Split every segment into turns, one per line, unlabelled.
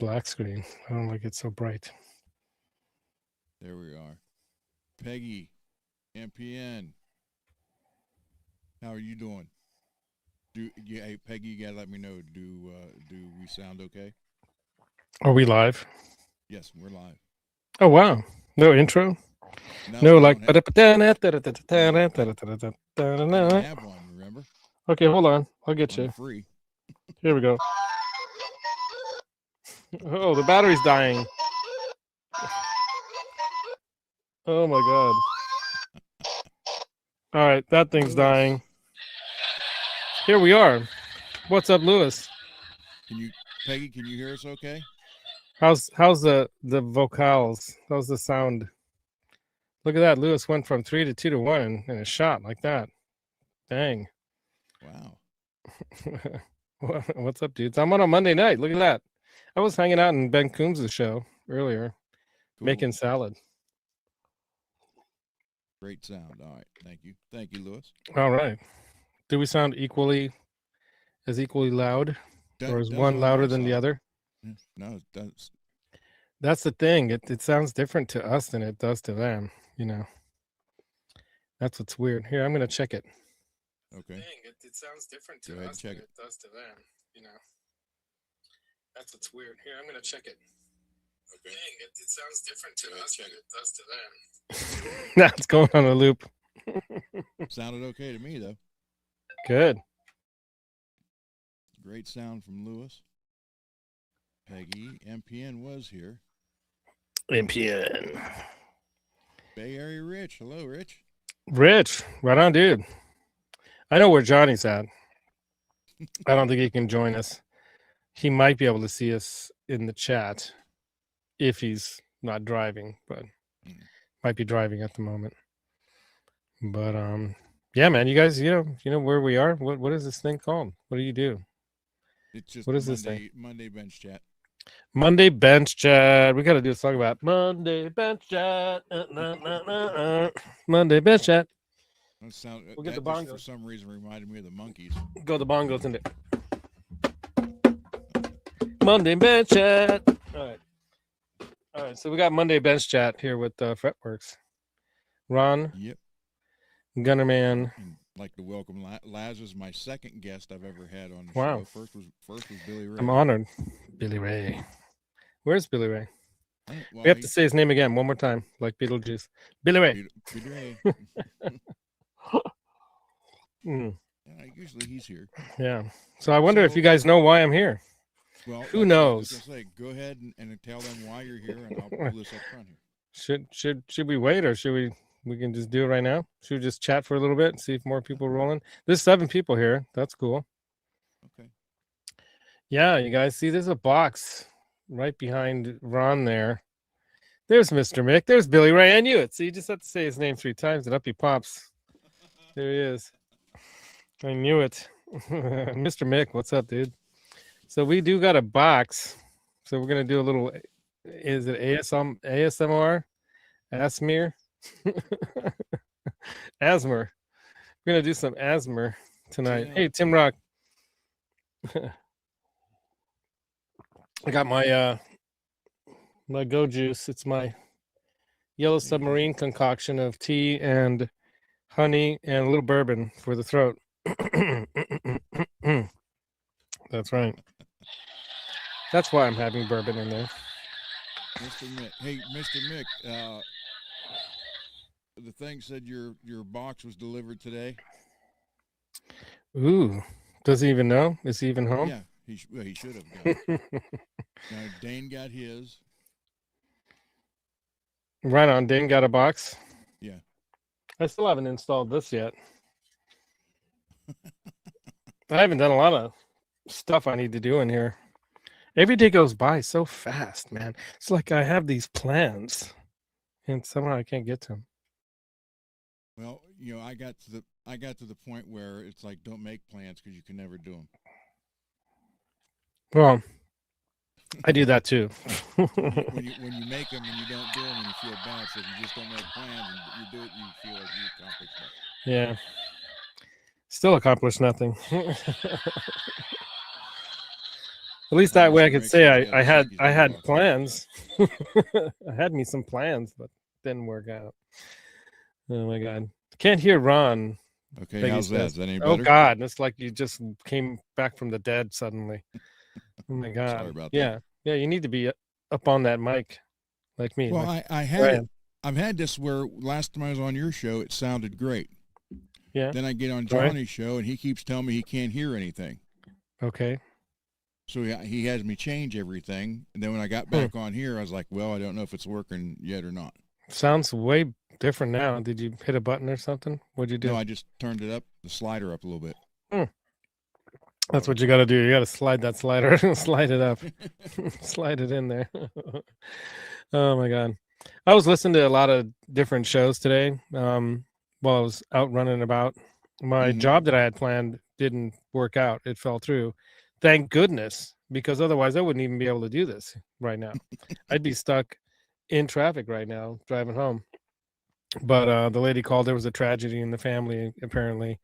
black screen. I don't like it so bright.
There we are. Peggy, MPN. How are you doing? Hey Peggy, you gotta let me know. Do we sound okay?
Are we live?
Yes, we're live.
Oh wow. No intro?
No,
No
we
like
don't have.
okay,
No, I didn't have one. Remember
hold on. I'll get
on the
you.
free.
Here we go. Oh, the battery's dying. Oh my god. All right, that thing's
Lewis,
dying. Here we are. What's up, Lewis?
can you, Peggy? Can you hear us? Okay.
How's the vocals? How's the sound? Look at that. Lewis went from 3 to 2 to 1 in a shot like that. Dang.
Wow.
What's up, dudes? I'm on a Monday night. Look at that. I was hanging out in Ben Coombs' show earlier,
Cool.
making salad.
Great sound. All right. Thank you, Lewis.
All right. Do we sound equally loud, or is
Does
one
on
louder
my
than the
side.
other?
Yeah, no, it does.
That's the thing. It sounds different to us than it does to them. That's what's weird. Here, I'm gonna check it.
Okay.
Thing. It sounds different
Go
to
ahead and
us than
check it.
it does to them. That's what's weird. Here, I'm gonna check it. Okay. Thing. It sounds different to us than it does to them. That's going on a loop.
Sounded okay to me though.
Good.
Great sound from Lewis. Peggy, MPN was here.
MPN.
Bay Area Rich. Hello, Rich.
Rich, right on, dude. I know where Johnny's at. I don't think he can join us. He might be able to see us in the chat if he's not driving, but might be driving at the moment. But yeah, man, you guys, you know where we are. What is this thing called? What do you do?
It's just
What is this thing?
Monday bench chat.
Monday bench chat. We got to do a song about Monday bench chat. Monday bench chat. We'll get the
That just for
bongos.
some reason reminded me of the Monkees.
Go the bongos in there. Monday bench chat. All right. So we got Monday bench chat here with Fretworks. Ron.
Yep.
Gunnerman.
And like to welcome Laz is my second guest I've ever had on the
Wow.
show. First was Billy Ray.
I'm honored. Billy Ray. Where's Billy Ray?
Well,
we have to say his name again one more time, like Beetlejuice. Billy Ray.
Billy Ray. Usually he's here.
Yeah. So I wonder if you guys know why I'm here.
Well,
who knows?
I was say, go ahead and tell them why you're here, and I'll pull this up front here.
Should we wait, or should we can just do it right now? Should we just chat for a little bit and see if more people rolling? There's 7 people here. That's cool.
Okay.
Yeah, you guys see, there's a box right behind Ron there. There's Mr. Mick. There's Billy Ray. I knew it. So you just have to say his name 3 times, and up he pops. There he is. I knew it. Mr. Mick, what's up, dude? So we do got a box. So we're gonna do a little. Is it ASMR? Asmir? Asmer. We're gonna do some Asmer tonight.
Tim.
Hey, Tim Rock. I got my my Go Juice. It's my Yellow Submarine concoction of tea and honey and a little bourbon for the throat. That's right. That's why I'm having bourbon in there.
Mr. Mick. Hey, Mr. Mick. The thing said your box was delivered today.
Ooh. Does he even know? Is he even home?
Yeah, he should have got it. Now, Dane got his.
Right on. Dane got a box.
Yeah.
I still haven't installed this yet. I haven't done a lot of stuff I need to do in here. Every day goes by so fast, man. It's like I have these plans, and somehow I can't get to them.
Well, I got to the point where it's like, don't make plans because you can never do them.
Well, I do that too.
when you make them and you don't do them and you feel bad, so if you just don't make plans and you do it, you feel like you accomplished that.
Yeah. Still accomplished nothing. At least
Well,
that way I
Mr.
could
Mick
say
says he has
I
a
had
Peggy's
I
number
had
on.
plans. I had me some plans, but didn't work out. Oh my god. Can't hear Ron.
Okay,
Peggy
how's that?
says.
Is that any
Oh
better?
god, it's like you just came back from the dead suddenly. Oh my
Sorry
god.
about that.
Yeah. Yeah, you need to be up on that mic like me.
Well,
Like
I had it.
Brian.
I've had this where last time I was on your show, it sounded great.
Yeah.
Then I get on
Right.
Johnny's show, and he keeps telling me he can't hear anything.
Okay.
So he has me change everything. And then when I got back on here, I was like, well, I don't know if it's working yet or not.
Sounds way different now. Did you hit a button or something? What'd you do?
No, I just turned it up, the slider up a little bit.
That's what you got to do. You got to slide that slider, slide it up, slide it in there. Oh my god! I was listening to a lot of different shows today. While I was out running about, my job that I had planned didn't work out. It fell through. Thank goodness, because otherwise I wouldn't even be able to do this right now. I'd be stuck in traffic right now driving home. But the lady called. There was a tragedy in the family apparently,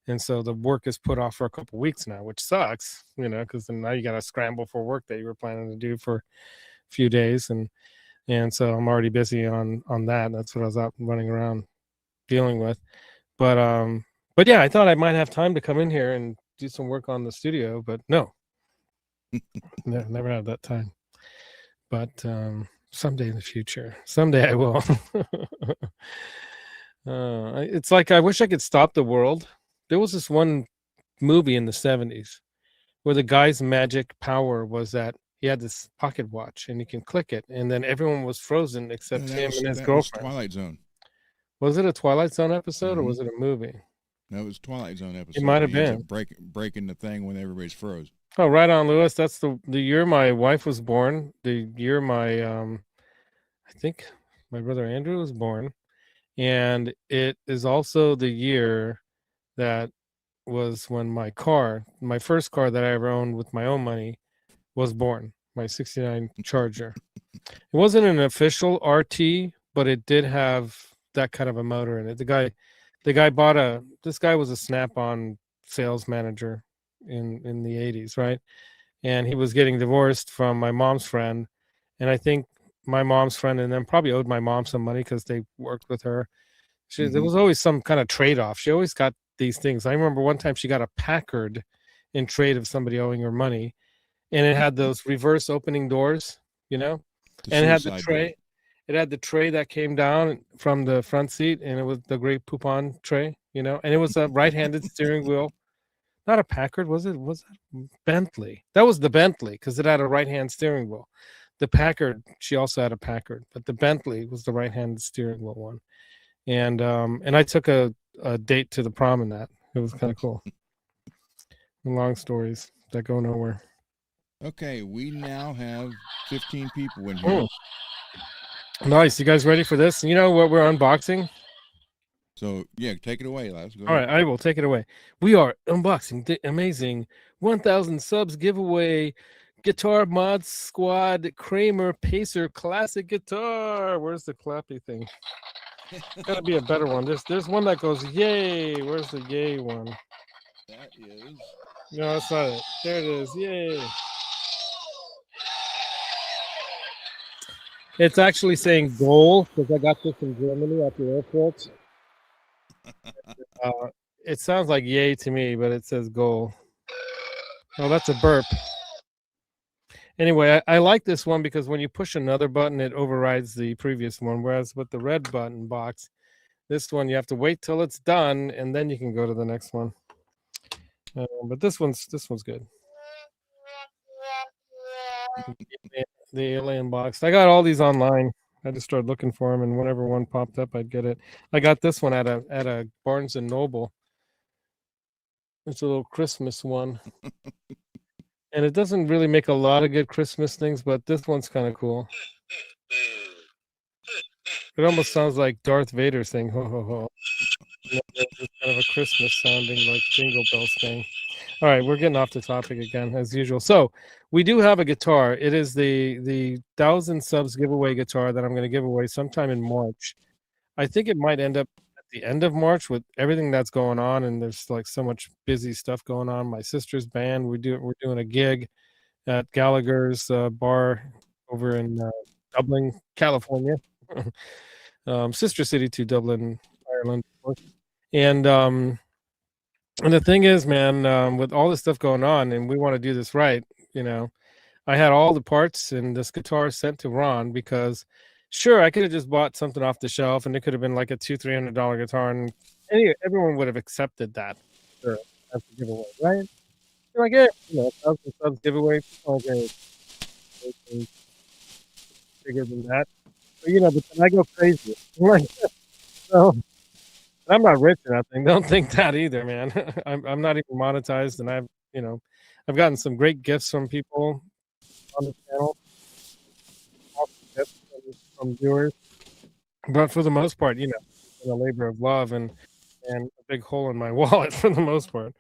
and so the work is put off for a couple weeks now, which sucks, because then now you got to scramble for work that you were planning to do for a few days, and so I'm already busy on that. That's what I was out running around dealing with. But yeah, I thought I might have time to come in here and do some work on the studio, but no, never had that time. But someday in the future, someday I will. It's like I wish I could stop the world. There was this one movie in the 70s where the guy's magic power was that he had this pocket watch and he can click it, and then everyone was frozen except him and his
that was
girlfriend.
Twilight Zone.
Was it a Twilight Zone episode or was it a movie?
That was Twilight Zone episode.
It might have
he ends
been.
up breaking the thing when everybody's froze.
Oh, right on, Lewis. That's the year my wife was born. The year my I think my brother Andrew was born, and it is also the year that was when my first car that I ever owned with my own money, was born. My '69 Charger. It wasn't an official RT, but it did have that kind of a motor in it. The guy this guy was a Snap-on sales manager in the 80s, right? And he was getting divorced from my mom's friend, and I think my mom's friend and them probably owed my mom some money because they worked with her. There was always some kind of trade-off. She always got these things. I remember one time she got a Packard in trade of somebody owing her money, and it had those reverse opening doors, and it had the tray. It had the tray that came down from the front seat, and it was the great Poupon tray, and it was a right-handed steering wheel. Not a Packard, was it? Was it Bentley? That was the Bentley because it had a right-hand steering wheel. The Packard, she also had a Packard, but the Bentley was the right-handed steering wheel one. And I took a date to the prom in that. It was kind of cool. Long stories that go nowhere.
Okay, we now have 15 people in here.
Nice. You guys ready for this? You know what we're unboxing?
So, yeah, take it away, Laz.
All right, I will take it away. We are unboxing the amazing 1,000 subs giveaway Guitar Mod Squad Kramer Pacer Classic Guitar. Where's the clappy thing? Gotta be a better one. There's one that goes yay. Where's the yay one?
That is.
No, that's not it. There it is. Yay. It's actually saying goal because I got this in Germany at the airport. It sounds like yay to me, but it says goal. Oh, that's a burp. Anyway, I like this one because when you push another button, it overrides the previous one. Whereas with the red button box, this one you have to wait till it's done and then you can go to the next one. But this one's good. The alien box. I got all these online. I just started looking for them, and whenever one popped up, I'd get it. I got this one at a Barnes and Noble. It's a little Christmas one. And it doesn't really make a lot of good Christmas things, but this one's kind of cool. It almost sounds like Darth Vader saying ho ho ho. It's kind of a Christmas sounding like Jingle Bells thing. All right, we're getting off the topic again as usual. So we do have a guitar. It is the 1,000 subs giveaway guitar that I'm going to give away sometime in March. I think it might end up at the end of March with everything that's going on, and there's like so much busy stuff going on. My sister's band, we're doing a gig at Gallagher's bar over in Dublin, California, sister city to Dublin, Ireland, of course. And the thing is, man, with all this stuff going on, and we want to do this right, you know, I had all the parts and this guitar sent to Ron because, sure, I could have just bought something off the shelf, and it could have been like a $200-300 guitar, and everyone would have accepted that, sure, as a giveaway, right? You're like, yeah, 1,000 subs giveaway, people are gonna make anything bigger than that. But, but then I go crazy. Like, so I'm not rich or nothing. Don't think that either, man. I'm not even monetized, and I've gotten some great gifts from people on the channel, awesome gifts from viewers. But for the most part, it's been a labor of love and a big hole in my wallet for the most part.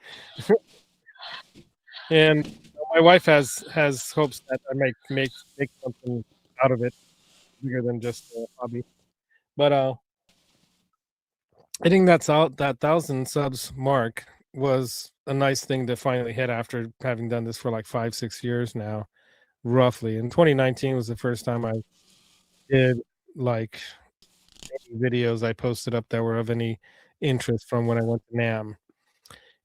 And my wife has hopes that I might make something out of it bigger than just a hobby. But hitting that 1,000 subs mark was a nice thing to finally hit after having done this for like 5-6 years now, roughly. And 2019 was the first time I did like any videos I posted up that were of any interest from when I went to NAM.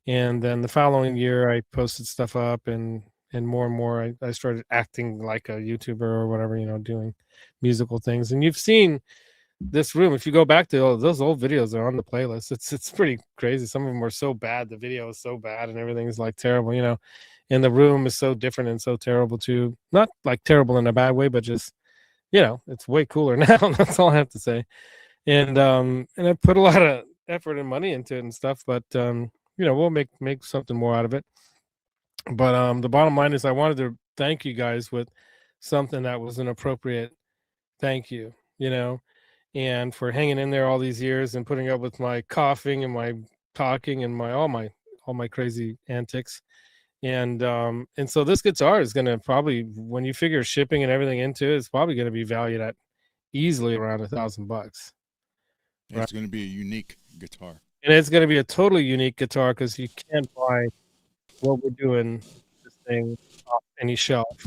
And then the following year, I posted stuff up, and more, I started acting like a YouTuber or whatever, doing musical things. And you've seen this room. If you go back to those old videos, are on the playlist. It's pretty crazy. Some of them are so bad. The video is so bad, and everything is like terrible, And the room is so different and so terrible too. Not like terrible in a bad way, but just it's way cooler now. That's all I have to say. And I put a lot of effort and money into it and stuff, but we'll make something more out of it. But the bottom line is I wanted to thank you guys with something that was an appropriate thank you, and for hanging in there all these years and putting up with my coughing and my talking and all my crazy antics. And so this guitar is going to probably, when you figure shipping and everything into it, it's probably going to be valued at easily around $1,000.
Right? It's going to be a unique guitar.
And it's going to be a totally unique guitar because you can't buy what we're doing this thing off any shelf.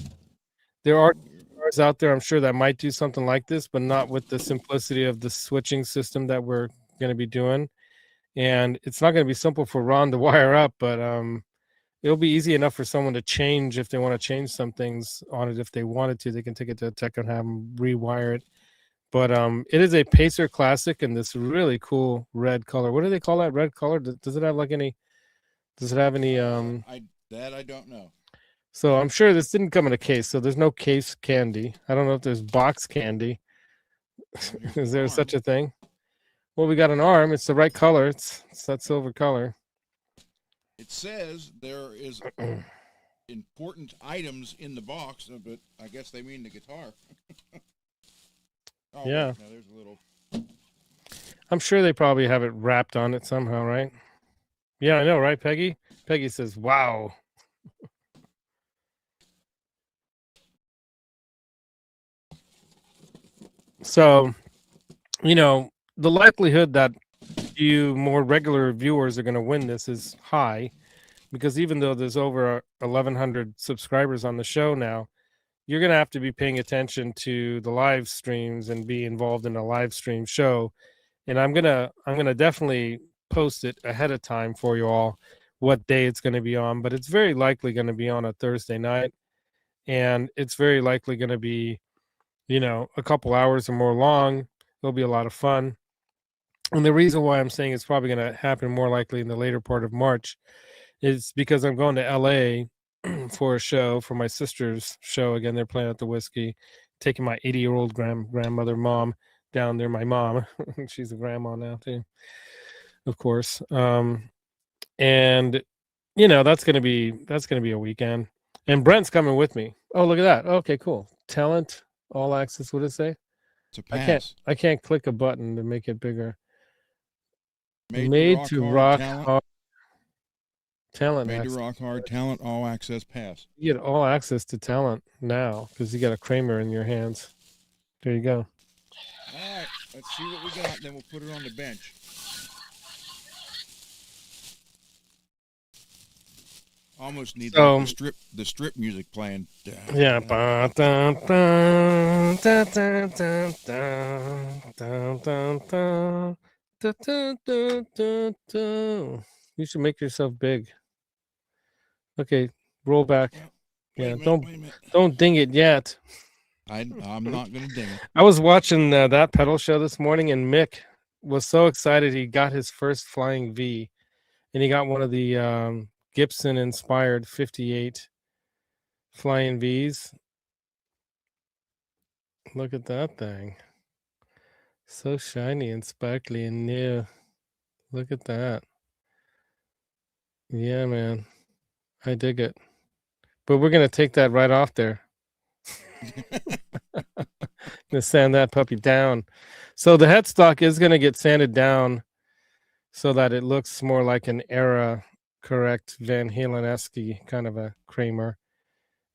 There are guitars out there, I'm sure, that might do something like this, but not with the simplicity of the switching system that we're going to be doing. And it's not going to be simple for Ron to wire up, but it'll be easy enough for someone to change if they want to change some things on it. If they wanted to, they can take it to a tech and have them rewire it. But it is a Pacer Classic in this really cool red color. What do they call that red color? Does it have like any? Does it have any?
I don't know.
So I'm sure this didn't come in a case. So there's no case candy. I don't know if there's box candy. Is there such a thing? Well, we got an arm. It's the right color. It's that silver color.
It says there is important items in the box, but I guess they mean the guitar. Oh,
yeah.
Wait, now there's a little.
I'm sure they probably have it wrapped on it somehow, right? Yeah, I know, right, Peggy? Peggy says, wow. So, the likelihood that you more regular viewers are going to win this is high, because even though there's over 1,100 subscribers on the show now, you're going to have to be paying attention to the live streams and be involved in a live stream show. And I'm gonna definitely post it ahead of time for you all what day it's going to be on, but it's very likely going to be on a Thursday night, and it's very likely going to be a couple hours or more long. It'll be a lot of fun. And the reason why I'm saying it's probably going to happen more likely in the later part of March is because I'm going to LA for a show, for my sister's show. Again, they're playing at the Whiskey, taking my 80-year-old grandmother mom down there. My mom, she's a grandma now too, of course. And that's gonna be a weekend. And Brent's coming with me. Oh, look at that. Okay, cool. Talent, all access. What did it say?
It's a pass.
I can't click a button to make it bigger.
Made to rock hard
talent.
Made to rock hard talent, all access pass.
You get all access to talent now because you got a Kramer in your hands. There you go.
All right, let's see what we got, then we'll put it on the bench. Almost need
So
the strip music playing.
yeah. Ba, dun, dun, dun, dun, dun, dun, dun, dun, dun, dun, dun, dun, dun, dun. You should make yourself big. Okay, roll back.
Well, wait
Yeah,
a minute. Wait a minute.
don't ding it yet.
I'm not gonna ding it.
I was watching that pedal show this morning, and Mick was so excited he got his first flying V, and he got one of the Gibson inspired 58 flying Vs. Look at that thing. So shiny and sparkly and new. Look at that. Yeah, man. I dig it. But we're going to take that right off there. Gonna sand that puppy down. So the headstock is going to get sanded down so that it looks more like an era correct Van Halen-esque kind of a Kramer.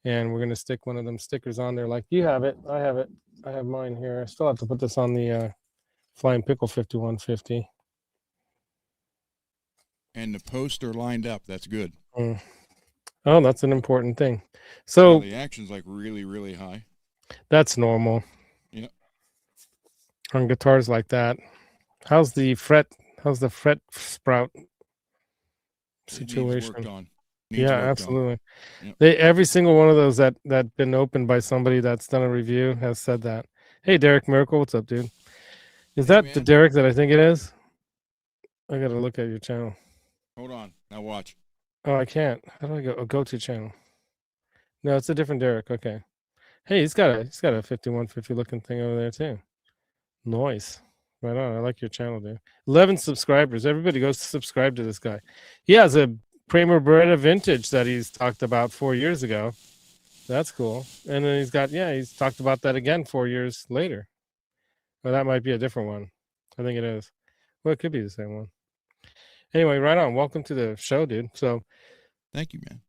And we're going to stick one of them stickers on there like you have it. I have it. I have mine here. I still have to put this on the Flying Pickle 5150.
And the posts are lined up. That's good.
Oh, that's an important thing. So
the action's like really, really high.
That's normal.
Yeah.
On guitars like that. How's the fret sprout situation?
Worked on.
Yeah, absolutely.
Yep.
Every single one of those that been opened by somebody that's done a review has said that. Hey, Derek Miracle, what's up, dude? Is that the Derek that I think it is? I gotta look at your channel.
Hold on, now watch.
Oh, I can't. How do I go to channel? No, it's a different Derek. Okay. Hey, he's got a 5150 looking thing over there too. Nice. Right on. I like your channel, dude. 11 subscribers. Everybody goes to subscribe to this guy. He has a Kramer Beretta vintage that he's talked about 4 years ago. That's cool. And then he's talked about that again 4 years later. Well, that might be a different one. I think it is. Well, it could be the same one. Anyway, right on. Welcome to the show, dude. So
thank you, man.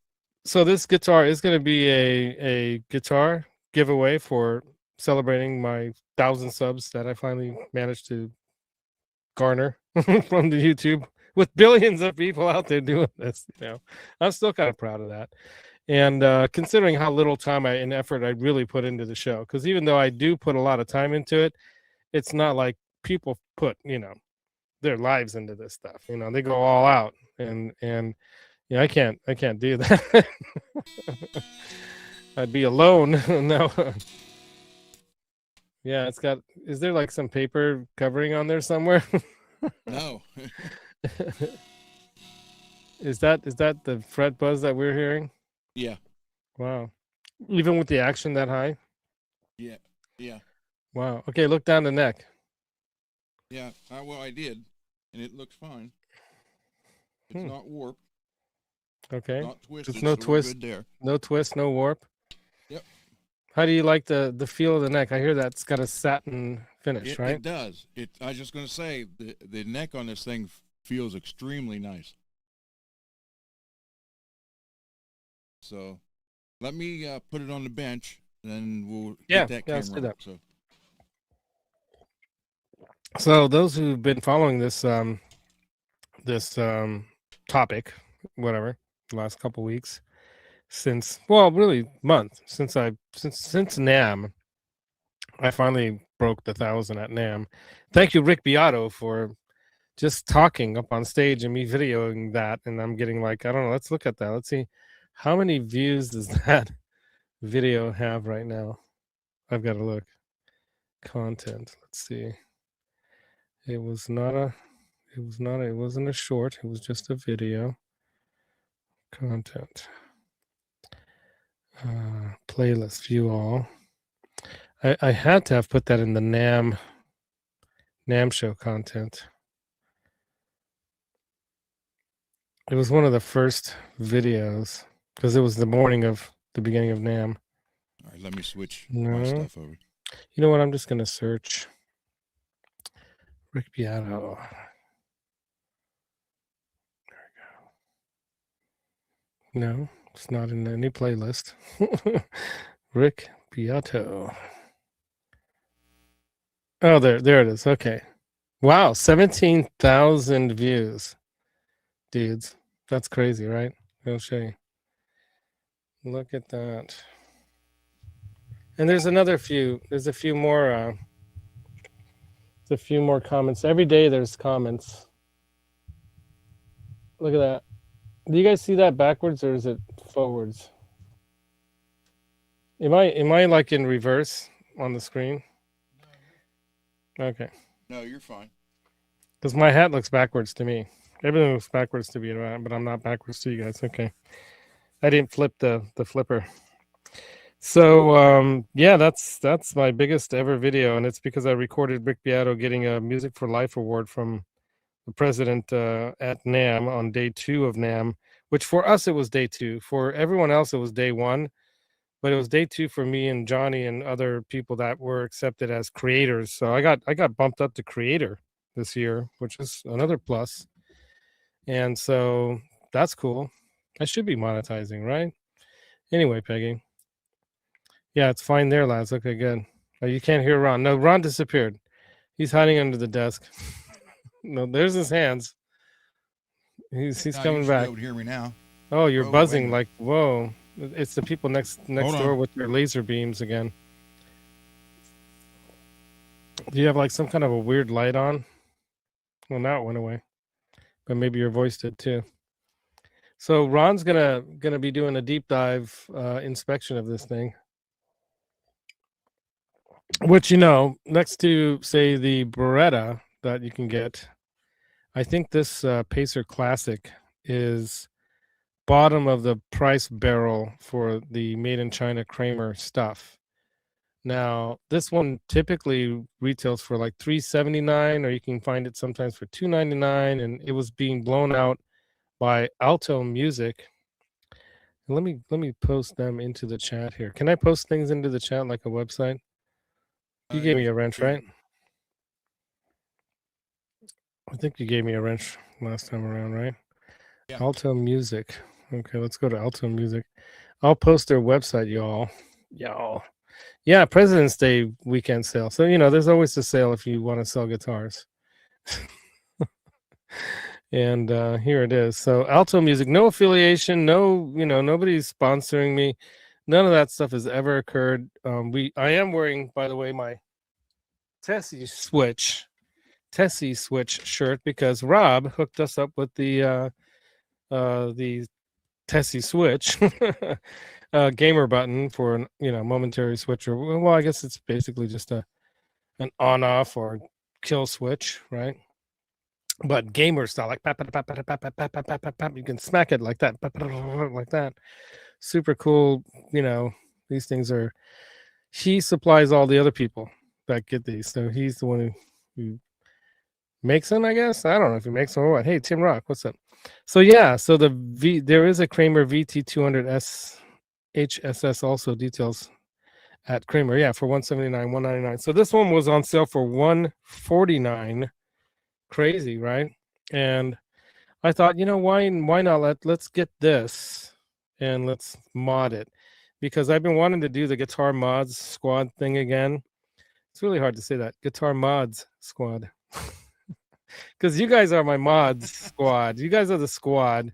So this guitar is going to be a guitar giveaway for celebrating my 1,000 subs that I finally managed to garner from the YouTube with billions of people out there doing this. I'm still kind of proud of that. And considering how little time and effort I really put into the show, because even though I do put a lot of time into it, it's not like people put, their lives into this stuff. They go all out, and I can't do that. I'd be alone. No. Yeah, is there like some paper covering on there somewhere?
No.
Is that the fret buzz that we're hearing?
Yeah.
Wow. Even with the action that high?
Yeah. Yeah.
Wow. Okay, look down the neck.
Yeah. Well, I did, and it looks fine. It's not warped.
Okay.
Not twisted.
There's no twist.
There.
No twist, no warp.
Yep.
How do you like the feel of the neck? I hear that's got a satin finish, right?
It does. I was just going to say the neck on this thing feels extremely nice. So, let me put it on the bench, then we'll get that camera.
Let's do that. So those who've been following this topic, whatever, the last couple weeks, since NAMM, I finally broke the 1,000 at NAMM. Thank you, Rick Beato, for just talking up on stage and me videoing that, and I'm getting like, I don't know, let's look at that. Let's see how many views does that video have right now. I've got to look. Content. Let's see. It wasn't a short, it was just a video. Content. Playlist, view all. I had to have put that in the NAMM show content. It was one of the first videos because it was the morning of the beginning of NAMM.
All right, let me switch my stuff over.
You know what? I'm just going to search Rick Beato. There we go. No, it's not in any playlist. Rick Beato. Oh, there it is. Okay. Wow, 17,000 views. Dudes, that's crazy, right? I'll show you. Look at that. And there's another few. There's a few more. There's a few more comments. Every day there's comments. Look at that. Do you guys see that backwards or is it forwards? Am I like in reverse on the screen? Okay.
No, you're fine.
Because my hat looks backwards to me. Everything looks backwards to me, but I'm not backwards to you guys. Okay. I didn't flip the flipper. So yeah, that's my biggest ever video, and it's because I recorded Rick Beato getting a Music for Life award from the president at NAM on day 2 of NAM, which for us it was day 2. For everyone else it was day 1, but it was day 2 for me and Johnny and other people that were accepted as creators. So I got bumped up to creator this year, which is another plus. And so that's cool. I should be monetizing, right? Anyway, Peggy. Yeah, it's fine there, lads. Okay, good. You can't hear Ron. No, Ron disappeared. He's hiding under the desk. No, there's his hands. He's
Now you
coming
should be
back.
able to hear me now.
Oh, you're
Oh, wait a
buzzing
minute.
like whoa. It's the people next
Hold
door
on.
with their laser beams again. Do you have like some kind of a weird light on? Well, now it went away, but maybe your voice did too. So Ron's gonna be doing a deep dive inspection of this thing, which next to say the Beretta that you can get, I think this Pacer Classic is bottom of the price barrel for the made in China Kramer stuff. Now, this one typically retails for like $379, or you can find it sometimes for $299, and it was being blown out by Alto Music. Let me post them into the chat here. Can I post things into the chat like a website? You gave me a wrench, right? I think you gave me a wrench last time around, right?
Yeah.
Alto Music. Okay, let's go to Alto Music. I'll post their website, y'all. Yeah, President's Day weekend sale. So there's always a sale if you want to sell guitars. And here it is. So Alto Music, no affiliation, no, nobody's sponsoring me. None of that stuff has ever occurred. I am wearing, by the way, my Tessie Switch shirt because Rob hooked us up with the Tessie Switch gamer button for an momentary switcher. Well, I guess it's basically just an on off or kill switch, right? But gamer style, like pap, pap, pap, pap, pap, pap, pap, pap, pap, pap, you can smack it like that, like that. Super cool. These things are. He supplies all the other people that get these, so he's the one who makes them. I guess I don't know if he makes them or what. Hey, Tim Rock, what's up? So yeah, so there is a Kramer VT200S HSS also details at Kramer. Yeah, for $179, $199. So this one was on sale for $149. Crazy, right? And I thought, why not let's get this and let's mod it, because I've been wanting to do the Guitar Mods Squad thing again. It's really hard to say that, Guitar Mods Squad, because you guys are my mods squad. You guys are the squad,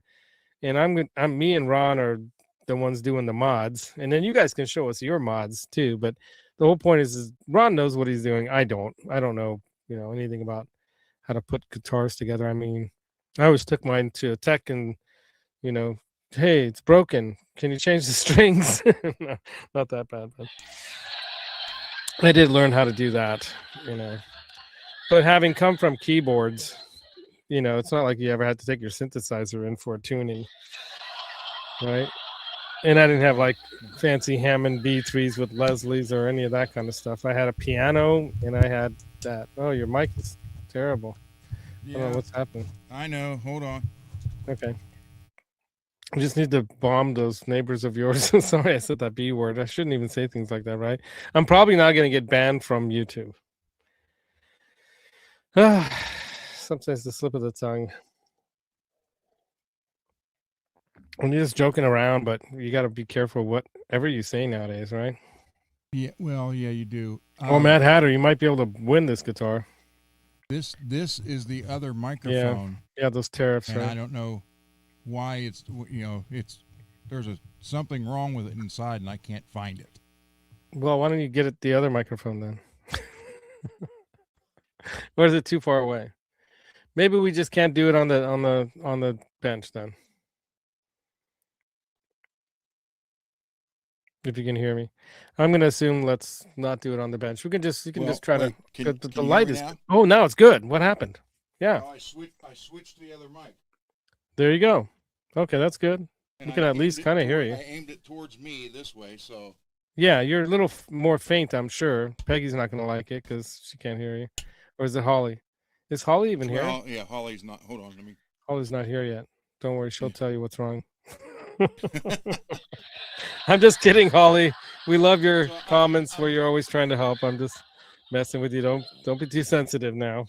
and I'm me and Ron are the ones doing the mods, and then you guys can show us your mods too. But the whole point is Ron knows what he's doing. I don't know anything about how to put guitars together. I mean, I always took mine to a tech and hey, it's broken, can you change the strings? No, not that bad, but I did learn how to do that. But having come from keyboards, it's not like you ever had to take your synthesizer in for tuning, right? And I didn't have like fancy Hammond B3s with Leslie's or any of that kind of stuff. I had a piano and I had that. Oh, your mic is terrible. I don't know what's happening.
I know. Hold on.
Okay. I just need to bomb those neighbors of yours. Sorry, I said that B word. I shouldn't even say things like that, right? I'm probably not going to get banned from YouTube. Sometimes the slip of the tongue. When you're just joking around, but you got to be careful whatever you say nowadays, right?
Yeah. Well, yeah, you do.
Well, Mad Hatter, you might be able to win this guitar.
This is the other microphone.
Yeah, those tariffs,
and
right?
I don't know why it's there's something wrong with it inside, and I can't find it.
Well, why don't you get it the other microphone then? Or is it too far away? Maybe we just can't do it on the bench then. If you can hear me, I'm gonna assume let's not do it on the bench. You can just try
wait,
to.
Can
The
you hear
light
me
is.
now?
Oh, now it's good. What happened? Yeah,
Oh, I switched to the other mic,
there you go. Okay, that's good.
and
We can at least kind of hear you.
I aimed it towards me this way, so
Yeah, you're a little more faint, I'm sure. Peggy's not gonna like it because she can't hear you. Or is it Holly? Is Holly even here?
well, yeah. Holly's not. Hold on, let me.
Holly's not here yet. Don't worry, she'll tell you what's wrong. I'm just kidding, Holly. We love your comments where you're always trying to help. I'm just messing with you. Don't be too sensitive now.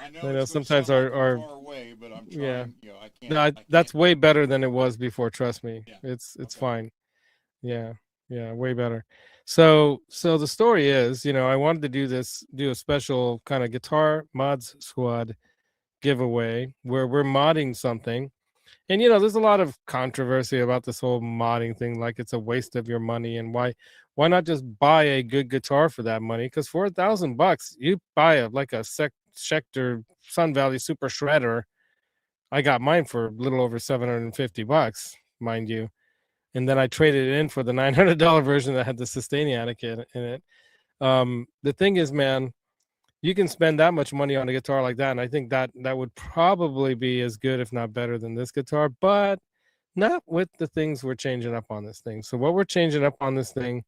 I know
sometimes
our
our
far away, but I'm trying.
yeah.
You know, I can't.
No,
I can't.
that's way better than it was before. Trust me.
Yeah.
It's
Okay.
fine. Yeah, way better. So the story is, I wanted to do a special kind of guitar mods squad giveaway where we're modding something. And there's a lot of controversy about this whole modding thing, like it's a waste of your money, and why not just buy a good guitar for that money? Because for $1,000, you buy a Schecter Sun Valley Super Shredder. I got mine for a little over $750, mind you. And then I traded it in for the $900 version that had the Sustainiatic in it. The thing is, man, you can spend that much money on a guitar like that, and I think that would probably be as good, if not better, than this guitar, but not with the things we're changing up on this thing. So what we're changing up on this thing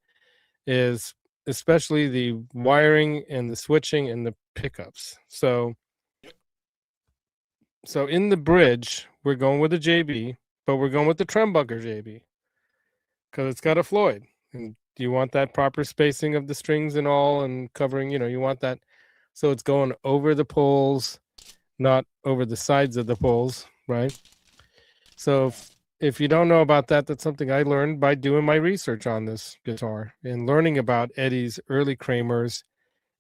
is especially the wiring and the switching and the pickups. So in the bridge, we're going with a JB, but we're going with the Trembucker JB because it's got a Floyd. And you want that proper spacing of the strings and all, and covering, you want that. So it's going over the poles, not over the sides of the poles, right? So if you don't know about that, that's something I learned by doing my research on this guitar and learning about Eddie's early Kramers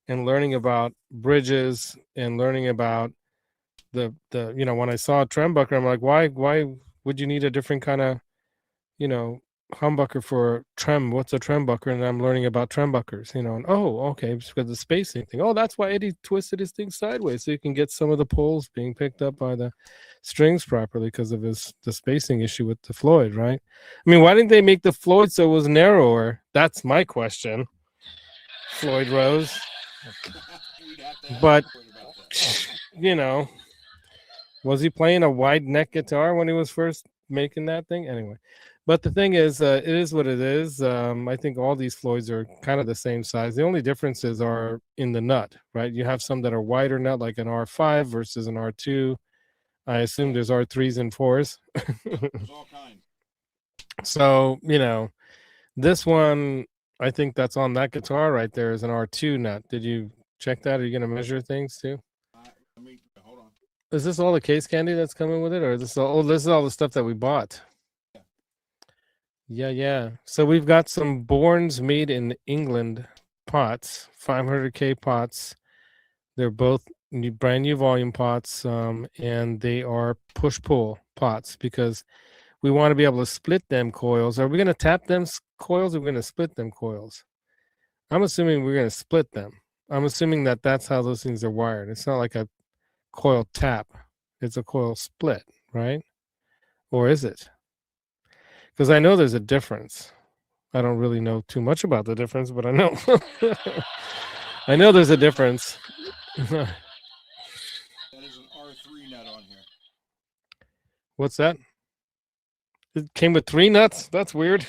and learning about bridges and learning about the when I saw a Trembucker, I'm like, why would you need a different kind of, humbucker for trem? What's a Trembucker? And I'm learning about Trembuckers, and okay, it's because the spacing thing. Oh, that's why Eddie twisted his thing sideways so you can get some of the poles being picked up by the strings properly because of the spacing issue with the Floyd, right? I mean, why didn't they make the Floyd so it was narrower? That's my question. Floyd Rose. But was he playing a wide neck guitar when he was first making that thing? Anyway, but the thing is, it is what it is. I think all these Floyds are kind of the same size. The only differences are in the nut, right? You have some that are wider nut, like an R5 versus an R2. I assume there's R3s and 4s.
There's all kinds.
So, this one, I think that's on that guitar right there is an R2 nut. Did you check that? Are you going to measure things too?
Hold on.
Is this all the case candy that's coming with it, or is this all? Oh, this is all the stuff that we bought. Yeah. So we've got some Bournes made in England pots, 500K pots. They're both brand new volume pots, and they are push-pull pots because we want to be able to split them coils. Are we going to tap them coils, or are we going to split them coils? I'm assuming we're going to split them. I'm assuming that that's how those things are wired. It's not like a coil tap. It's a coil split, right? Or is it? Because I know there's a difference. I don't really know too much about the difference, but I know I know there's a difference.
That is an R3 nut on here.
What's that? It came with 3 nuts? That's weird.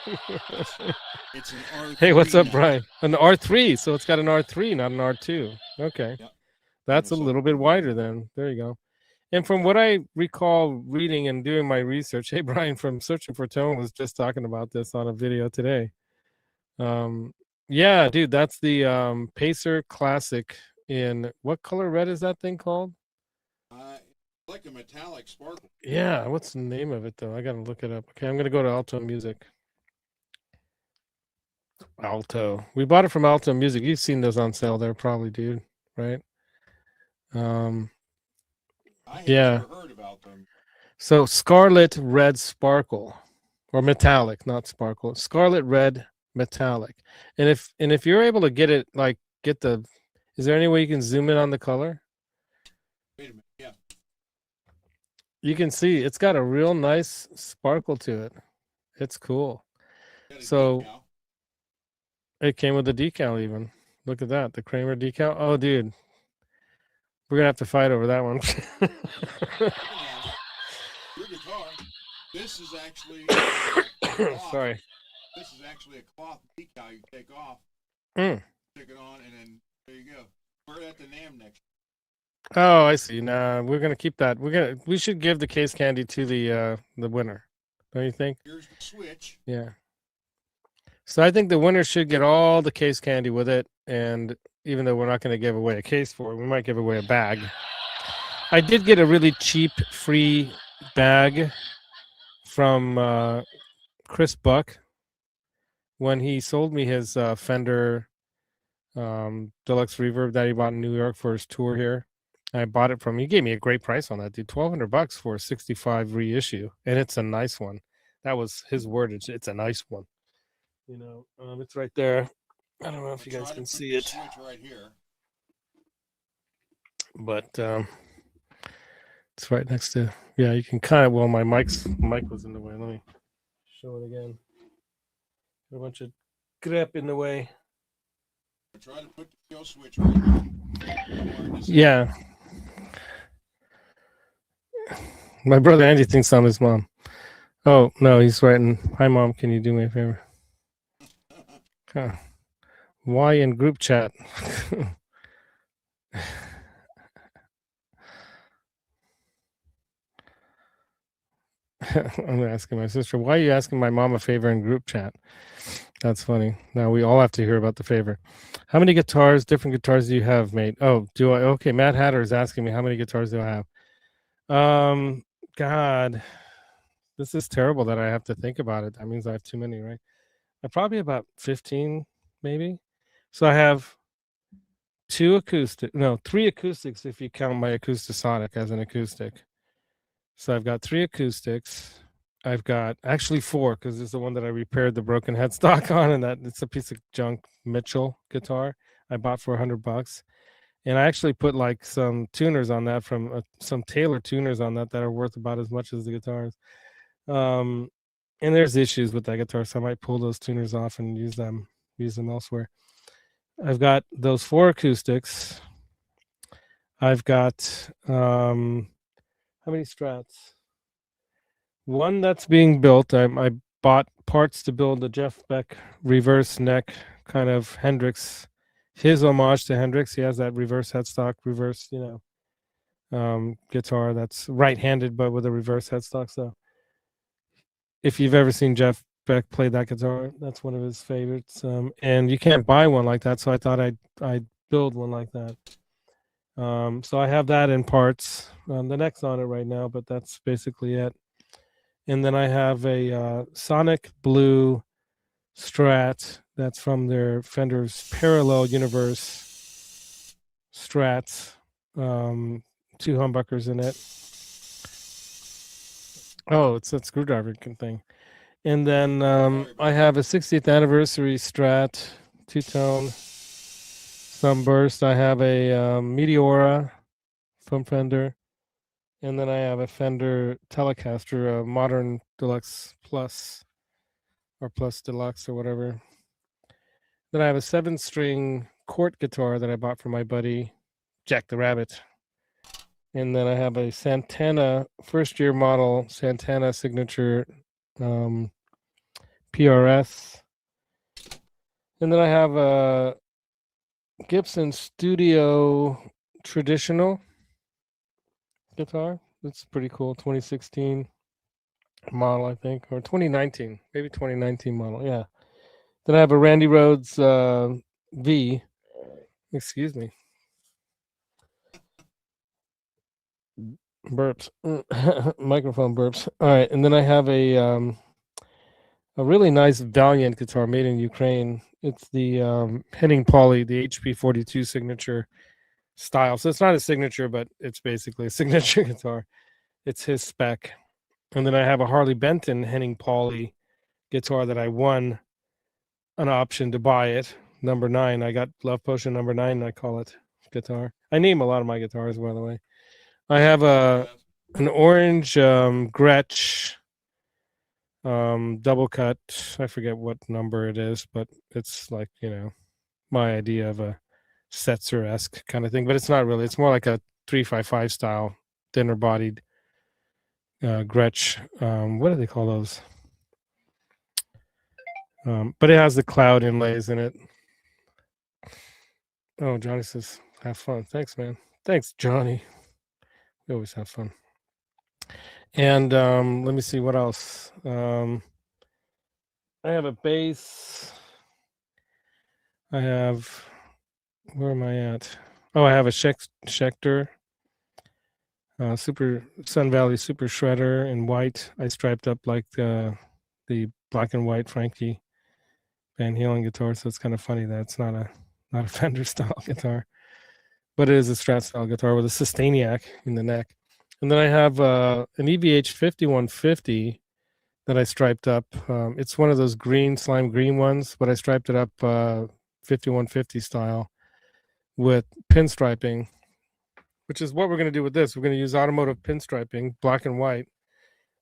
It's an R3.
Hey, what's up,
nut.
Brian? An R3, so it's got an R3, not an R2. Okay.
Yep.
That's a little bit wider then. There you go. And from what I recall reading and doing my research, hey, Brian from Searching for Tone was just talking about this on a video today. Yeah, dude, that's the Pacer Classic in what color red is that thing called?
Like a metallic sparkle.
Yeah, what's the name of it though? I gotta look it up. Okay, I'm gonna go to Alto Music. Alto. We bought it from Alto Music. You've seen those on sale there, probably, dude. Right?
I had
Yeah.
never heard about them.
So Scarlet Red Sparkle, or metallic, not sparkle. Scarlet Red Metallic. And if you're able to get it, like get the, is there any way you can zoom in on the color?
Wait a minute. Yeah.
You can see it's got a real nice sparkle to it. It's cool.
Got a
So
decal.
it came with a decal even. Look at that, the Kramer decal. Oh, dude, we're gonna have to fight over that one.
You can have it. Your guitar. This is actually cloth.
Sorry.
This is actually a cloth decal you take off,
Mm.
stick it on, and then there you go. We're at the NAM next.
Oh, I see. Nah, we're gonna keep that. We should give the case candy to the winner. Don't you think?
Here's the switch.
Yeah. So I think the winner should get all the case candy with it, and even though we're not going to give away a case for it, we might give away a bag. I did get a really cheap free bag from Chris Buck when he sold me his Fender deluxe reverb that he bought in New York for his tour here. I bought it from him. He gave me a great price on that, dude. $1,200 for a 65 reissue, and it's a nice one. That was his word. It's a nice one. You know, it's right there. I don't know if you guys can see it,
switch right here.
but it's right next to. Yeah, you can kind of. Well, my mic was in the way. Let me show it again. Got a bunch of grip in the way.
I try to put the kill switch right here.
Yeah. My brother Andy thinks I'm his mom. Oh no, he's writing. Hi, mom. Can you do me a favor? Huh. Why in group chat? I'm asking my sister, why are you asking my mom a favor in group chat? That's funny. Now we all have to hear about the favor. How many different guitars do you have, mate? Oh, do I? Okay, Matt Hatter is asking me how many guitars do I have? God, this is terrible that I have to think about it. That means I have too many, right? I probably about 15, maybe. So I have three acoustics if you count my Acoustasonic as an acoustic. So I've got 3 acoustics. I've got actually 4 because it's the one that I repaired the broken headstock on, and that it's a piece of junk Mitchell guitar I bought for $100. And I actually put like some tuners on that from some Taylor tuners on that are worth about as much as the guitars. And there's issues with that guitar, so I might pull those tuners off and use them elsewhere. I've got those 4 acoustics. I've got how many Strats? One that's being built. I bought parts to build the Jeff Beck reverse neck kind of Hendrix, his homage to Hendrix. He has that reverse headstock, reverse, guitar that's right-handed but with a reverse headstock. So if you've ever seen Jeff Beck play that guitar, that's one of his favorites. And you can't buy one like that, so I thought I'd build one like that. So I have that in parts. The neck's on it right now, but that's basically it. And then I have a Sonic Blue Strat that's from their Fender's Parallel Universe Strats. 2 humbuckers in it. Oh, it's that screwdriver thing. And then I have a 60th anniversary Strat 2-tone Sunburst. I have a Meteora from Fender. And then I have a Fender Telecaster, a Modern Deluxe Plus or Plus Deluxe or whatever. Then I have a 7-string Cort guitar that I bought from my buddy Jack the Rabbit. And then I have a Santana first-year model Santana Signature PRS. And then I have a Gibson Studio Traditional guitar. That's pretty cool. 2016 model, I think, or 2019, maybe 2019 model. Yeah. Then I have a Randy Rhoads V. Excuse me. Burps. Microphone burps. All right, and then I have a really nice Valiant guitar made in Ukraine. It's the Henning Pauly, the HP 42 signature style. So it's not a signature, but it's basically a signature guitar. It's his spec. And then I have a Harley Benton Henning Pauly guitar that I won an option to buy it. Number 9. I got Love Potion number 9, I call it guitar. I name a lot of my guitars, by the way. I have an orange Gretsch double cut. I forget what number it is, but it's like, my idea of a Setzer-esque kind of thing, but it's not really. It's more like a 355 style, thinner bodied Gretsch. What do they call those? But it has the cloud inlays in it. Oh, Johnny says, have fun. Thanks, man. Thanks, Johnny. We always have fun. And let me see what else. I have a bass. I have, where am I at? Oh, I have a Schecter Super Sun Valley Super Shredder in white. I striped up like the black and white Frankie Van Halen guitar, so it's kind of funny that it's not a Fender style guitar, but it is a Strat style guitar with a Sustainiac in the neck. And then I have an EVH 5150 that I striped up. It's one of those slime green ones, but I striped it up 5150 style with pinstriping, which is what we're going to do with this. We're going to use automotive pinstriping, black and white,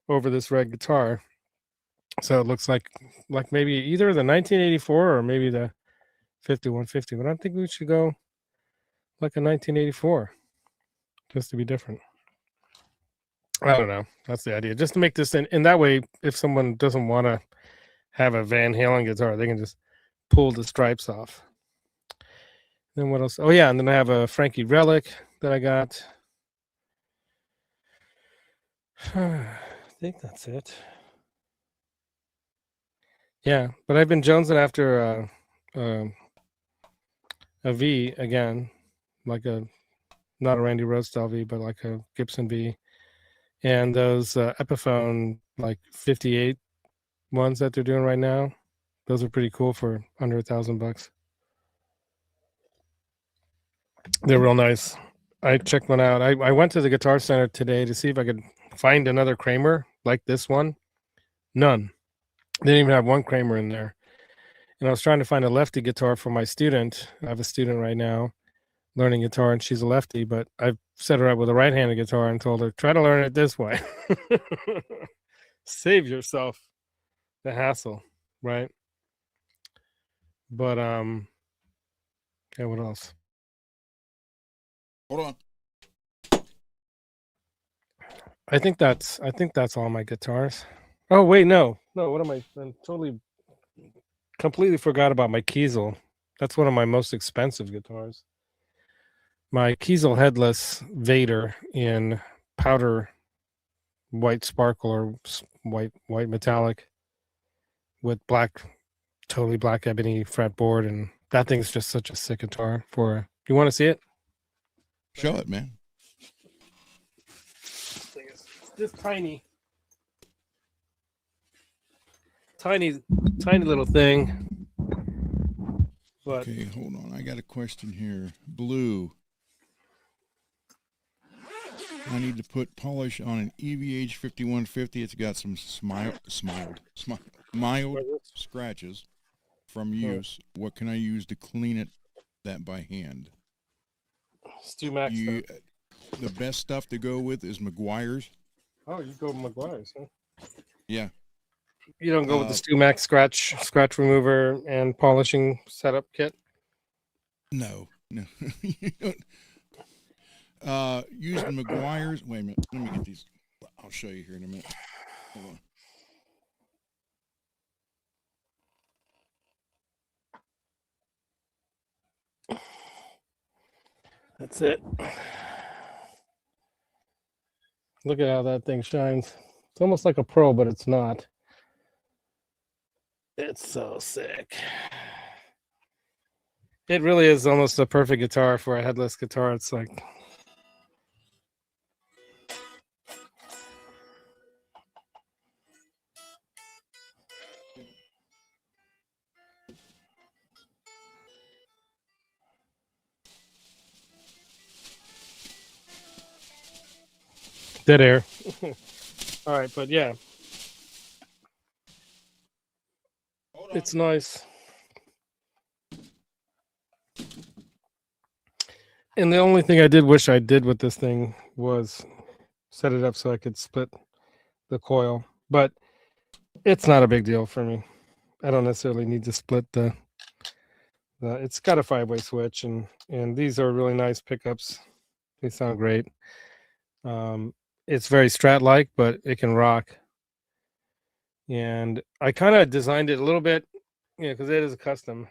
over this red guitar. So it looks like maybe either the 1984 or maybe the 5150. But I think we should go like a 1984 just to be different. I don't know. That's the idea. Just to make this in that way, if someone doesn't want to have a Van Halen guitar, they can just pull the stripes off. Then what else? Oh, yeah. And then I have a Frankie Relic that I got. I think that's it. Yeah, but I've been jonesing after a V again, like not a Randy Rhoads style V, but like a Gibson V, and those Epiphone like 58 ones that they're doing right now. Those are pretty cool for under $1,000. They're real nice. I checked one out. I went to the Guitar Center today to see if I could find another Kramer like this one. None. They didn't even have one Kramer in there. And I was trying to find a lefty guitar for my student. I have a student right now learning guitar, and she's a lefty, but I've set her up with a right-handed guitar and told her, try to learn it this way. Save yourself the hassle, right? But okay, what else?
Hold on.
I think that's all my guitars. Oh wait, no, what am I? I'm completely forgot about my Kiesel. That's one of my most expensive guitars. My Kiesel headless Vader in powder white sparkle or white metallic with totally black ebony fretboard, and that thing's just such a sick guitar. You want to see it?
Show it, man.
It's just tiny little thing. But
okay, hold on. I got a question here. Blue. I need to put polish on an EVH 5150. It's got some mild scratches from use. What can I use to clean that by hand?
Stu Max.
The best stuff to go with is McGuire's.
Oh, you go with McGuire's, huh?
Yeah.
You don't go with the Stu Max scratch remover and polishing setup kit?
No. You don't. Using McGuire's. Wait a minute. Let me get these. I'll show you here in a minute. Hold on.
That's it. Look at how that thing shines. It's almost like a Pro, but it's not. It's so sick. It really is almost a perfect guitar for a headless guitar. It's like dead air. All right, but yeah,
Hold on.
it's nice. And the only thing I did wish I did with this thing was set it up so I could split the coil, but it's not a big deal for me. I don't necessarily need to split the it's got a 5-way switch, and these are really nice pickups. They sound great. It's very Strat-like, but it can rock. And I kind of designed it a little bit, because it is a custom.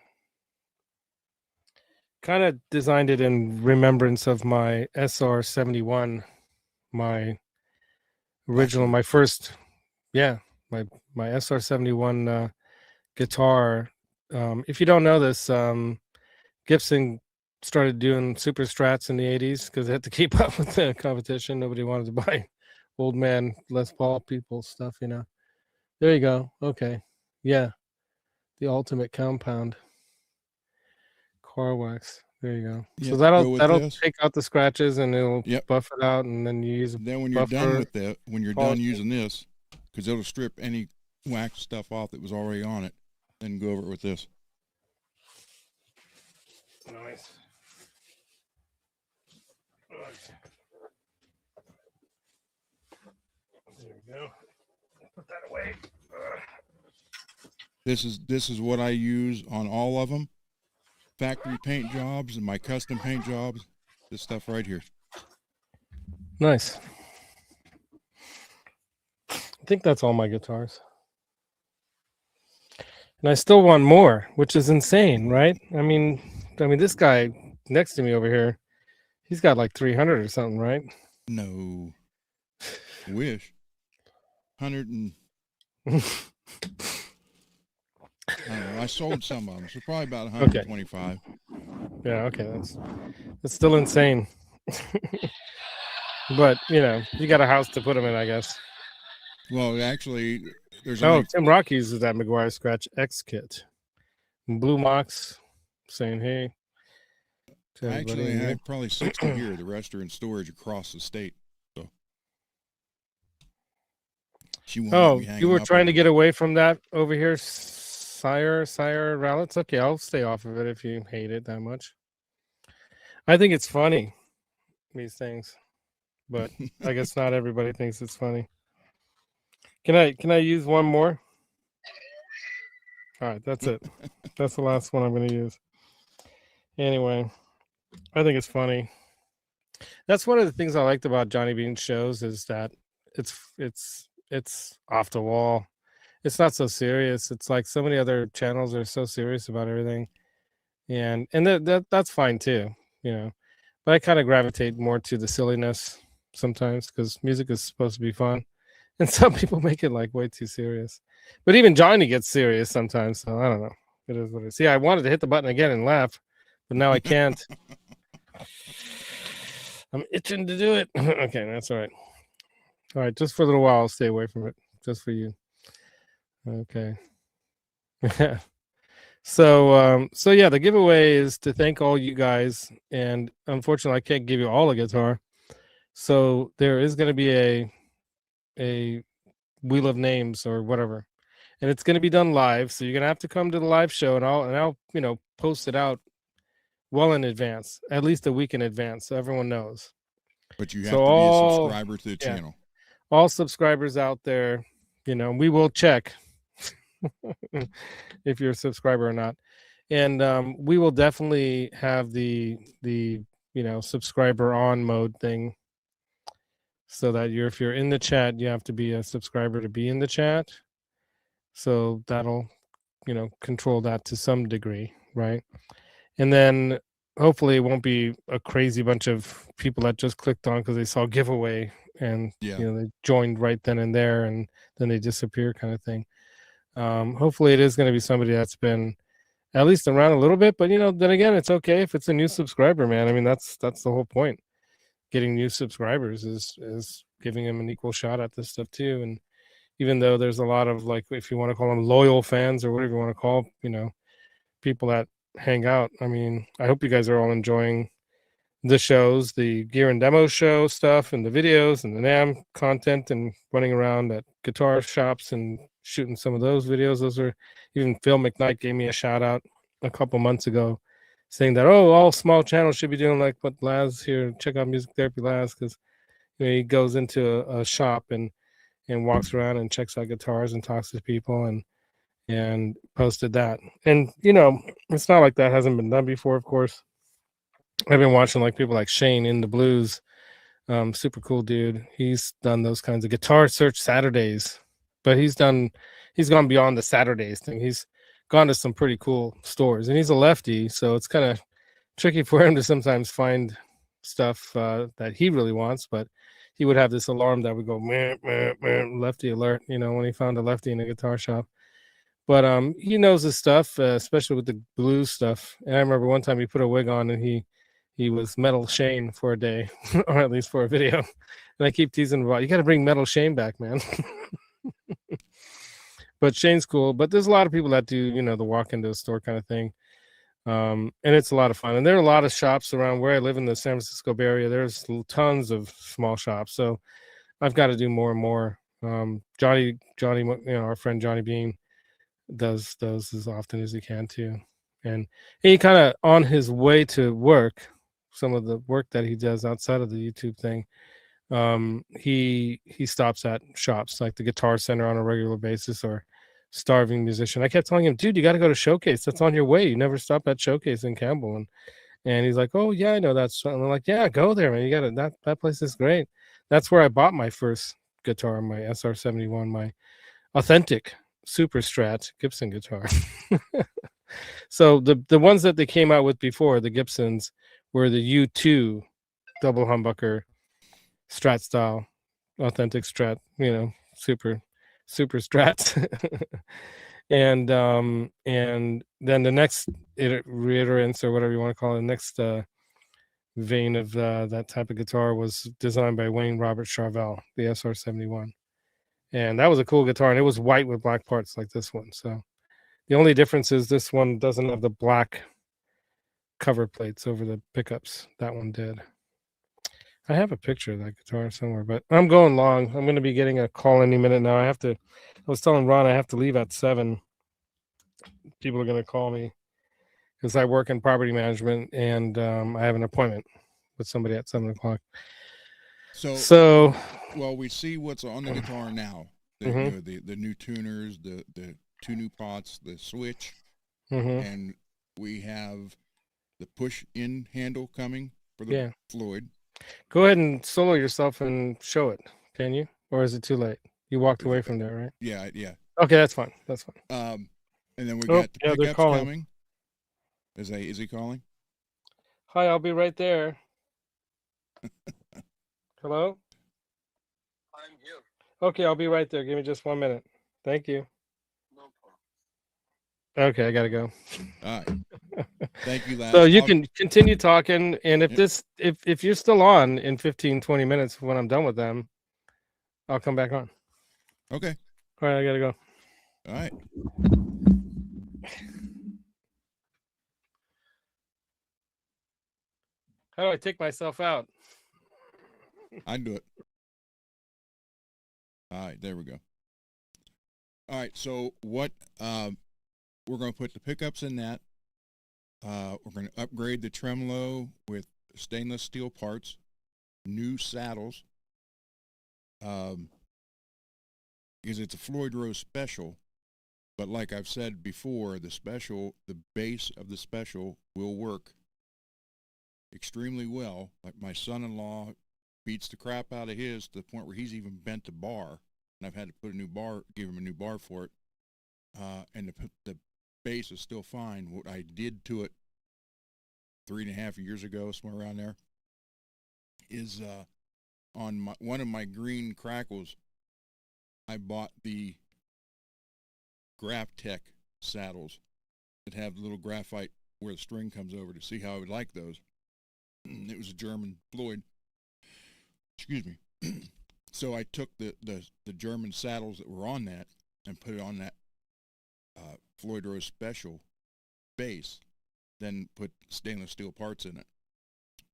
Kind of designed it in remembrance of my SR-71, my original,
Awesome.
my first, yeah, my SR-71 guitar. If you don't know this, Gibson started doing super strats in the 80s because they had to keep up with the competition. Nobody wanted to buy old man Les Paul people stuff, There you go. Okay. Yeah. The ultimate compound car wax. There you go.
Yeah,
So
go
that'll
with
that'll
this.
take out the scratches and it'll
Yep.
buff it out, and then you use a
Then when you're done
buffer.
with that, when you're done using this, because it'll strip any wax stuff off that was already on it, then go over it with this.
Nice. There we go. Put that away.
This is what I use on all of them. Factory paint jobs and my custom paint jobs. This stuff right here.
Nice. I think that's all my guitars. And I still want more, which is insane, right? I mean, this guy next to me over here, he's got like 300 or something, right?
No. Wish. 100 and I don't know. I sold some of them, so probably about 125.
Yeah, okay, that's still insane. But you got a house to put them in, I guess.
Well, actually, there's
Oh,
only
Tim Rock uses that McGuire Scratch X kit. Blue Mox saying hey to everybody.
actually I had probably 60 here. The rest are in storage across the state. So she won't let me hang
you
them
were
up
trying to get
anymore.
away from that over here, Sire Rowlets. Okay, I'll stay off of it if you hate it that much. I think it's funny, these things, but I guess not everybody thinks it's funny. Can I use one more? All right, that's it. That's the last one I'm going to use. Anyway, I think it's funny. That's one of the things I liked about Johnny Bean's shows is that it's off the wall. It's not so serious. It's like so many other channels are so serious about everything, and that's fine too, But I kind of gravitate more to the silliness sometimes because music is supposed to be fun, and some people make it like way too serious. But even Johnny gets serious sometimes, so I don't know. It is what it is. See, I wanted to hit the button again and laugh, but now I can't. I'm itching to do it. Okay, that's all right. All right, just for a little while, I'll stay away from it, just for you. Okay. So yeah, the giveaway is to thank all you guys, and unfortunately, I can't give you all a guitar. So there is going to be a wheel of names or whatever, and it's going to be done live. So you're going to have to come to the live show, and I'll post it out well in advance, at least a week in advance, so everyone knows.
But you
So
have to be a subscriber to the channel.
All subscribers out there, we will check if you're a subscriber or not, and we will definitely have the subscriber on mode thing, so that if you're in the chat, you have to be a subscriber to be in the chat. So that'll control that to some degree, right? And then hopefully it won't be a crazy bunch of people that just clicked on because they saw giveaway and they joined right then and there and then they disappear, kind of thing. Hopefully it is going to be somebody that's been at least around a little bit, but then again, it's okay if it's a new subscriber, man. I mean, that's the whole point. Getting new subscribers is giving them an equal shot at this stuff too. And even though there's a lot of, like, if you want to call them loyal fans or whatever you want to call, people that hang out, I mean, I hope you guys are all enjoying the shows, the gear and demo show stuff, and the videos, and the NAMM content, and running around at guitar shops and shooting some of those videos. Those are even Phil McKnight gave me a shout out a couple months ago, saying that all small channels should be doing like what Laz here. Check out Music Therapy Laz, because he goes into a shop and walks around and checks out guitars and talks to people and posted that. And it's not like that hasn't been done before, of course. I've been watching like people like Shane in the Blues, super cool dude. He's done those kinds of guitar search Saturdays, but he's gone beyond the Saturdays thing. He's gone to some pretty cool stores, and he's a lefty, so it's kind of tricky for him to sometimes find stuff that he really wants. But he would have this alarm that would go meh, meh, meh, lefty alert, when he found a lefty in a guitar shop. But he knows his stuff, especially with the blues stuff. And I remember one time he put a wig on and he was Metal Shane for a day, or at least for a video. And I keep teasing him about, you got to bring Metal Shane back, man. But Shane's cool. But there's a lot of people that do, the walk into a store kind of thing. And it's a lot of fun. And there are a lot of shops around where I live in the San Francisco Bay Area. There's tons of small shops. So I've got to do more and more. Johnny, our friend Johnny Bean does those as often as he can too. And he kind of on his way to work, some of the work that he does outside of the YouTube thing, he stops at shops like the Guitar Center on a regular basis, or Starving Musician. I kept telling him, dude, you got to go to Showcase. That's on your way. You never stop at Showcase in Campbell. And he's like, oh yeah, I know that's. And I'm like, yeah, go there, man. You got to that place is great. That's where I bought my first guitar, my SR-71, my authentic Super Strat Gibson guitar. So the ones that they came out with before, the Gibsons, were the U2 double humbucker Strat style, authentic Strat, super Strats. And then the next reiterance, or whatever you want to call it, the next vein of that type of guitar was designed by Wayne Robert Charvel, the SR-71. And that was a cool guitar, and it was white with black parts like this one. So the only difference is this one doesn't have the black cover plates over the pickups. That one did. I have a picture of that guitar somewhere, but I'm going long. I'm going to be getting a call any minute now. I was telling Ron I have to leave at 7. People are going to call me because I work in property management, and I have an appointment with somebody at 7 o'clock. So
well, we see what's on the guitar now. The new tuners, the 2 new pots, the switch, and we have the push-in handle coming for the Floyd.
Go ahead and solo yourself and show it, can you? Or is it too late? You walked away from there, right?
Yeah.
Okay, that's fine.
And then we got the pickups coming. Is he calling?
Hi, I'll be right there. Hello?
I'm here.
Okay, I'll be right there. Give me just 1 minute. Thank you.
No problem.
Okay, I gotta go.
All right. Thank you, Laz.
So you can continue talking, and if you're still on in 15-20 minutes when I'm done with them, I'll come back on.
Okay.
All right, I gotta go.
All right.
How do I take myself out?
I can do it. All right, there we go. All right, so what we're going to put the pickups in that. We're going to upgrade the tremolo with stainless steel parts, new saddles, because it's a Floyd Rose special. But like I've said before, the base of the special will work extremely well. Like my son-in-law beats the crap out of his to the point where he's even bent a bar, and I've had to put give him a new bar for it. And the base is still fine. What I did to it 3.5 years ago, somewhere around there, is on one of my green crackles, I bought the Graph-Tech saddles that have the little graphite where the string comes over, to see how I would like those. It was a German Floyd. Excuse me. So I took the German saddles that were on that and put it on that Floyd Rose special base, then put stainless steel parts in it.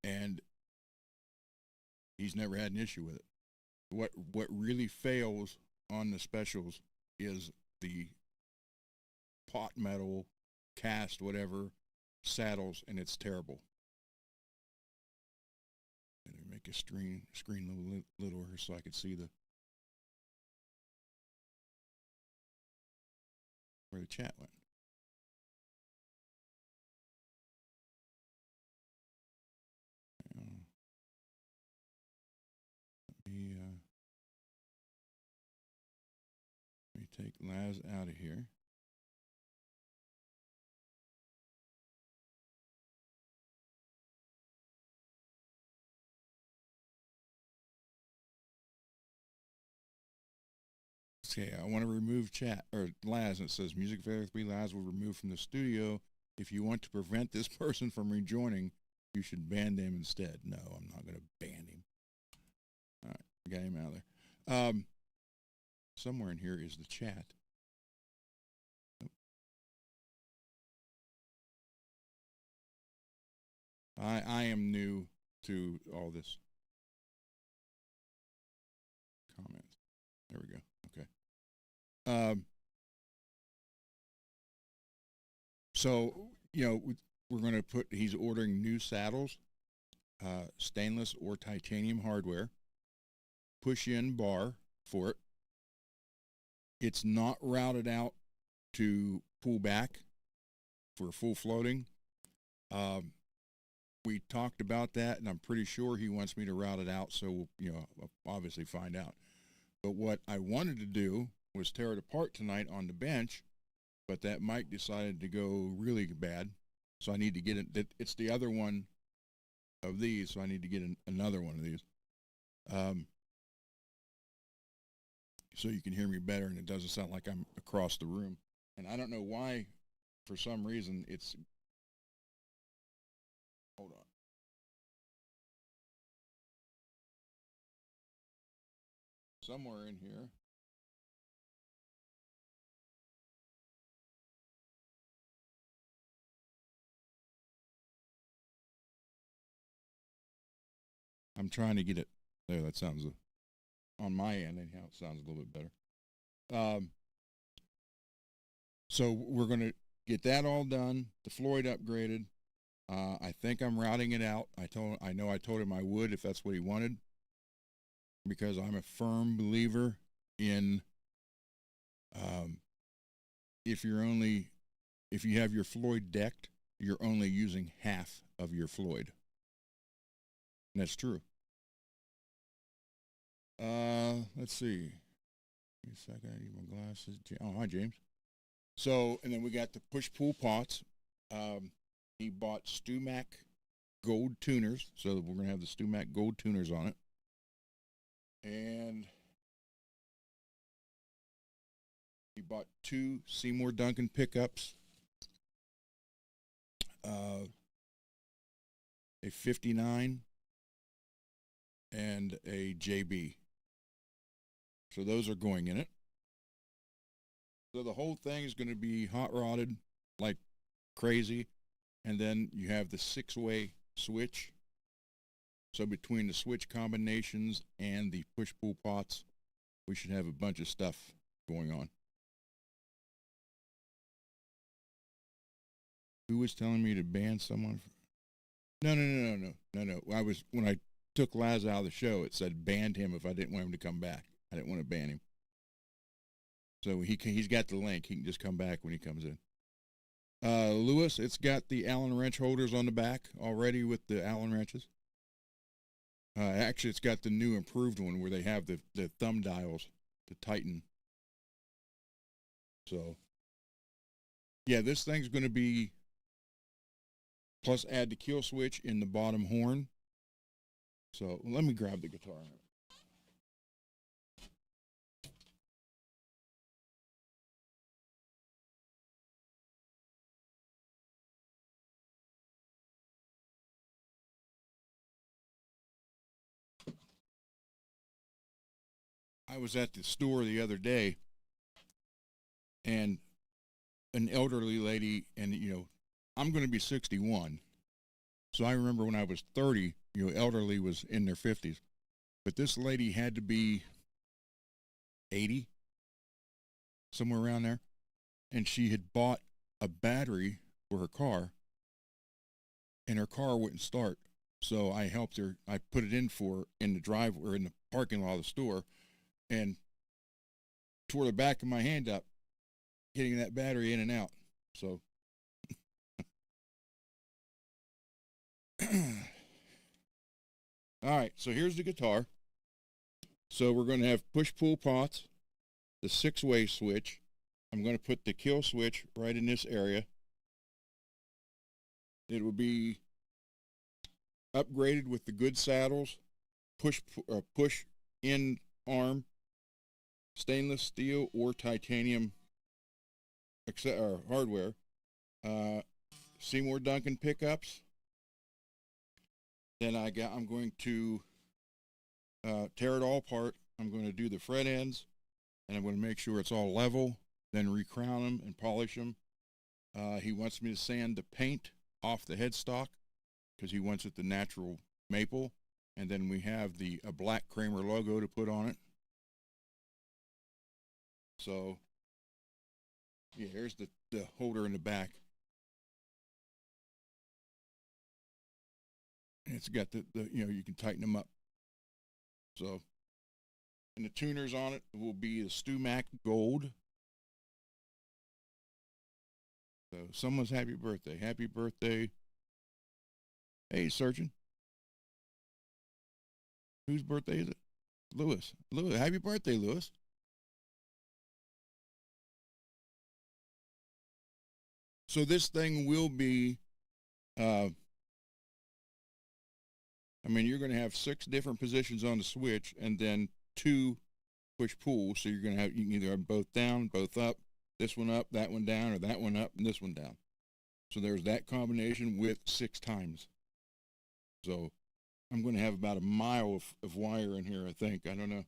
and he's never had an issue with it. What really fails on the specials is the pot metal, cast, whatever, saddles, and it's terrible. Let me make a screen a little littler so I can see where the chat went. Let me take Laz out of here. Okay, I want to remove chat or Laz, and it says Music Therapy Laz will remove from the studio. If you want to prevent this person from rejoining, you should ban them instead. No, I'm not going to ban him. All right, I got him out of there. Somewhere in here is the chat. Nope. I am new to all this. Comments. There we go. Okay. So, we're going to he's ordering new saddles, stainless or titanium hardware, push-in bar for it. It's not routed out to pull back for full floating. We talked about that, and I'm pretty sure he wants me to route it out, so we'll obviously find out. But what I wanted to do was tear it apart tonight on the bench, but that mic decided to go really bad, so I need to get it. It's the other one of these, so I need to get another one of these, so you can hear me better and it doesn't sound like I'm across the room. And I don't know why, for some reason, it's. Hold on. Somewhere in here. I'm trying to get it there. That sounds on my end anyhow. It sounds a little bit better. So we're going to get that all done. The Floyd upgraded. I think I'm routing it out. I told him I would if that's what he wanted, because I'm a firm believer in if you have your Floyd decked, you're only using half of your Floyd. And that's true. Let's see. Give me a second. I need my glasses. Oh, hi, James. So, and then we got the push-pull pots. He bought StewMac gold tuners, so we're going to have the StewMac gold tuners on it. And he bought 2 Seymour Duncan pickups, a 59 and a JB. So those are going in it. So the whole thing is going to be hot rodded like crazy. And then you have the 6-way switch. So between the switch combinations and the push-pull pots, we should have a bunch of stuff going on. Who was telling me to ban someone? No. When I took Laz out of the show, it said banned him if I didn't want him to come back. I didn't want to ban him. So he's got the link. He can just come back when he comes in. Lewis, it's got the Allen wrench holders on the back already with the Allen wrenches. Actually, it's got the new improved one where they have the thumb dials to tighten. So, yeah, this thing's going to be, plus add the kill switch in the bottom horn. So let me grab the guitar. I was at the store the other day, and an elderly lady, and I'm going to be 61, So I remember when I was 30, elderly was in their 50s. But this lady had to be 80, somewhere around there. And she had bought a battery for her car, and her car wouldn't start. So I helped her. I put it in for her in the drive or in the parking lot of the store, and tore the back of my hand up, getting that battery in and out. So, all right. So here's the guitar. So we're going to have push-pull pots, the 6-way switch. I'm going to put the kill switch right in this area. It will be upgraded with the good saddles, push in arm, stainless steel or titanium hardware, Seymour Duncan pickups. Then I'm going to tear it all apart. I'm going to do the fret ends, and I'm going to make sure it's all level, then recrown them and polish them. He wants me to sand the paint off the headstock because he wants it the natural maple. And then we have a black Kramer logo to put on it. So, yeah, here's the holder in the back. And it's got the you can tighten them up. So, and the tuners on it will be the StewMac Gold. So, someone's happy birthday. Happy birthday. Hey, Surgeon. Whose birthday is it? Lewis. Happy birthday, Lewis. So this thing will be, you're going to have 6 different positions on the switch and then 2 push-pull. So you can either have both down, both up, this one up, that one down, or that one up, and this one down. So there's that combination with 6 times. So I'm going to have about a mile of wire in here, I think. I don't know.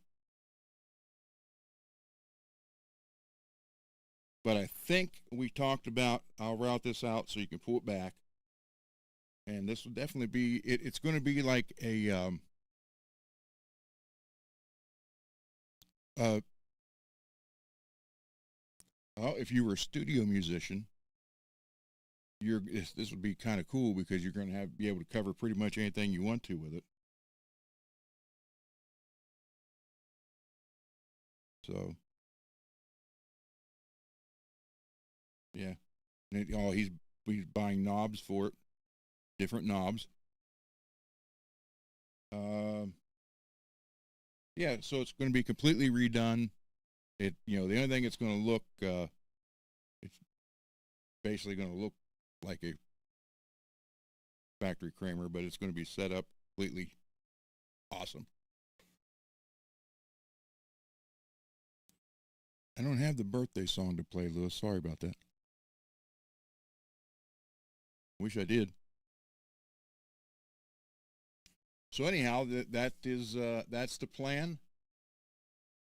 But I think we talked about, I'll route this out so you can pull it back. And this will definitely be, it's going to be like a, well, if you were a studio musician, this would be kind of cool because you're going to be able to cover pretty much anything you want to with it. So, yeah. And he's buying knobs for it, different knobs. Yeah, so it's going to be completely redone. The only thing it's going to look, it's basically going to look like a factory Kramer, but it's going to be set up completely awesome. I don't have the birthday song to play, Lewis. Sorry about that. Wish I did. So anyhow, that's the plan,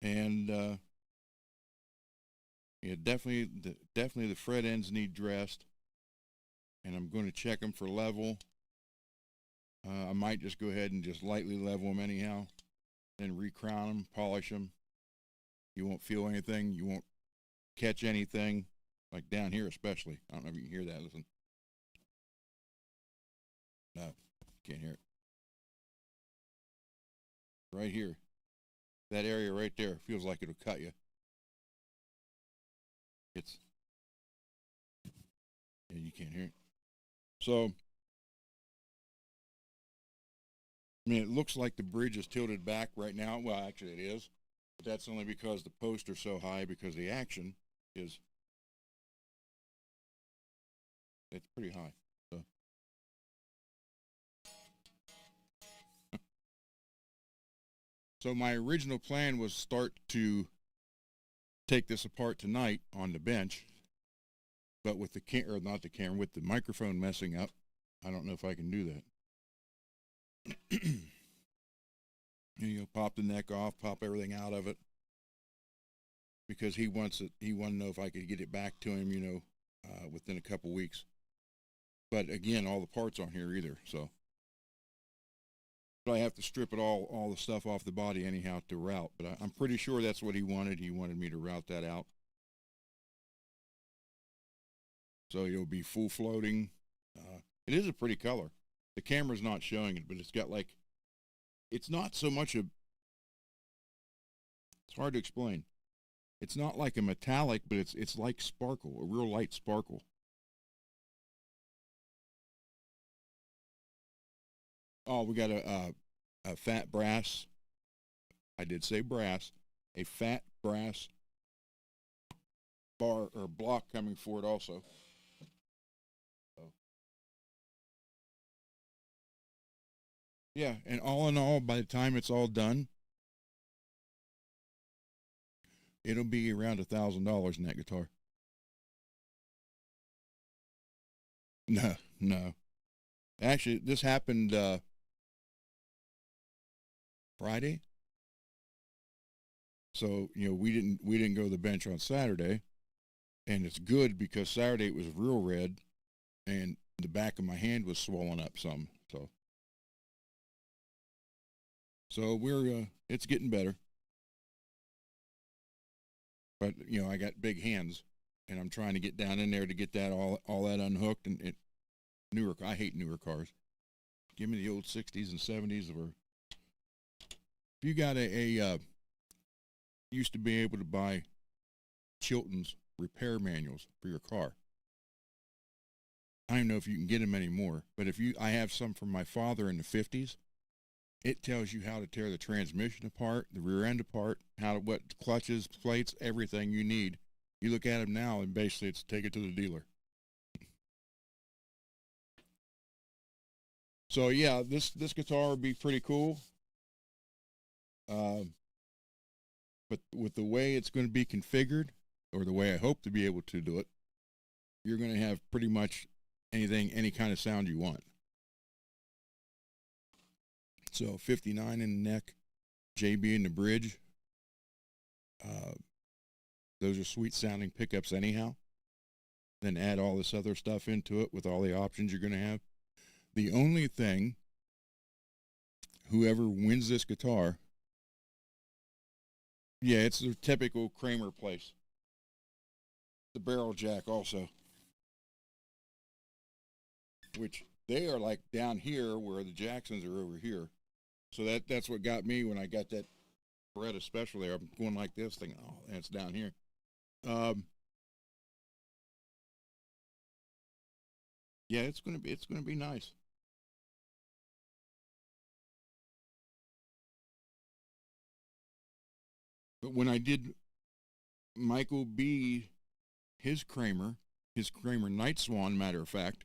and yeah, definitely the fret ends need dressed, and I'm going to check them for level. I might just go ahead and just lightly level them anyhow, then recrown them, polish them. You won't feel anything. You won't catch anything, like down here especially. I don't know if you can hear that. Listen. No, can't hear it. Right here. That area right there feels like it'll cut you. Yeah, you can't hear it. So, it looks like the bridge is tilted back right now. Well, actually it is. But that's only because the posts are so high because the action is, it's pretty high. So. So my original plan was start to take this apart tonight on the bench, but with the with the microphone messing up, I don't know if I can do that. Pop the neck off, pop everything out of it, because he wants it. He wanted to know if I could get it back to him, within a couple weeks. But again, all the parts aren't here either, so. But I have to strip it all the stuff off the body anyhow to route. But I'm pretty sure that's what he wanted. He wanted me to route that out. So it'll be full floating. It is a pretty color. The camera's not showing it, but it's got like, it's not so much it's hard to explain. It's not like a metallic, but it's like sparkle, a real light sparkle. Oh, we got a fat brass. I did say brass. A fat brass bar or block coming for it also. So. Yeah, and all in all, by the time it's all done, it'll be around $1,000 in that guitar. No. Actually, this happened Friday. So, we didn't go to the bench on Saturday, and it's good because Saturday it was real red, and the back of my hand was swollen up some. So we're it's getting better. But I got big hands, and I'm trying to get down in there to get that all that unhooked. And I hate newer cars. Give me the old 60s and 70s. Or if you got used to be able to buy Chilton's repair manuals for your car. I don't know if you can get them anymore, but I have some from my father in the 50s. It tells you how to tear the transmission apart, the rear end apart, what clutches, plates, everything you need. You look at them now, and basically it's take it to the dealer. So yeah, this guitar would be pretty cool. But with the way it's going to be configured, or the way I hope to be able to do it, you're going to have pretty much any kind of sound you want. So 59 in the neck, JB in the bridge. Those are sweet sounding pickups anyhow. Then add all this other stuff into it with all the options you're going to have. The only thing, whoever wins this guitar, yeah, it's the typical Kramer place. The barrel jack also, which they are like down here where the Jacksons are over here. So that's what got me when I got that Beretta special there. I'm going like this, thinking, oh, and it's down here. Yeah, it's gonna be nice. But when I did Michael B, his Kramer Night Swan, matter of fact,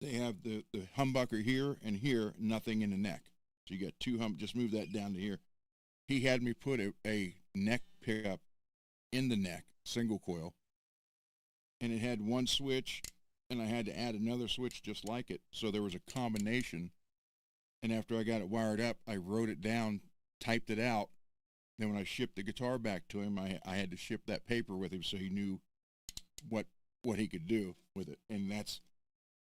they have the humbucker here and here, nothing in the neck. So you got two just move that down to here. He had me put a neck pickup in the neck, single coil, and it had one switch, and I had to add another switch just like it. So there was a combination, and after I got it wired up, I wrote it down, typed it out. Then when I shipped the guitar back to him, I had to ship that paper with him so he knew what he could do with it. And that's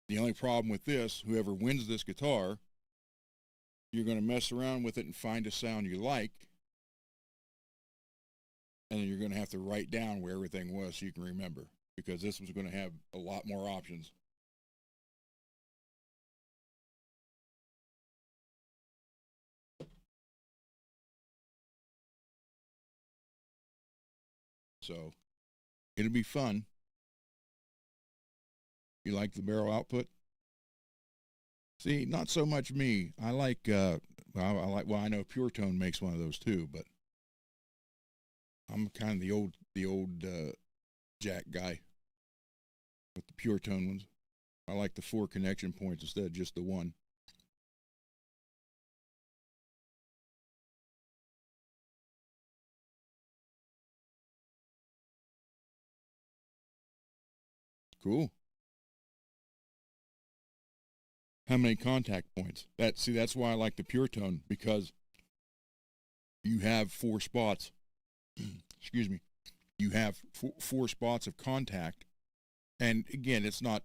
the only problem with this. Whoever wins this guitar, you're going to mess around with it and find a sound you like, and then you're going to have to write down where everything was so you can remember, because this was going to have a lot more options. So it'll be fun. You like the barrel output? See, not so much me. I like, I know Pure Tone makes one of those too, but I'm kind of the old jack guy with the Pure Tone ones. I like the 4 connection points instead of just the one. Cool. How many contact points? That's why I like the Pure Tone, because you have 4 spots. Excuse me. You have 4 spots of contact And again, it's not,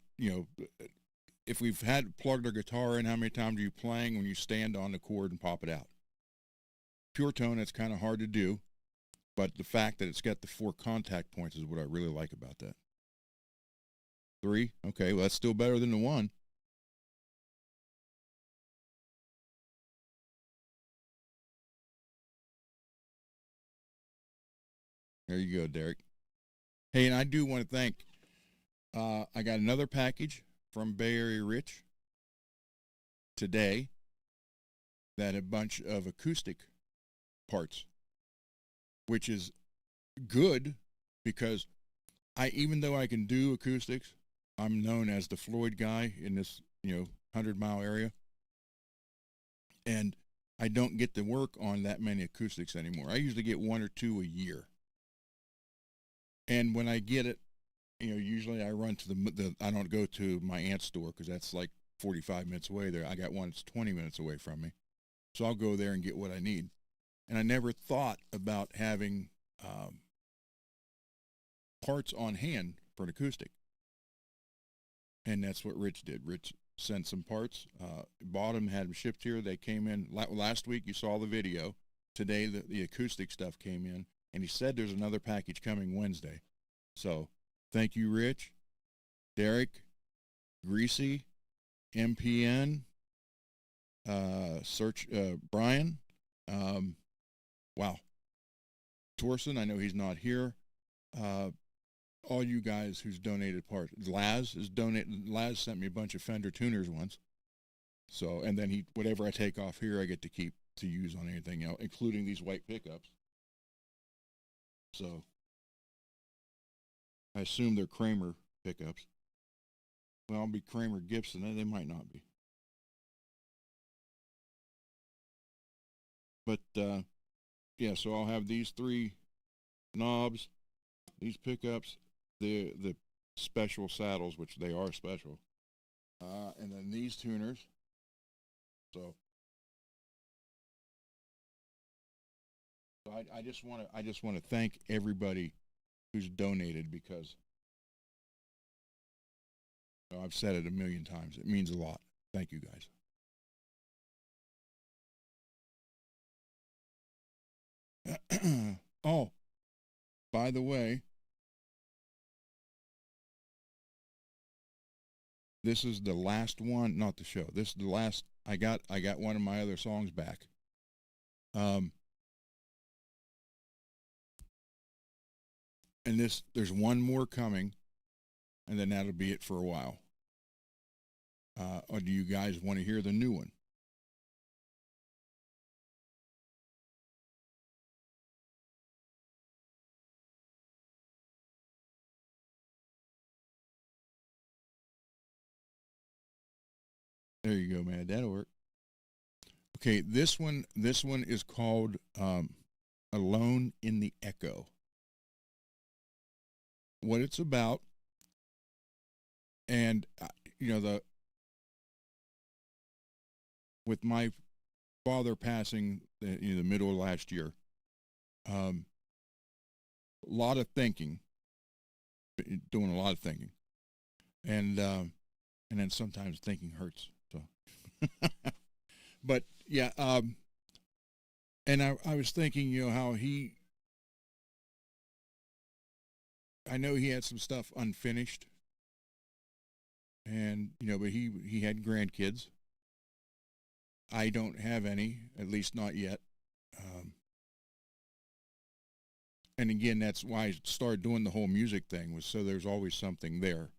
if we've had plugged our guitar in, how many times are you playing when you stand on the chord and pop it out? Pure tone, it's kind of hard to do, but the fact that it's got the 4 contact points is what I really like about that. 3, okay, well, that's still better than the 1. There you go, Derek. Hey, and I do want to thank, I got another package from Bay Area Rich today that a bunch of acoustic parts, which is good because even though I can do acoustics, I'm known as the Floyd guy in this, 100-mile area. And I don't get to work on that many acoustics anymore. I usually get 1 or 2 a year. And when I get it, usually I run to I don't go to my aunt's store because that's like 45 minutes away there. I got one that's 20 minutes away from me. So I'll go there and get what I need. And I never thought about having parts on hand for an acoustic. And that's what Rich did. Rich sent some parts, bought them, had them shipped here. They came in last week. You saw the video. Today, the acoustic stuff came in. And he said there's another package coming Wednesday. So thank you, Rich, Derek, Greasy, MPN, Brian. Wow. Torson, I know he's not here. All you guys who's donated parts. Laz sent me a bunch of Fender tuners once. So, and then whatever I take off here, I get to keep to use on anything else, including these white pickups. So, I assume they're Kramer pickups. Well, I'll be Kramer Gibson. They might not be. But, yeah, so I'll have these 3 knobs, these pickups, the special saddles, which they are special, and then these tuners. So I just want to thank everybody who's donated because I've said it a million times. It means a lot. Thank you, guys. Oh, by the way, this is the last one, not the show. This is the last. I got one of my other songs back. And there's one more coming, and then that'll be it for a while. Or do you guys want to hear the new one? There you go, man. That'll work. Okay, this one is called Alone in the Echo. What it's about, and with my father passing in the middle of last year, a lot of thinking, doing a lot of thinking, and then sometimes thinking hurts. So, but yeah, and I was thinking, how I know he had some stuff unfinished, and but he had grandkids. I don't have any, at least not yet. And again, that's why I started doing the whole music thing, was so there's always something there,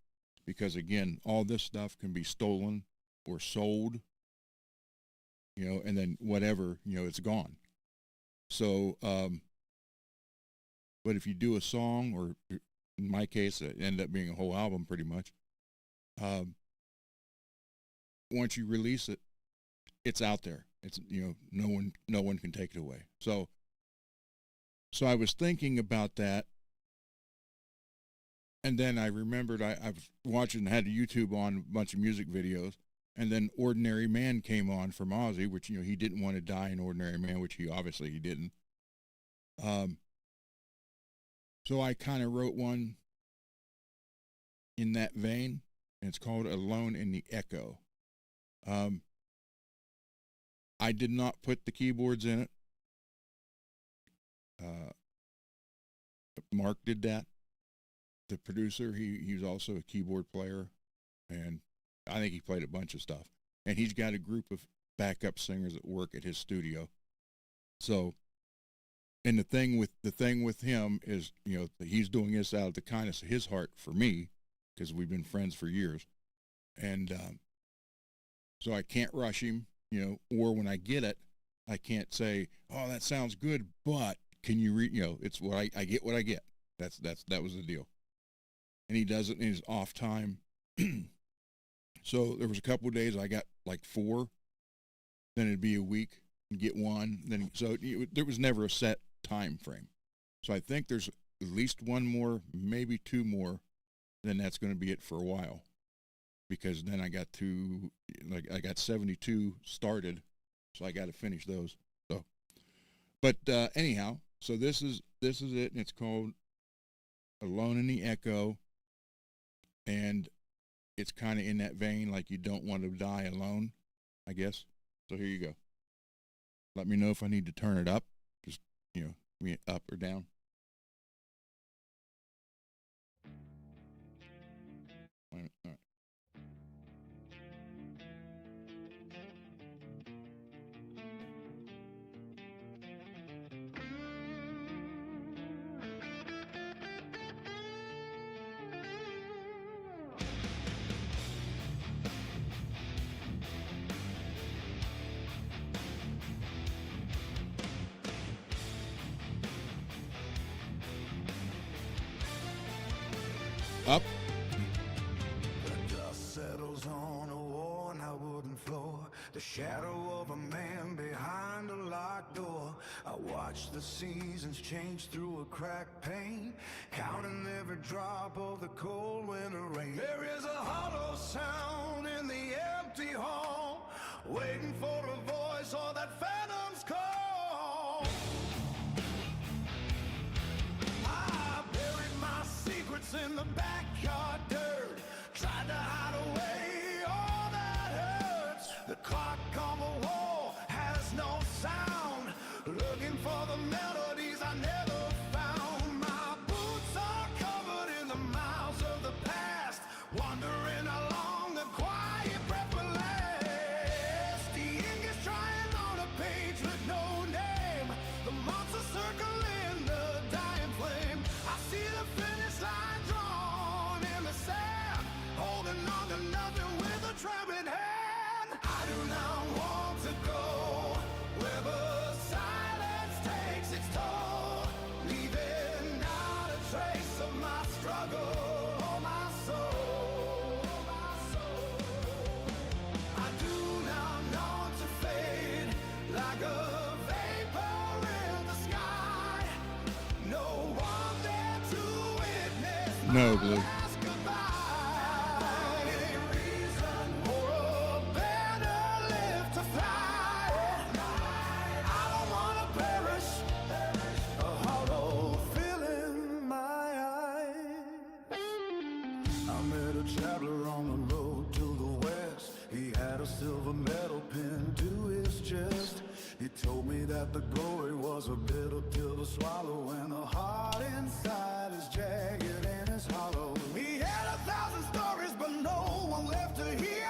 because again, all this stuff can be stolen or sold, and then whatever, it's gone. So, but if you do a song, or in my case, it ended up being a whole album pretty much, once you release it, it's out there. It's, no one can take it away. So I was thinking about that, and then I remembered I was watching, had YouTube on a bunch of music videos, and then Ordinary Man came on from Ozzy, which, he didn't want to die in Ordinary Man, which he didn't. So I kind of wrote one in that vein, and it's called Alone in the Echo. I did not put the keyboards in it. Mark did that. The producer, he's also a keyboard player, and I think he played a bunch of stuff. And he's got a group of backup singers that work at his studio. So, and the thing with him is, you know, he's doing this out of the kindness of his heart for me, because we've been friends for years, and so I can't rush him, you know, or when I get it, I can't say, oh, that sounds good, but can you read, you know, it's what I get what I get. That was the deal. And he does it in his off time. So there was a couple of days I got like 4, then it'd be a week and get 1. Then so there was never a set time frame. So I think there's at least 1 more, maybe 2 more. Then that's going to be it for a while, because then I got 72 started, so I got to finish those. So, but anyhow, so this is it, and it's called Alone in the Echo, and it's kind of in that vein, like you don't want to die alone, I guess. So here you go. Let me know if I need to turn it up, just, you know, up or down. All right. Up.
The dust settles on a worn out wooden floor, the shadow of a man behind a locked door. I watch the seasons change through a cracked pane, counting every drop of the cold winter rain. There is a hollow sound in the empty hall, waiting for a voice or that phantom's call. I buried my secrets in the backyard dirt, tried to hide away all that hurts. The clock on the wall has no sound, looking for the melodies I never found. My boots are covered in the miles of the past, wondering how long the quiet breath will last. The ink is trying on a page with no name, the months are circling the dying flame. I see the finish line drawn in the sand, holding on to nothing with a trembling hand. I do not want to go where the silence takes its toll, leaving not a trace of my struggle or my soul. I do not want to fade like a vapor in the sky. No one there to witness
No, Blue.
last goodbye. Any reason for a banner lift to fly? I don't want to perish, a hollow feeling in my eyes. I met a traveler on the road to the west. He had a silver medal pinned to his chest. He told me that the glory was a bitter pill to swallow, and the heart inside is jagged and is hollow. He had 1,000 stories, but no one left to hear,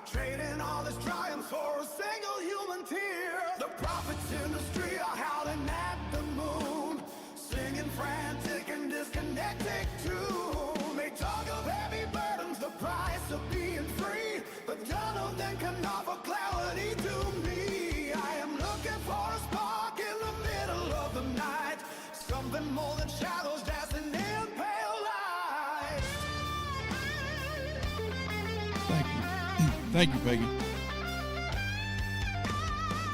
trading all his triumphs for a single human tear. The prophets in the street are howling at the moon, singing frantic and disconnected tune. They talk of heavy burdens, the price of being free, but none of them can offer clarity to me. I am looking for a spark in the middle of the night, something more than shadows dancing in pale light.
Thank you. Thank you, Peggy.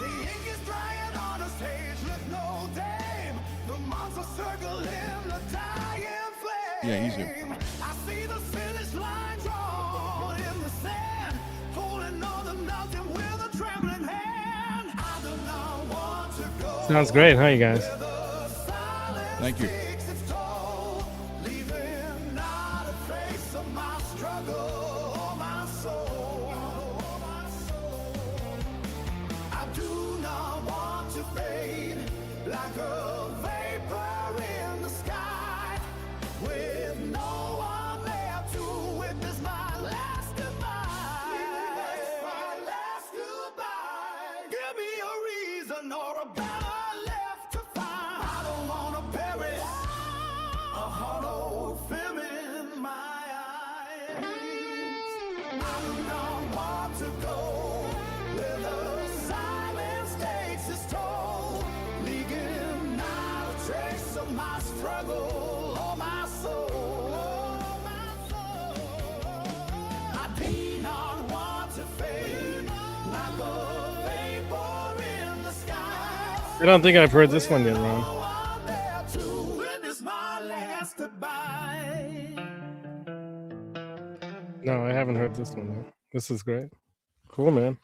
The ink is drying on a stage with no dame, the monster circle in the dying flame.
Yeah, he's here.
I see the finish line drawn in the sand, holding on to nothing with a trembling hand. I do not want to go
Sounds great, huh, you guys?
where the silence
Thank you.
takes its toll, leaving not a trace of my to go where the silence takes its toll, leaving not a trace of my struggle or my soul. I lean on one to fade, like a vapor in the sky.
I don't think I've heard this one yet, Ron.
I'm there to witness my last goodbye.
No, I haven't heard this one yet. This is great. Cool, man.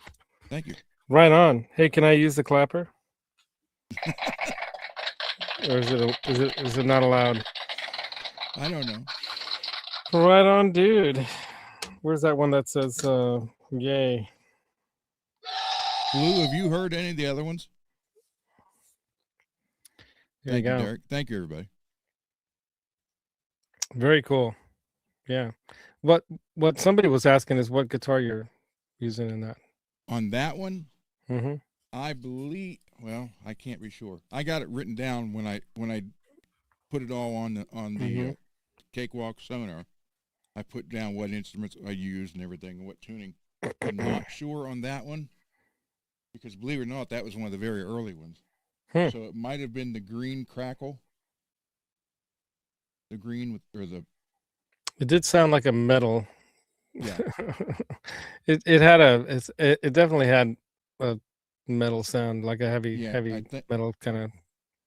Thank you.
Right on. Hey, can I use the clapper? Or is it not allowed?
I don't know.
Right on, dude. Where's that one that says yay?
Blue, have you heard any of the other ones?
There you
Thank you,
go.
Derek. Thank you, everybody.
Very cool. Yeah. What somebody was asking is what guitar you're using in that.
On that one,
Mm-hmm.
I believe. Well, I can't be sure. I got it written down when I put it all on the
Mhm.
Cakewalk seminar. I put down what instruments I used and everything, and what tuning. I'm not sure on that one because, believe it or not, that was one of the very early ones.
Hmm.
So it might have been the green crackle, the green with or the
It did sound like a metal.
yeah.
it had it definitely had a metal sound, like a heavy
Yeah,
heavy metal kind of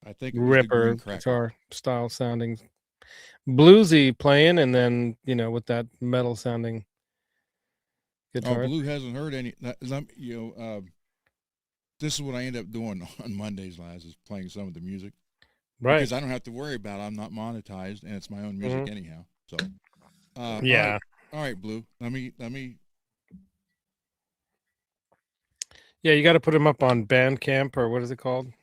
I think it was the
ripper
green crackle.
guitar style sounding, bluesy playing, and then with that metal sounding
Oh,
guitar.
Blue hasn't heard any. This is what I end up doing on Mondays, Laz, is playing some of the music.
Right.
Because I don't have to worry about it. I'm not monetized, and it's my own music
Mhm.
anyhow. So,
Yeah.
all right, Blue. Let me.
Yeah, you got to put them up on Bandcamp, or what is it called?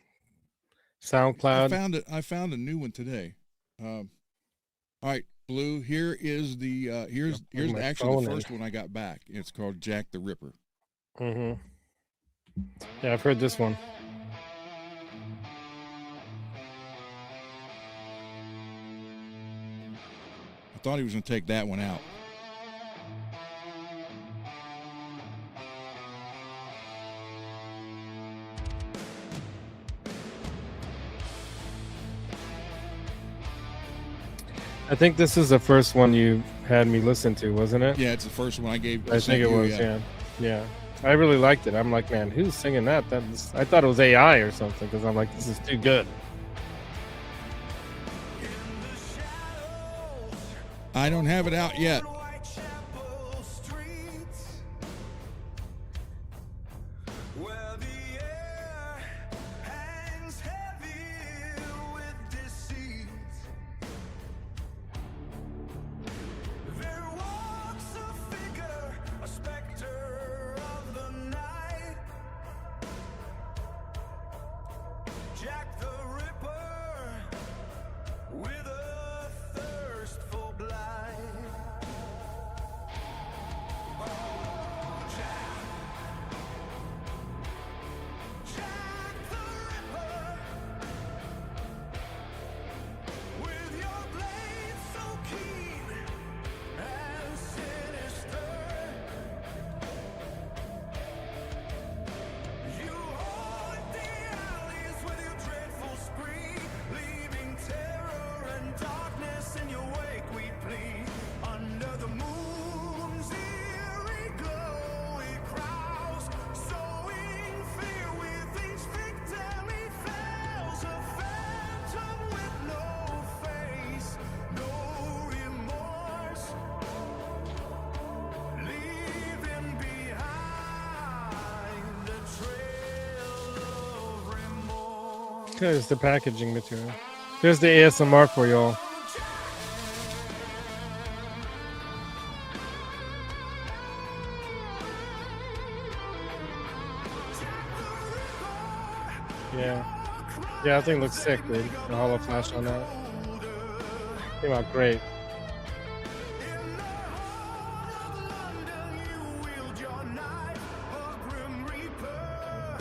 SoundCloud.
I found a new one today. All right, Blue. Here is the here's
my
actually
phone
the
in.
first one I got back. It's called Jack the Ripper.
Mm-hmm. Yeah, I've heard this one.
I thought he was going to take that one out.
I think this is the first one you had me listen to, wasn't it?
Yeah, it's the first one I gave.
I think it was. Yeah. I really liked it. I'm like, man, who's singing that? I thought it was AI or something because I'm like, this is too good.
I don't have it out yet.
Whitechapel streets, where the air hangs heavy with deceit. There walks a figure, a specter of the night, Jack the Ripper, with a thirst for blood. Jack the Ripper, with your blade so keen and sinister, you haunt the alleys with your dreadful spree, leaving terror and darkness in your wake. We plead under the moon's eerie glow. It crowds, sowing fear with each victim he fells. A phantom with no face, no remorse, leaving behind a trail of remorse.
There's the packaging material. There's the ASMR for y'all. Yeah. Yeah, that thing looks sick, dude. The hollow flash on that. Came out great.
In the heart of London, you wield your knife, a grim reaper,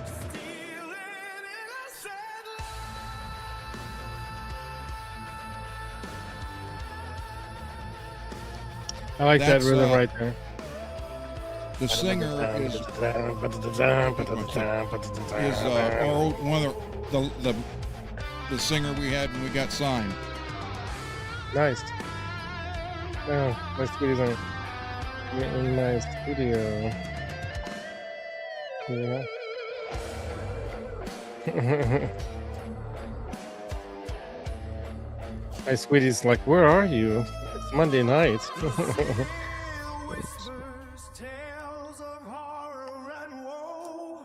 stealing innocent
I like that
That's,
rhythm right there.
The singer is our old, one of the singer we had when we got signed.
Nice. Oh, my sweetie's on in my studio. Yeah. My sweetie's like, where are you? It's Monday night.
Whispers, tales of horror and woe.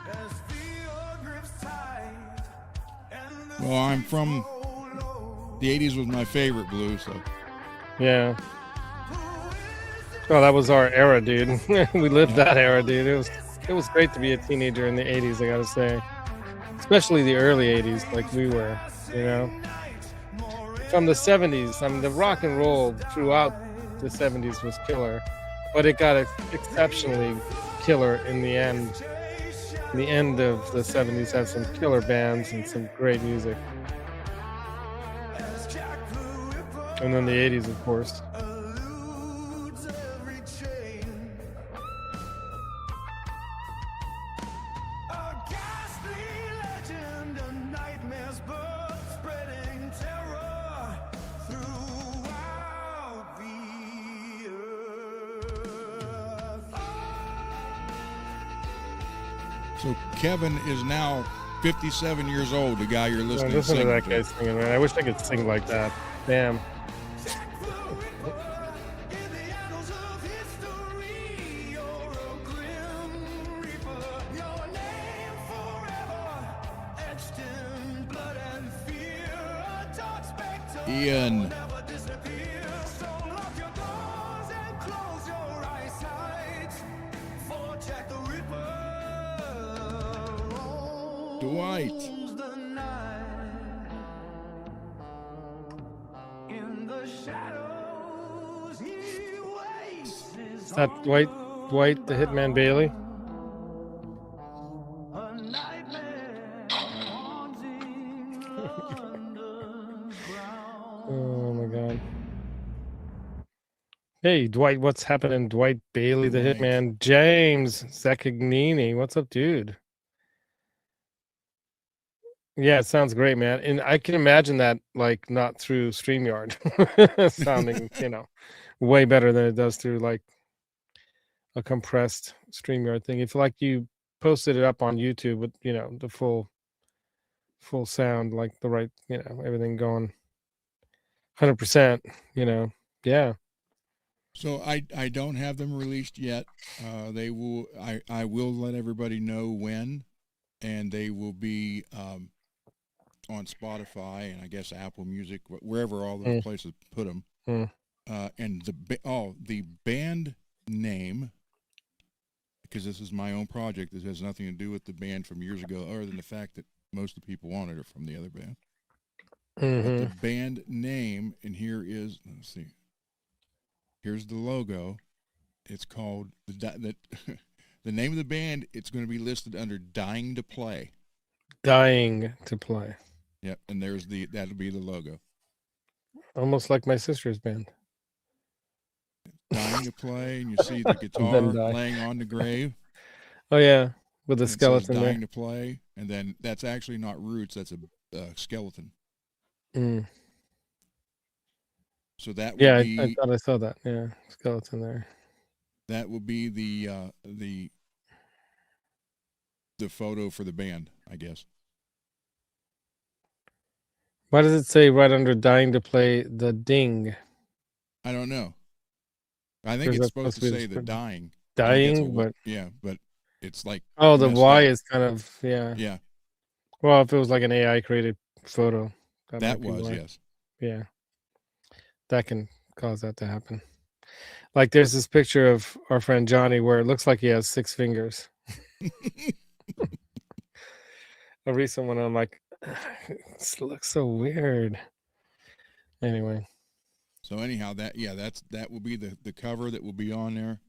As fear grips tight and the
Well, I'm from
soul low.
the 80s was my favorite, Blue, so
Yeah. Oh, that was our era, dude. We lived that era, dude. It was great to be a teenager in the 80s, I gotta say. Especially the early 80s, like we were, you know. From the 70s, I mean, the rock and roll throughout the 70s was killer, but it got exceptionally killer in the end. The end of the 70s had some killer bands and some great music. And then the 80s, of course.
Eludes every chain. A ghastly legend, a nightmare's birth, spreading terror throughout the earth.
So Kevin is now 57 years old, the guy you're listening to
Listen to
sing
that
to.
guy singing, man. I wish I could sing like that. Damn.
In the annals of history, you're a grim reaper. Your name forever etched in blood and fear. A dark specter
Ian.
never disappear. So lock your doors and close your eyesight. For Jack the Ripper
Dwight.
roams the night. In the shadows, he waits his
Is that Dwight the Hitman Bailey?
a nightmare haunting underground.
Oh my god. Hey, Dwight, what's happening? Dwight Bailey, the
Dwight.
Hitman. James Zaccagnini, what's up, dude? Yeah, it sounds great, man. And I can imagine that, like, not through StreamYard, sounding, way better than it does through, like, a compressed StreamYard thing. If, like, you posted it up on YouTube with, the full sound, like the right, everything going 100%, yeah.
So I don't have them released yet. They will. I will let everybody know when, and they will be on Spotify and I guess Apple Music, wherever all those places put them. And the band name, because this is my own project. This has nothing to do with the band from years ago, other than the fact that most of the people wanted it from the other band. But the band name, and here is, let's see. Here's the logo. It's called the name of the band. It's going to be listed under "Dying to Play."
Dying to Play.
Yep, and that'll be the logo.
Almost like my sister's band.
Dying to Play, and you see the guitar
Then die.
laying on the grave.
Oh yeah, with the
and it says
skeleton there.
Dying to Play, and then that's actually not roots. That's a skeleton. So that would
Yeah,
be
I thought I saw that. Yeah, skeleton there.
that will be the photo for the band, I guess.
Why does it say right under Dying to Play the Ding?
I don't know. I think
Or is
it's
that
supposed to
be
say the dying.
dying, but
but it's like
the
messed
Y
up.
is kind of
Yeah,
Well, if it was like an AI created photo,
that
might be
was
why.
yes.
Yeah, that can cause that to happen. Like there's this picture of our friend Johnny where it looks like he has 6 fingers. A recent one, I'm like, this looks so weird. Anyway,
So anyhow, that will be the cover that will be on there.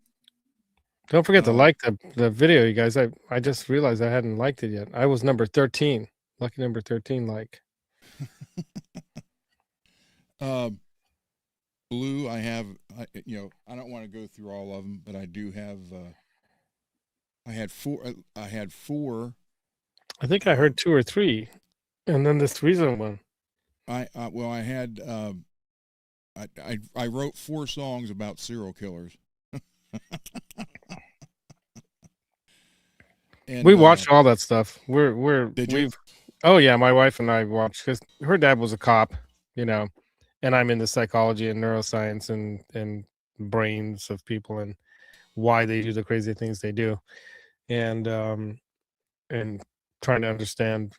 don't forget to like the video, you guys. I just realized I hadn't liked it yet. I was number 13, lucky number 13 like.
Blue, I have, I don't want to go through all of them, but I do have. I had four. I had four.
I think I heard 2 or 3, and then this recent one.
I had. I wrote 4 songs about serial killers. And,
We watched all that stuff.
Did you?
Oh yeah, my wife and I watched because her dad was a cop, you know, and I'm into psychology and neuroscience and brains of people and why they do the crazy things they do, and trying to understand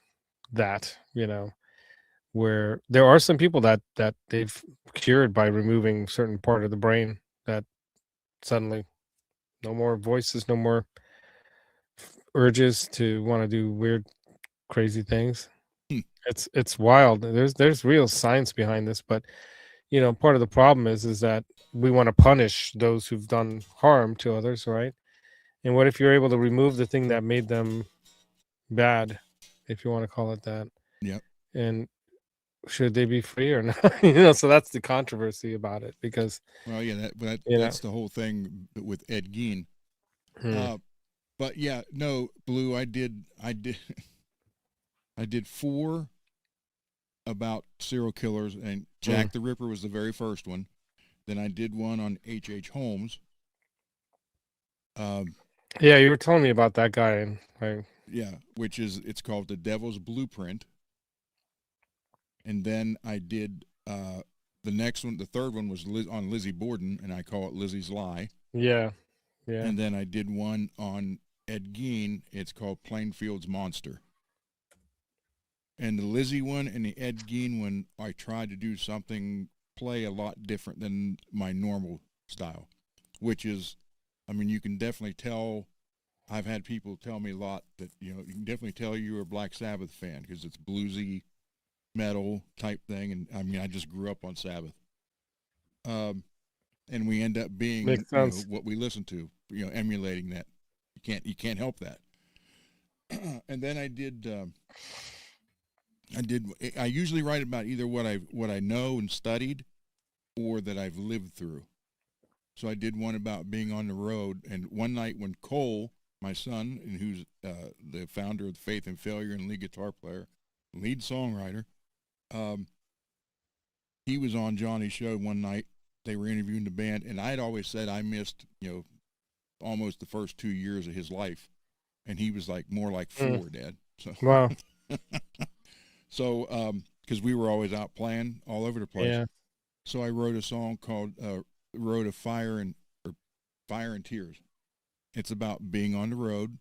that, where there are some people that they've cured by removing certain part of the brain that suddenly no more voices, no more urges to want to do weird crazy things.
Hmm.
It's wild. There's real science behind this, but part of the problem is that we want to punish those who've done harm to others, right? And what if you're able to remove the thing that made them bad, if you want to call it that?
Yep.
And should they be free or not? So that's the controversy about it because
Well, yeah,
know.
that's the whole thing with Ed Gein.
Hmm.
But yeah, no, Blue. I did I did 4 about serial killers, and Jack the Ripper was the very first one. Then I did one on H.H. Holmes.
Yeah, you were telling me about that guy, and
Yeah, it's called The Devil's Blueprint. And then I did the next one. The third one was on Lizzie Borden, and I call it Lizzie's Lie.
yeah.
And then I did one on Ed Gein. It's called Plainfield's Monster. And the Lizzie one and the Ed Gein one, I tried to do play a lot different than my normal style, which is, I mean, you can definitely tell. I've had people tell me a lot that, you can definitely tell you're a Black Sabbath fan because it's bluesy metal type thing. And I mean, I just grew up on Sabbath. And we end up being,
Makes sense.
what we listen to, emulating that. You can't help that. And then I usually write about either what I know and studied or that I've lived through. So I did one about being on the road. And one night when Cole, my son, and who's the founder of Faith and Failure and lead guitar player, lead songwriter, he was on Johnny's show one night. They were interviewing the band, and I'd always said I missed, almost the first 2 years of his life, and he was like more like 4, Dad. So
Wow.
so because we were always out playing all over the place.
Yeah.
So I wrote a song called "Road of Fire and Tears." It's about being on the road.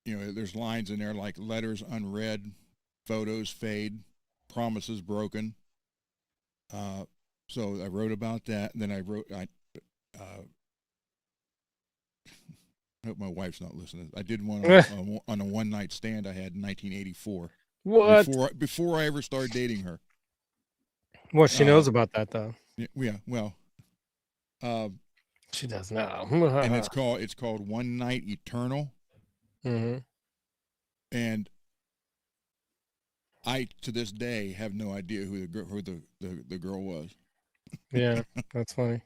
There's lines in there like letters unread, photos fade, promises broken. So I wrote about that, and then I hope my wife's not listening. I did one on a one-night stand I had in 1984.
What?
Before I ever started dating her.
Well, she knows about that though.
Yeah, well,
She does now.
and it's called One Night Eternal.
Mm-hmm.
And I, to this day, have no idea who the girl was.
Yeah, that's funny.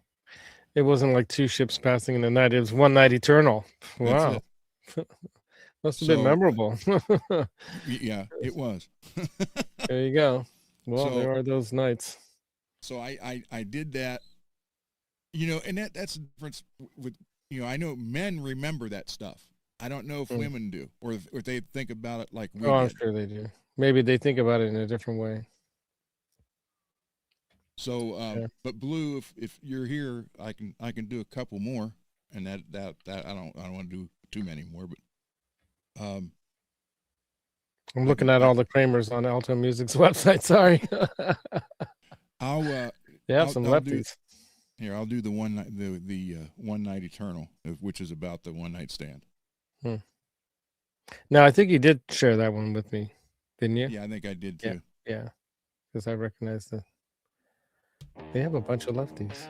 It wasn't like 2 ships passing in the night. It was one night eternal. Wow. Must have been memorable.
Yeah, it was.
There you go. Well,
So-
there are those nights.
So I did that, and that's the difference with, I know men remember that stuff. I don't know if women do, or if they think about it like we
I'm
did.
sure they do. Maybe they think about it in a different way.
So, but Blue, if you're here, I can do a couple more, and that I don't want to do too many more, but
I'm looking at all the Kramers on Alto Music's website. Sorry. They have some lefties.
I'll do the one night, the One Night Eternal, which is about the one night stand.
No, I think you did share that one with me, didn't you?
Yeah, I think I did too.
Yeah, because I recognize they have a bunch of lefties.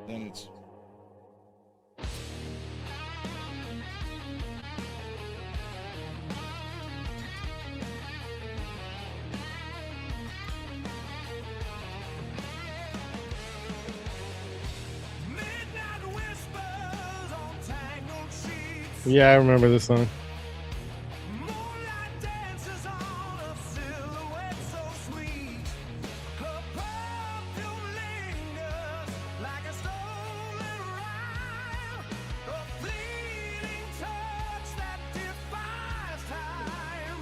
Then it's
Yeah, I remember this song.
Moonlight dances on a silhouette so sweet. Her perfume lingers like a stolen rhyme. A fleeting touch that defies time.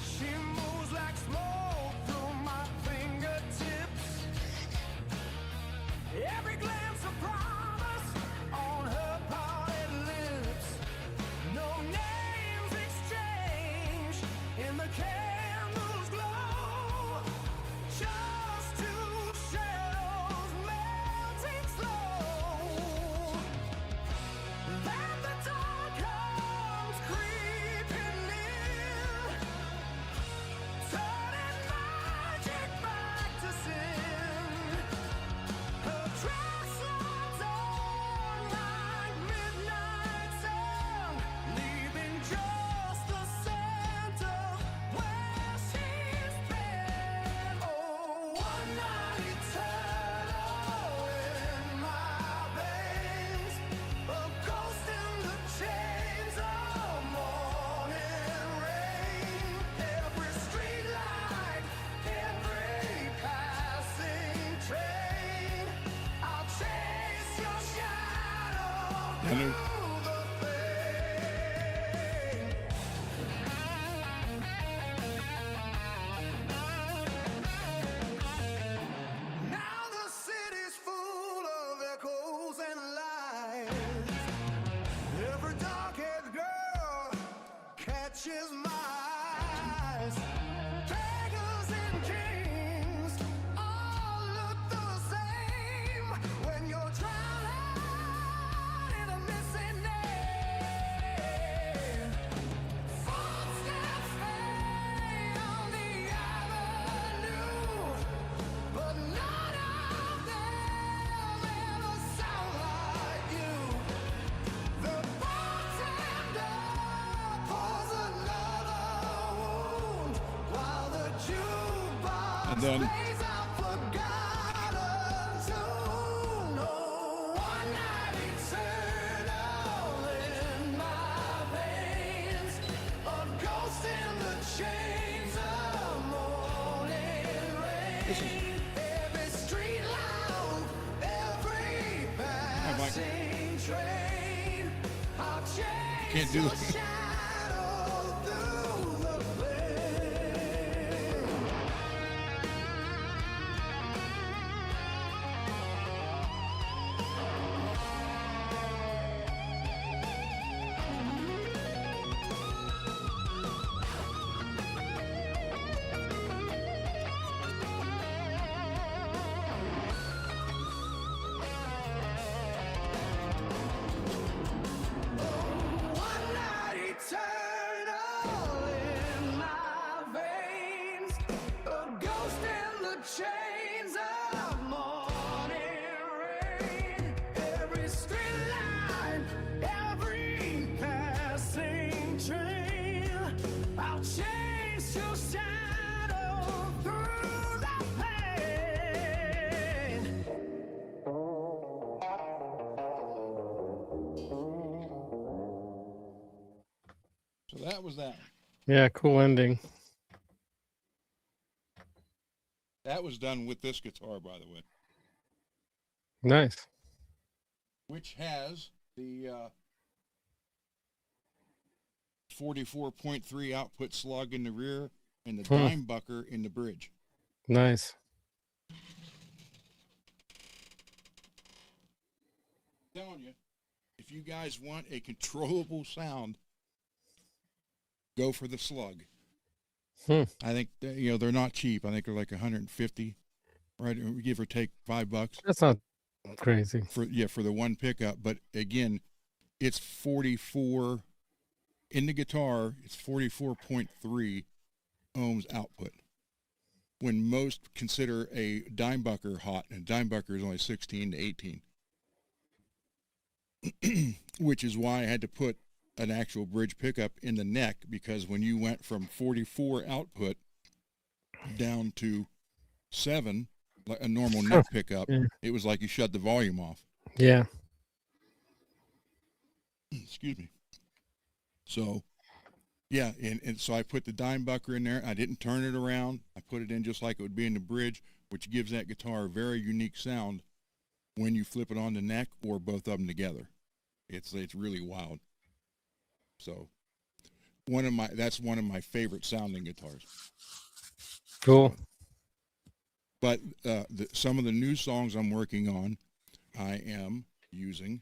She moves like smoke through my fingertips. Every glance a promise on her parted lips. No names exchanged in the candle's glow. Just two shadows melting slow. Then the dark comes creeping in, turning magic back to sin. Her dress slides on like midnight sun, leaving just the scent of where she's been. Oh, one night eternal in my veins, a ghost in the chains of morning rain. Every street light, every passing train, I'll chase your shadow
I know.
through the pain. Now the city's full of echoes and lies. Every dark-haired girl catches my eyes. Beggars and kings all look the same when you're drowning in a missing name. Footsteps fade on the avenue, but none of them ever sound like you. The bartender pours another wound while the jukebox
And then-
plays a forgotten tune. Oh, one night eternal in my veins, a ghost in the chains of morning rain. Every street lamp, every
Mike.
passing train, I'll chase
Can't do
your
it.
shadow through the pain. One night eternal in my veins, a ghost in the chains of morning rain. Every street line, every passing train, I'll chase your shadow through the pain.
So that was that.
Yeah, cool ending.
That was done with this guitar, by the way,
Nice.
which has the 44.3 output slug in the rear and the dime bucker in the bridge.
Nice.
Telling you, if you guys want a controllable sound, go for the slug.
Hmm.
I think that, they're not cheap. I think they're like 150, right? Give or take $5
That's not crazy.
for the one pickup. But again, it's 44 in the guitar. It's 44.3 ohms output. When most consider a dime bucker hot, and a dime bucker is only 16 to 18. Which is why I had to put an actual bridge pickup in the neck, because when you went from 44 output down to 7, like a normal neck pickup,
Yeah.
it was like you shut the volume off.
Yeah.
Excuse me. So, yeah, and so I put the dime bucker in there. I didn't turn it around. I put it in just like it would be in the bridge, which gives that guitar a very unique sound when you flip it on the neck or both of them together. It's really wild. So, that's one of my favorite sounding guitars.
Cool.
But some of the new songs I'm working on, I am using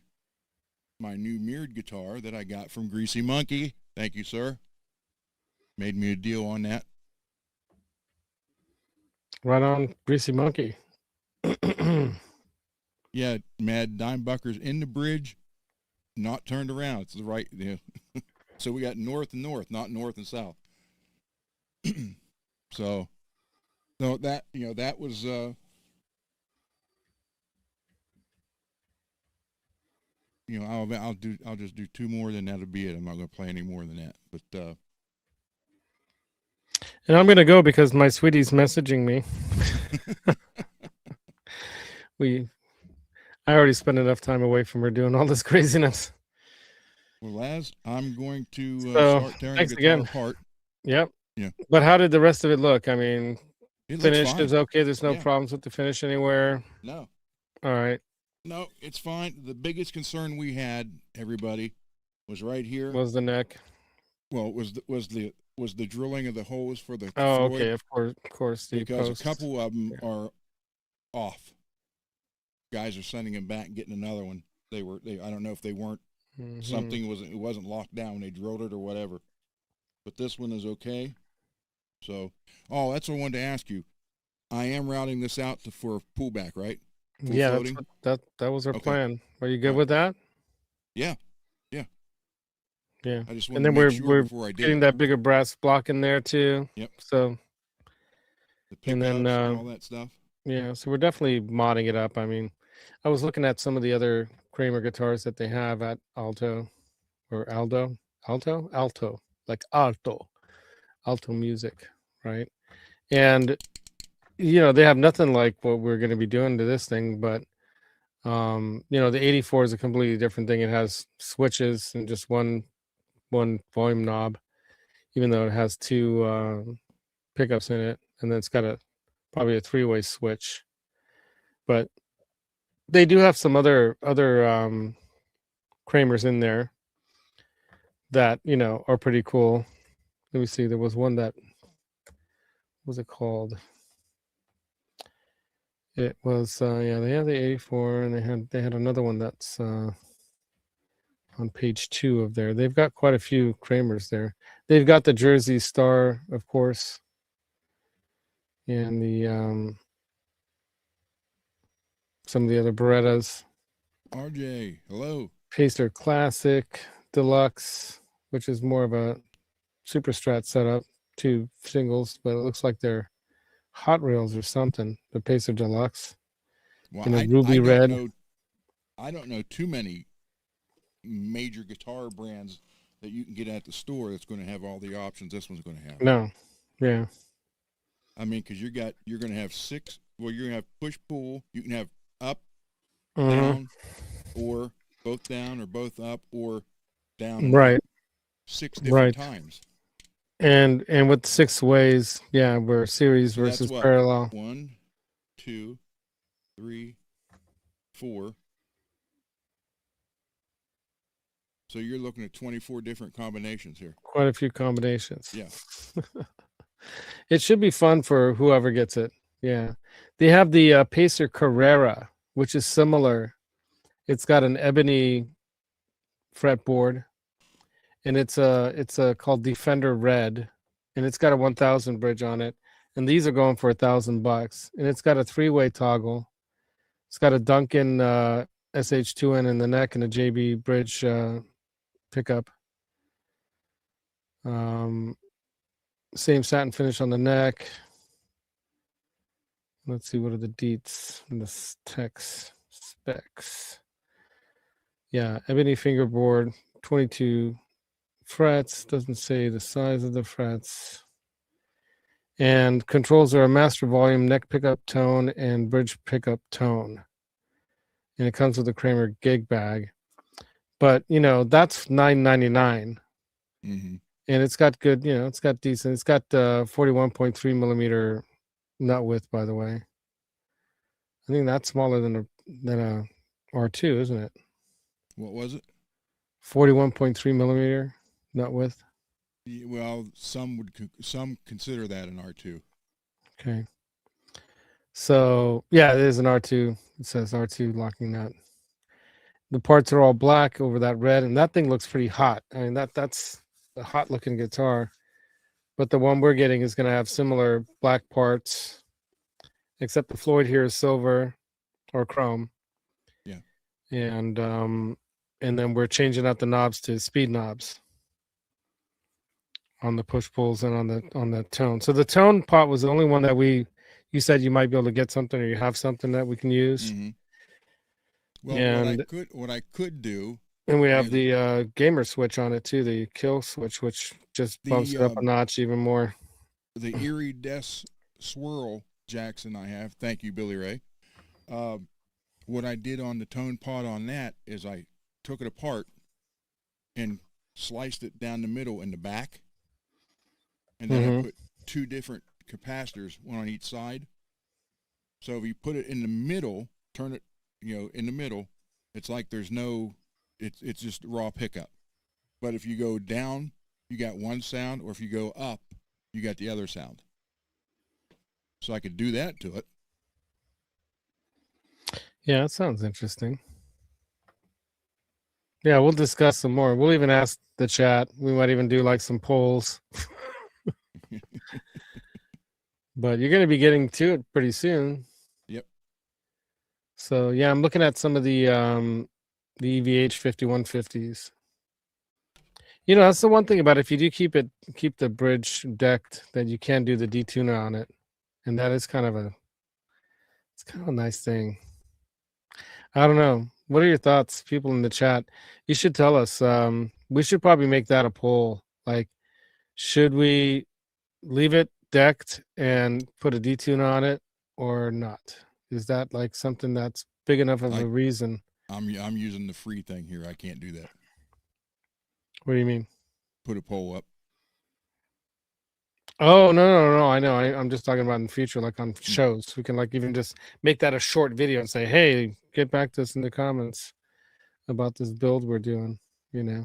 my new mirrored guitar that I got from Greasy Monkey. Thank you, sir. Made me a deal on that.
Right on, Greasy Monkey.
Yeah, Mad Dime Bucker's in the bridge, not turned around. It's the right. Yeah. So we got north and north, not north and south. So that that was I'll just do two more, then that'll be it. I'm not going to play any more than that. But
and I'm gonna go because my sweetie's messaging me. I already spent enough time away from her doing all this craziness.
Well, Laz, I'm going to start tearing
thanks
the guitar
again.
apart.
Yep.
Yeah.
But how did the rest of it look? I mean,
It looks
finish
fine.
is okay. There's no
Yeah.
problems with the finish anywhere.
No,
All right.
no, it's fine. The biggest concern we had, everybody, was right here.
Was the neck?
Well, was the drilling of the holes for the
Oh,
Floyd,
okay. Of course. The
because
posts.
a couple of them are off. Guys are sending them back and getting another one. I don't know if they weren't
Mhm.
something it wasn't locked down when they drilled it or whatever. But this one is okay. So, that's what I wanted to ask you. I am routing this out for pullback, right? Full
Yeah,
floating?
that was our
Okay.
plan. Are you good
Right.
with that?
Yeah.
Yeah.
I just
And
wanted
then
to make sure
we're
before I did
getting
it.
that bigger brass block in there too.
Yep.
So
The
and
pickups
then,
and all that stuff.
yeah, so we're definitely modding it up. I mean, I was looking at some of the other Kramer guitars that they have at Alto or Alto, like Alto Music, right? And they have nothing like what we're going to be doing to this thing, but the 84 is a completely different thing. It has switches and just one volume knob, even though it has two pickups in it, and then it's got probably a three-way switch. But they do have some other Kramers in there that are pretty cool. Let me see. There was one that, what was it called? It was they had the 84, and they had another one that's on page 2 of there. They've got quite a few Kramers there. They've got the Jersey Star, of course, and the some of the other Berettas.
RJ, hello.
Pacer Classic Deluxe, which is more of a Super Strat setup, 2 singles, but it looks like they're Hot Rails or something. The Pacer Deluxe
Well,
in a ruby red.
I don't know too many major guitar brands that you can get at the store that's going to have all the options this one's going to have.
No, yeah.
I mean, because you're going to have 6. Well, you're going to have push pull. You can have up,
Mhm.
down, or both down, or both up, or down. And
Right.
up 6 different
Right.
times.
And with 6 ways, yeah, we're series
So that's
versus
what?
parallel.
1, 2, 3, 4. So you're looking at 24 different combinations here.
Quite a few combinations.
Yeah.
It should be fun for whoever gets it. Yeah. They have the Pacer Carrera, which is similar. It's got an ebony fretboard, and it's called Defender Red, and it's got a 1000 bridge on it. And these are going for $1,000, and it's got a 3-way toggle. It's got a Duncan SH2N in the neck and a JB bridge pickup. Same satin finish on the neck. Let's see, what are the deets and the text specs? Yeah, ebony fingerboard, 22 frets. Doesn't say the size of the frets. And controls are a master volume, neck pickup tone, and bridge pickup tone. And it comes with a Kramer gig bag. but that's $9.99,
Mm-hmm.
and it's got good, it's got decent. It's got 41.3 millimeter nut width, by the way. I think that's smaller than a R2, isn't it?
What was it?
41.3 millimeter nut width.
Well, some consider that an R2.
Okay. So yeah, it is an R2. It says R2 locking nut. The parts are all black over that red, and that thing looks pretty hot. I mean, that's a hot looking guitar. But the one we're getting is going to have similar black parts, except the Floyd here is silver or chrome.
Yeah.
And then we're changing out the knobs to speed knobs on the push pulls and on the tone. So the tone pot was the only one that you said you might be able to get something, or you have something that we can use.
Mm-hmm. Well,
And
what I could do,
and we have
is
the gamer switch on it too, the kill switch, which just bumps it up a notch even more.
the Erie Death Swirl Jackson I have. Thank you, Billy Ray. What I did on the tone pot on that is I took it apart and sliced it down the middle in the back, and then I put two different capacitors, one on each side. So if you put it in the middle, turn it, in the middle, it's like there's no, it's just raw pickup. But if you go down, you got one sound, or if you go up, you got the other sound. So I could do that to it.
Yeah, that sounds interesting. Yeah, we'll discuss some more. We'll even ask the chat. We might even do like some polls. But you're going to be getting to it pretty soon.
Yep.
So yeah, I'm looking at some of the EVH 5150s. That's the one thing about it. If you do keep the bridge decked, then you can do the detuner on it, and that is kind of a nice thing. I don't know. What are your thoughts, people in the chat? You should tell us. We should probably make that a poll. Like, should we leave it decked and put a detuner on it or not? Is that like something that's big enough of a reason?
I'm using the free thing here. I can't do that.
What do you mean?
Put a poll up.
Oh, no. I know. I'm just talking about in the future, like on shows. We can like even just make that a short video and say, hey, get back to us in the comments about this build we're doing,
Yeah,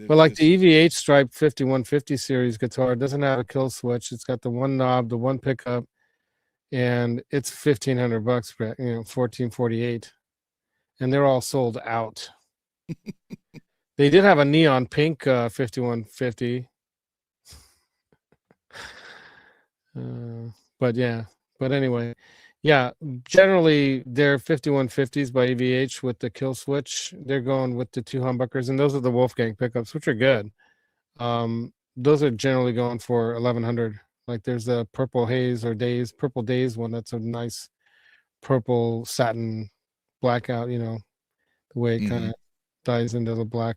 But like the EVH Stripe 5150 series guitar doesn't have a kill switch. It's got the one knob, the one pickup, and it's $1,500, $1,448. And they're all sold out. They did have a neon pink 5150. But anyway, generally they're 5150s by EVH with the kill switch. They're going with the two humbuckers, and those are the Wolfgang pickups, which are good. Those are generally going for $1,100. Like there's a Purple Days one that's a nice purple satin blackout, the way it kind of dyes into the black.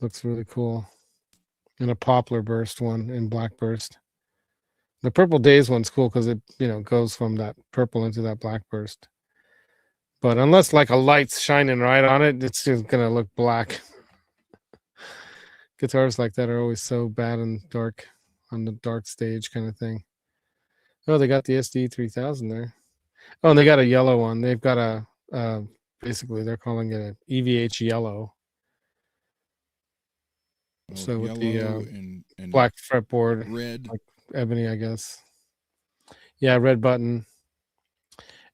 Looks really cool. And a poplar burst one in black burst. The Purple Days one's cool because it, goes from that purple into that black burst. But unless like a light's shining right on it, it's just gonna look black. Guitars like that are always so bad and dark on the dark stage kind of thing. Oh, they got the SD 3000 there. Oh, and they got a yellow one. They've got a basically they're calling it an EVH yellow. So with the
and
black fretboard,
red,
like ebony, I guess. Yeah, red button.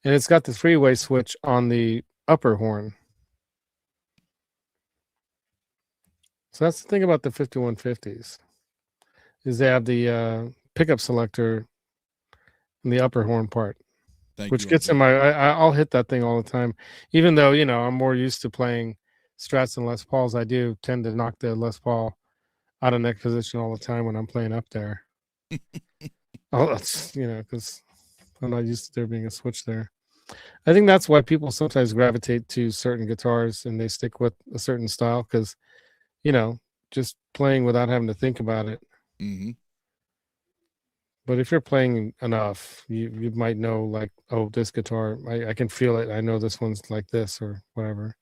And it's got the three-way switch on the upper horn. So that's the thing about the 5150s, is they have the pickup selector in the upper horn part, which gets in my. I'll hit that thing all the time, even though I'm more used to playing Strats and Les Pauls. I do tend to knock the Les Paul out of neck position all the time when I'm playing up there. Oh, that's because I'm not used to there being a switch there. I think that's why people sometimes gravitate to certain guitars and they stick with a certain style because, just playing without having to think about it.
Mm-hmm.
But if you're playing enough, you might know like, oh, this guitar, I can feel it. I know this one's like this or whatever.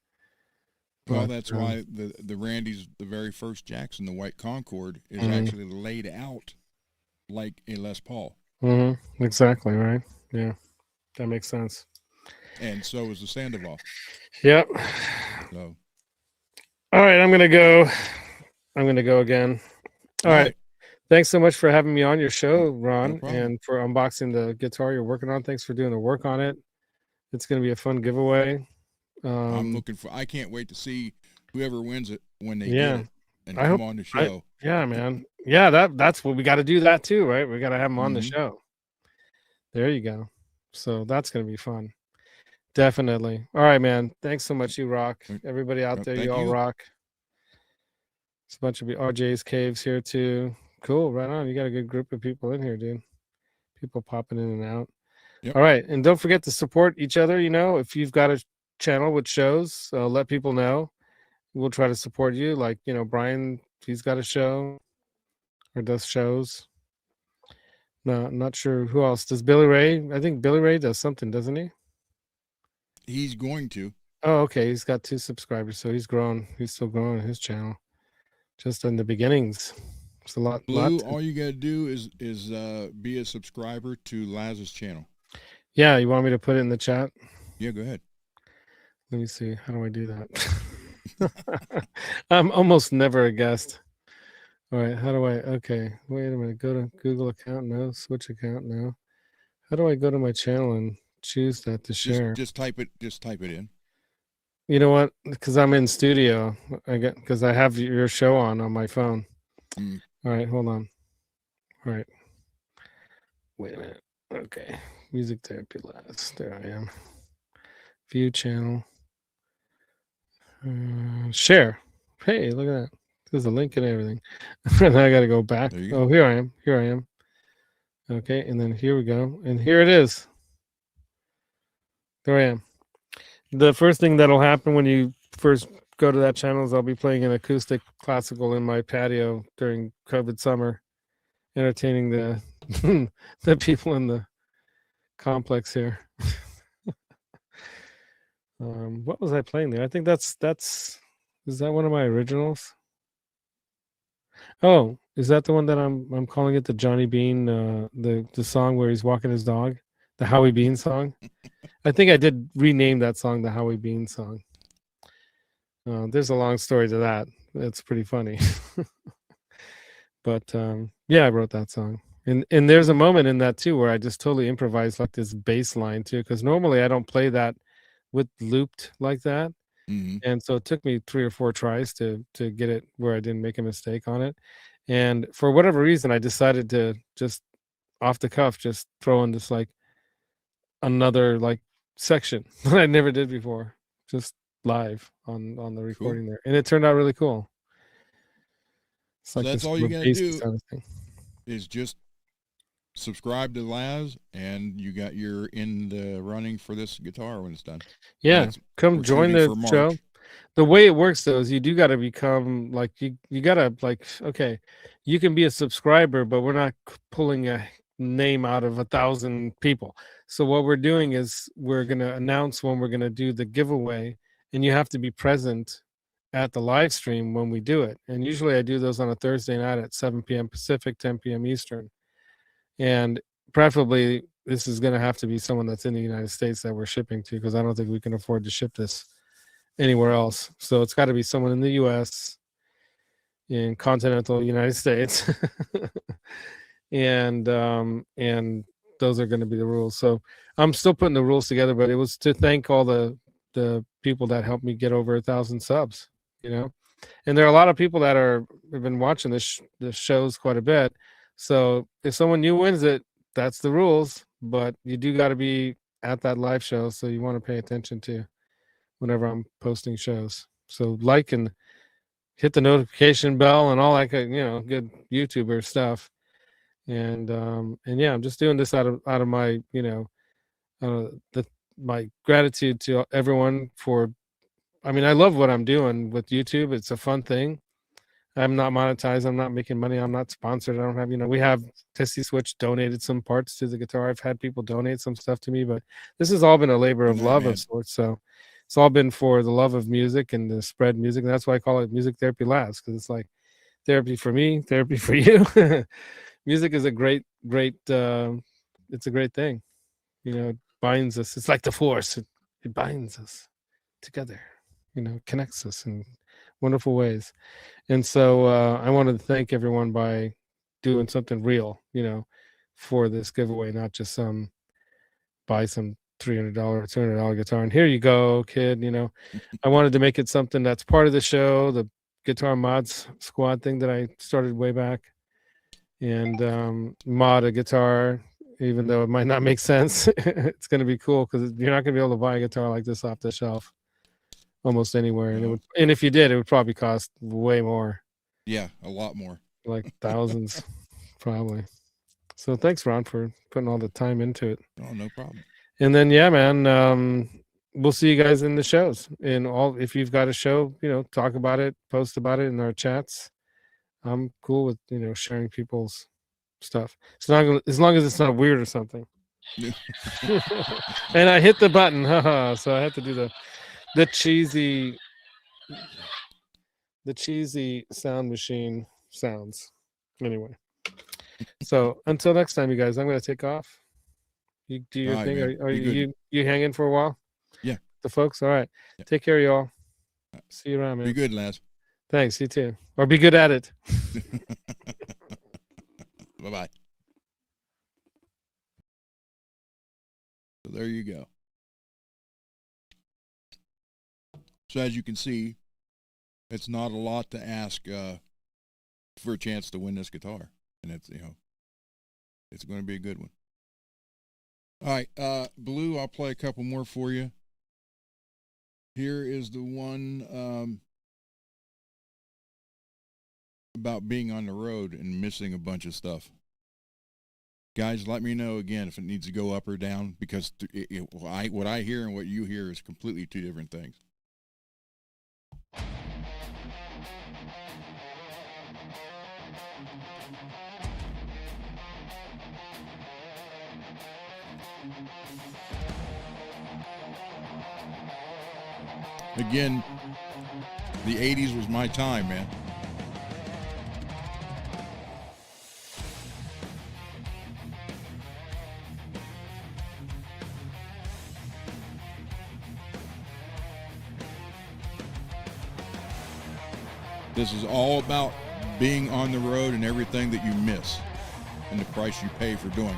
Well,
But,
that's why the Randy's, the very first Jackson, the white Concorde, is
Mhm.
actually laid out like a Les Paul,
exactly right. Yeah, that makes sense.
and so is the Sandoval.
Yep.
So,
All right, I'm gonna go. I'm gonna go again. All right. Thanks so much for having me on your show, Ron,
problem.
and for unboxing the guitar you're working on. Thanks for doing the work on it. It's gonna be a fun giveaway.
I'm looking for. I can't wait to see whoever wins it when they
Yeah.
get it and
I
come
hope.
on the show.
Yeah, man. Yeah, that's what we got to do that too, right? We got to have them on the
Mhm.
show. There you go. So that's gonna be fun. Definitely. All right, man. Thanks so much. You rock. Everybody out there,
Thank
you all
you.
rock. It's a bunch of RJ's Caves here too. Cool. Right on. You got a good group of people in here, dude. People popping in and out.
Yep.
All right. And don't forget to support each other. You know, if you've got a channel with shows, let people know. We'll try to support you. Like, you know, Brian, he's got a show or does shows. No, I'm not sure who else. Does Billy Ray? I think Billy Ray does something, doesn't he?
He's going to.
Oh, okay. He's got 2 subscribers, so he's grown. He's still growing his channel. Just in the beginnings. It's a lot.
Blue, all you gotta do is be a subscriber to Laz's channel.
Yeah, you want me to put it in the chat?
Yeah, go ahead.
Let me see. How do I do that? I'm almost never a guest. All right. How do I? Okay. Wait a minute. Go to Google account. No. Switch account. No. How do I go to my channel and choose that to share?
Just type it. Just type it in.
You know what? Because I'm in studio. Because I have your show on my phone.
Mm.
All right. Hold on. All right. Wait a minute. Okay. Music therapy labs. There I am. View channel. Share. Hey, look at that. There's a link and everything. And I got to go back.
There you go.
Oh, here I am. Here I am. Okay. And then here we go. And here it is. There I am. The first thing that'll happen when you first go to that channel is I'll be playing an acoustic classical in my patio during COVID summer, entertaining the the people in the complex here. What was I playing there? I think that's is that one of my originals? Oh, is that the one that I'm calling it the Johnny Bean the song where he's walking his dog? The Howie Bean song? I think I did rename that song the Howie Bean song. There's a long story to that. It's pretty funny. But yeah, I wrote that song. And there's a moment in that too where I just totally improvised like this bass line too, because normally I don't play that with looped like that.
Mm-hmm.
And so it took me 3 or 4 tries to get it where I didn't make a mistake on it. And for whatever reason, I decided to just off the cuff just throw in this like another like section that I never did before, just live on the recording there, and it turned out really cool. It's
So
like
that's
this
all you gotta
bassy
do
kind of thing.
is just subscribe to Laz, and you're in the running for this guitar when it's done.
Yeah,
That's-
come
we're
join
shooting
the
for
show.
March.
The way it works though is you do got to become like you got to like okay, you can be a subscriber, but we're not pulling a name out of 1,000 people. So what we're doing is we're gonna announce when we're gonna do the giveaway, and you have to be present at the live stream when we do it. And usually I do those on a Thursday night at 7 p.m. Pacific, 10 p.m. Eastern. And preferably this is gonna have to be someone that's in the United States that we're shipping to, because I don't think we can afford to ship this anywhere else. So it's got to be someone in the US, in continental United States. and those are going to be the rules. So I'm still putting the rules together, but it was to thank all the people that helped me get over 1,000 subs, you know. And there are a lot of people that have been watching the shows quite a bit. So if someone new wins it, that's the rules, but you do got to be at that live show, so you want to pay attention to whenever I'm posting shows. So like and hit the notification bell and all that good, you know, good YouTuber stuff. And yeah, I'm just doing this out of my, you know, my gratitude to everyone for. I mean, I love what I'm doing with YouTube. It's a fun thing. I'm not monetized. I'm not making money. I'm not sponsored. I don't have, you know, we have Tessie Switch donated some parts to the guitar. I've had people donate some stuff to me, but this has all been a labor of
Good night,
love
man.
of sorts. So it's all been for the love of music and to spread music. And that's why I call it Music Therapy Labs, because it's like therapy for me, therapy for you. Music is a great, it's a great thing. You know, it binds us. It's like the force. It binds us together. You know, connects us in wonderful ways. And so I wanted to thank everyone by doing something real, you know, for this giveaway, not just buy some $300 or $200 guitar and here you go, kid. You know, I wanted to make it something that's part of the show, the Guitar Mods Squad thing that I started way back, and mod a guitar, even though it might not make sense. It's going to be cool because you're not going to be able to buy a guitar like this off the shelf almost anywhere, and and if you did, it would probably cost way more.
Yeah, a lot more,
like thousands, probably. So thanks, Ron, for putting all the time into it.
Oh, no problem.
And then, yeah, man, we'll see you guys in the shows. And if you've got a show, you know, talk about it, post about it in our chats. I'm cool with, you know, sharing people's stuff. It's not as long as it's not weird or something. And I hit the button, so I have to do the cheesy sound machine sounds. Anyway, so until next time, you guys, I'm going to take off. You do your thing. Are you hanging for a while?
Yeah.
The folks? All right. Yeah. Take care, y'all. See you around, man.
Be good, Laz.
Thanks. You too. Or be good at it.
Bye-bye. So there you go. So as you can see, it's not a lot to ask for a chance to win this guitar. And it's, you know, it's going to be a good one. All right, Blue, I'll play a couple more for you. Here is the one about being on the road and missing a bunch of stuff. Guys, let me know again if it needs to go up or down, because what I hear and what you hear is completely two different things. Again, the 80s was my time, man. This is all about being on the road and everything that you miss and the price you pay for doing it.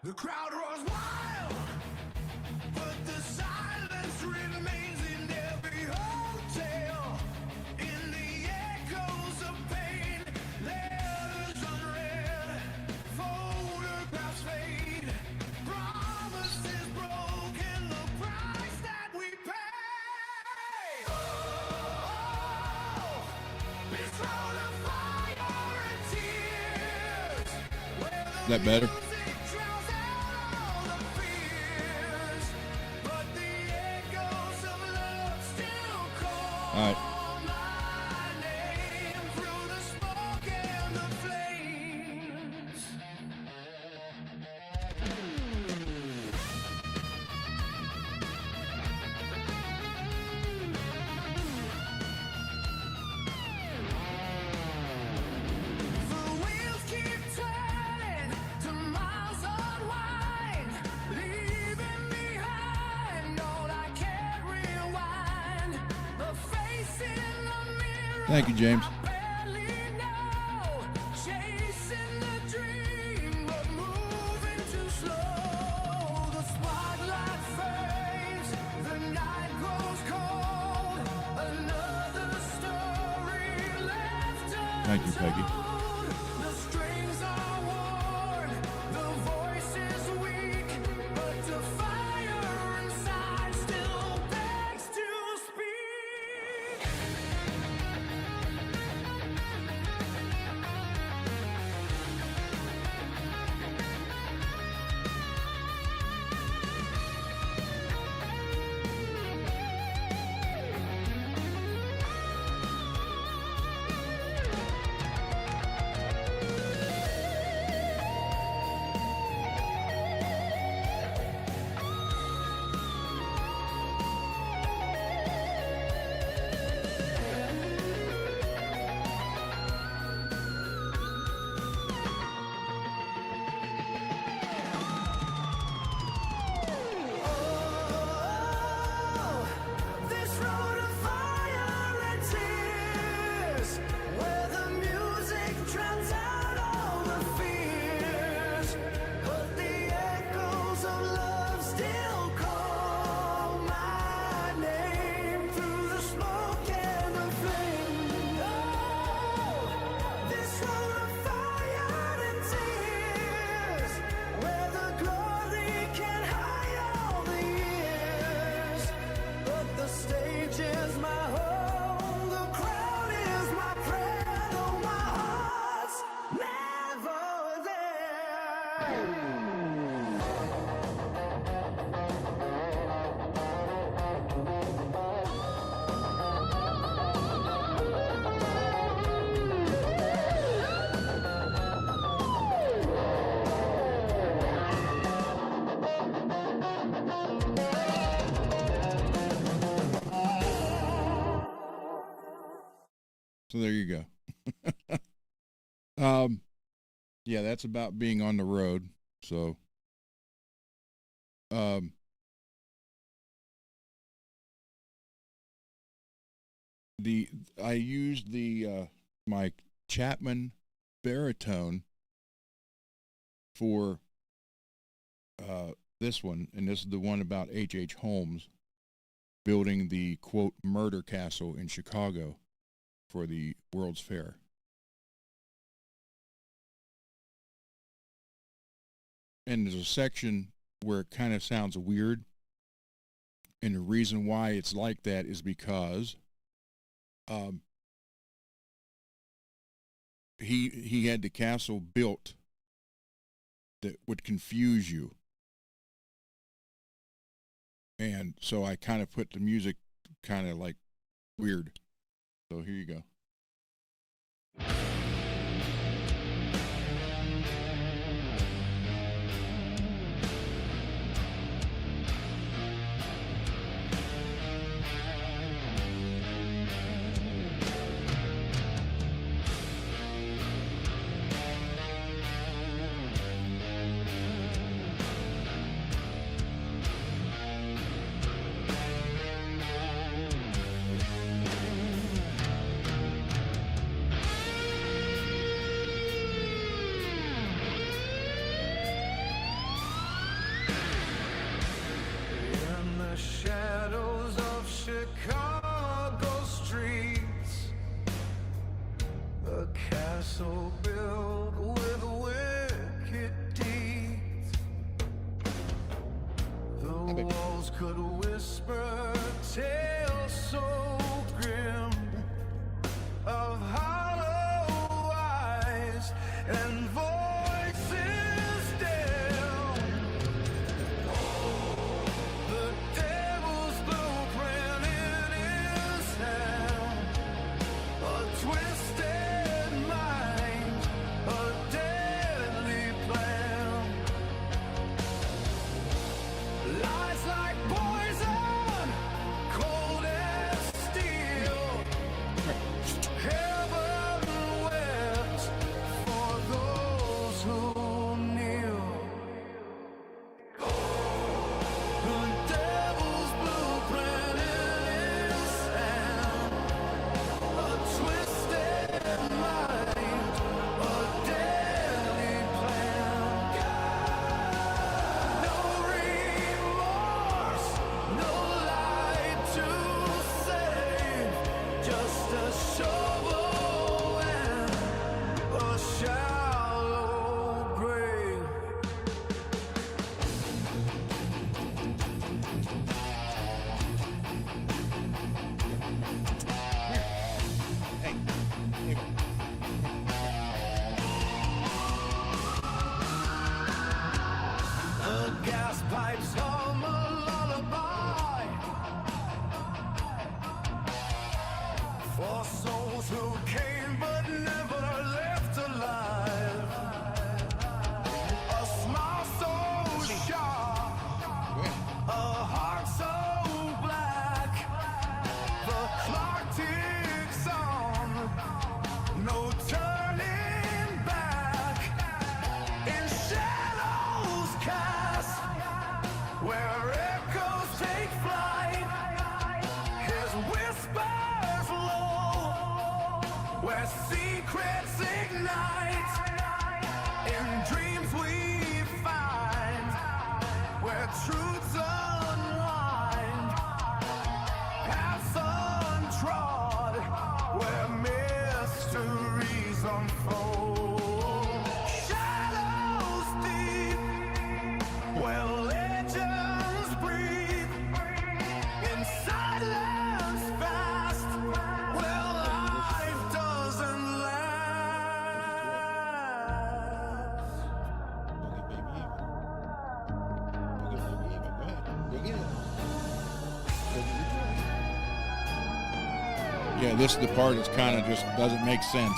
The crowd roars wild, but the silence remains in every hotel. In the echoes of pain, letters unread, photographs fade, promises broken, the price that we pay. Oh, it's road of fire and tears.
Is that better? All right. Thank you, James. Thank you, Peggy. So there you go. Yeah, that's about being on the road. So, I used my Chapman baritone for this one, and this is the one about H.H. Holmes building the quote murder castle in Chicago for the World's Fair. And there's a section where it kind of sounds weird, and the reason why it's like that is because he had the castle built that would confuse you, and so I kind of put the music kind of like weird. So here you go.
In the shadows of Chicago streets, a castle built with wicked deeds. The walls could whisper tales so grim of hollow eyes and voices still. The devil's blueprint in his hand, a twisted mind, a deadly plan. Lies like poison, cold as steel. Heaven wept for those who kneel. The devil's blueprint in his hand, a twisted mind, a deadly plan. No remorse, no light to save, just a shovel and a shallow grave. The gas pipes hum a lullaby for souls who came but never left alive. A smile so sharp, a heart so black. The clock ticks on, no turning back. In shadows cast, where echoes take flight, his whispers low, where secrets ignite. In dreams we find, where truths unwind, paths untrod, where mysteries unfold. Shadows deep, where legends breathe. In silence fast, where life doesn't last.
Yeah, this is the part that's kind of just doesn't make sense.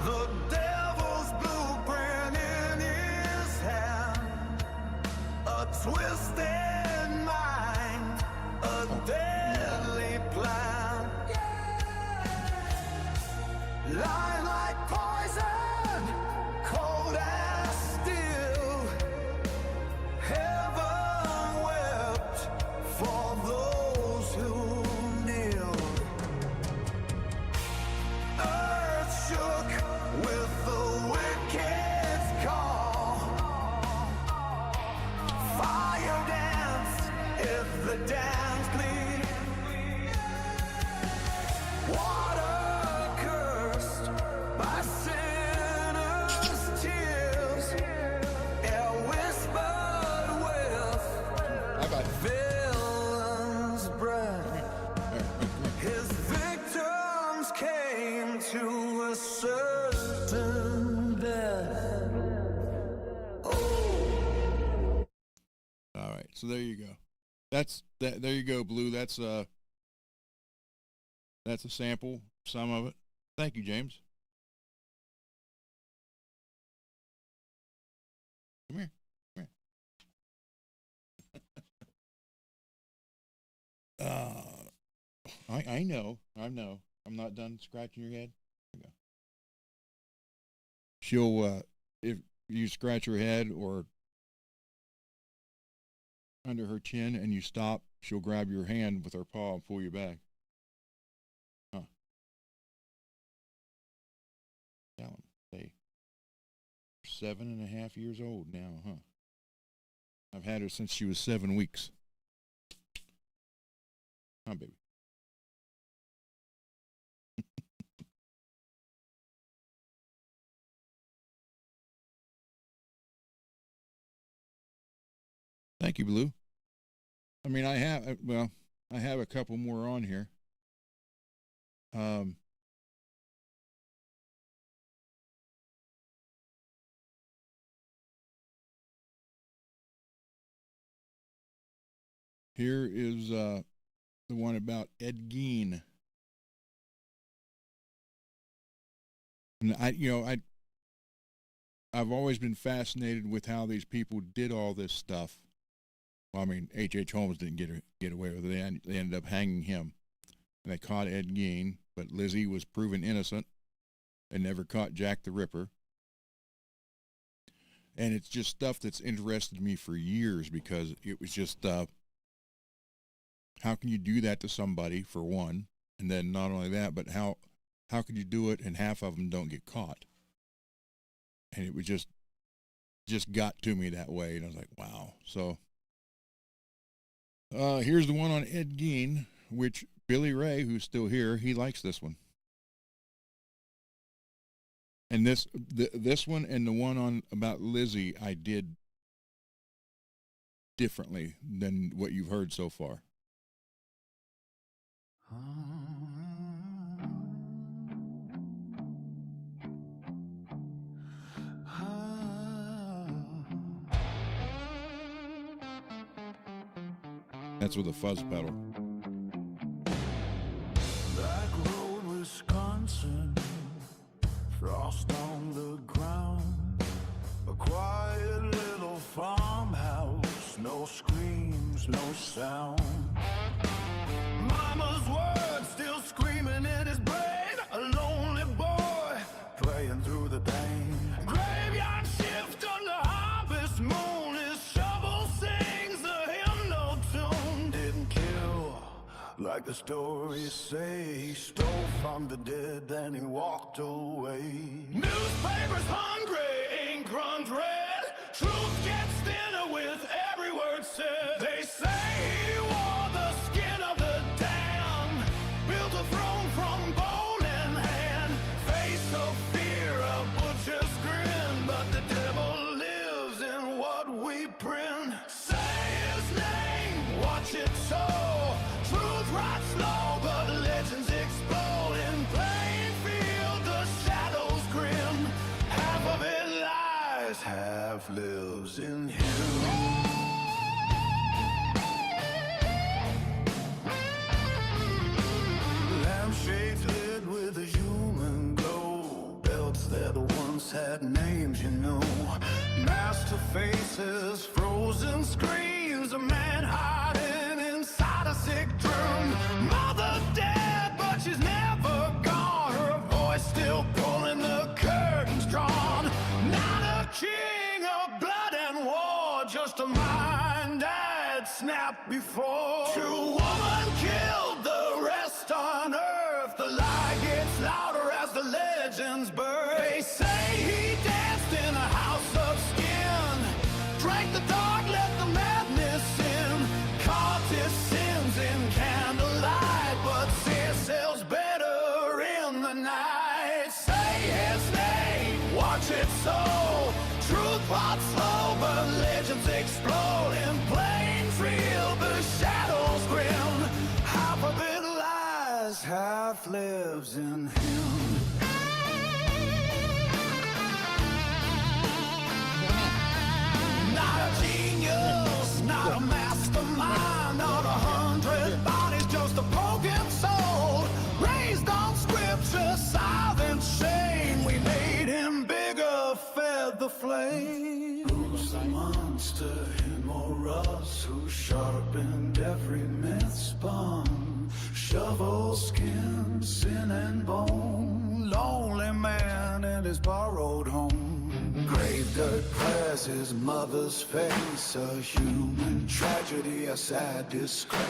The devil's blueprint in his hand, a twisted mind, a deadly plan. Lying like poison, cold as steel. Heaven wept for those who kneeled. Earth shook with the wicked's call. Fire danced if the dance pleased. Water cursed by sinners' tears. Air whispered with villain's breath. His victims came to a certain death.
All right, so there you go. That's that. There you go, Blue. That's a sample, some of it. Thank you, James. Come here. Come here. I know. I'm not done scratching your head. There you go. She'll, if you scratch her head or under her chin and you stop, she'll grab your hand with her paw and pull you back. Huh. Down, say, 7.5 years old now, huh? I've had her since she was 7 weeks. Huh, baby? Thank you, Blue. I mean, I have a couple more on here. Here is the one about Ed Gein. And I've always been fascinated with how these people did all this stuff. Well, I mean, H.H. Holmes didn't get away with it. They ended up hanging him. And they caught Ed Gein, but Lizzie was proven innocent and never caught Jack the Ripper. And it's just stuff that's interested me for years because it was just, how can you do that to somebody, for one? And then not only that, but how could you do it and half of them don't get caught? And it was just got to me that way. And I was like, wow. So here's the one on Ed Gein, which Billy Ray, who's still here, he likes this one. And this one and the one on about Lizzie, I did differently than what you've heard so far. That's with a fuzz pedal.
Back road, Wisconsin, frost on the ground, a quiet little farmhouse, no screams, no sound. Mama's words still screaming in his brain, a lonely boy playing through the pain. Graveyard shift on the harvest moon, his shovel sings the hymnal tune. Didn't kill like the stories say, he stole from the dead, then he walked away. Newspapers hungry, ink runs red, truth gets thinner with every word said. They say he wore the skin of the damned, built a throne from bone in hand, face of fear, a butcher's grin, but the devil lives in what we print. Say his name, watch it so, truth rides slow, but legends explode in plain field, the shadows grim, half of it lies, half lives in him. new. Master faces, frozen screams, a man hiding inside a sick room. Mother dead, but she's never gone. Her voice still pulling the curtains drawn. Not a king of blood and war, just a mind that snapped before. True woman killed, the rest on earth. The lie gets louder as the legends burn. They say he danced in a house of skin, drank the dark, let the madness in, caught his sins in candlelight, but sin sells better in the night. Say his name, watch it so. Truth walks slow, but legends explode in plains real, but shadows grim. Half of it lies, half lives in him. Not a genius, not a mastermind, not 100 bodies, just a broken soul. Raised on scripture, silent shame. We made him bigger, fed the flame. Who's the monster, him or us? Who sharpened every myth spun? Shovel skin, sin and bone. Lonely man in his borrowed home. Grave dirt press his mother's face. A human tragedy, a sad disgrace.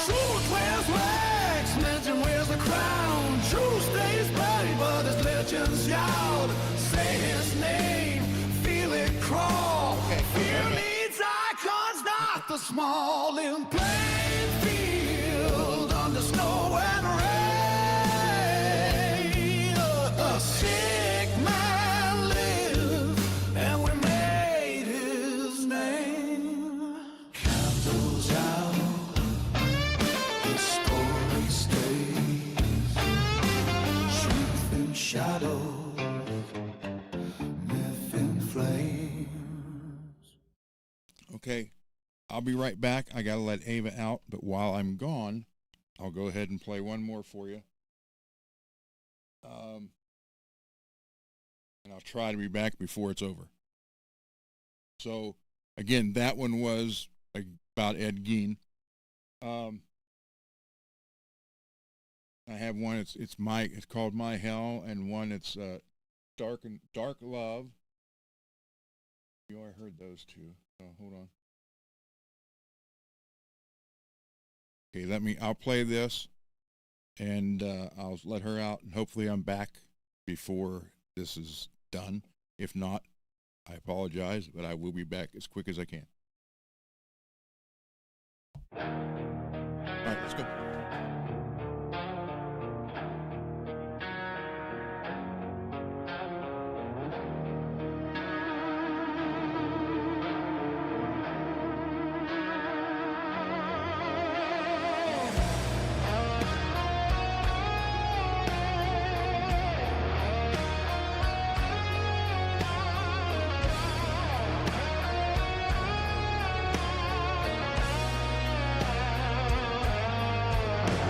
Truth wears rags, legend wears the crown. Truth stays buried, but his legends yelled. Say his name, feel it crawl. Fear needs icons, not the small. In plain field, under snow and rain, a sick man lived, and we made his name. Candles out, the story stays. Truth in shadow, myth in flames.
Okay, I'll be right back. I got to let Ava out, but while I'm gone, I'll go ahead and play one more for you. And I'll try to be back before it's over. So, again, that one was about Ed Gein. I have one. It's called My Hell, and one it's Dark Love. You already heard those two. So hold on. Okay, I'll play this, and I'll let her out, and hopefully I'm back before this is done. If not, I apologize, but I will be back as quick as I can. All right, let's go.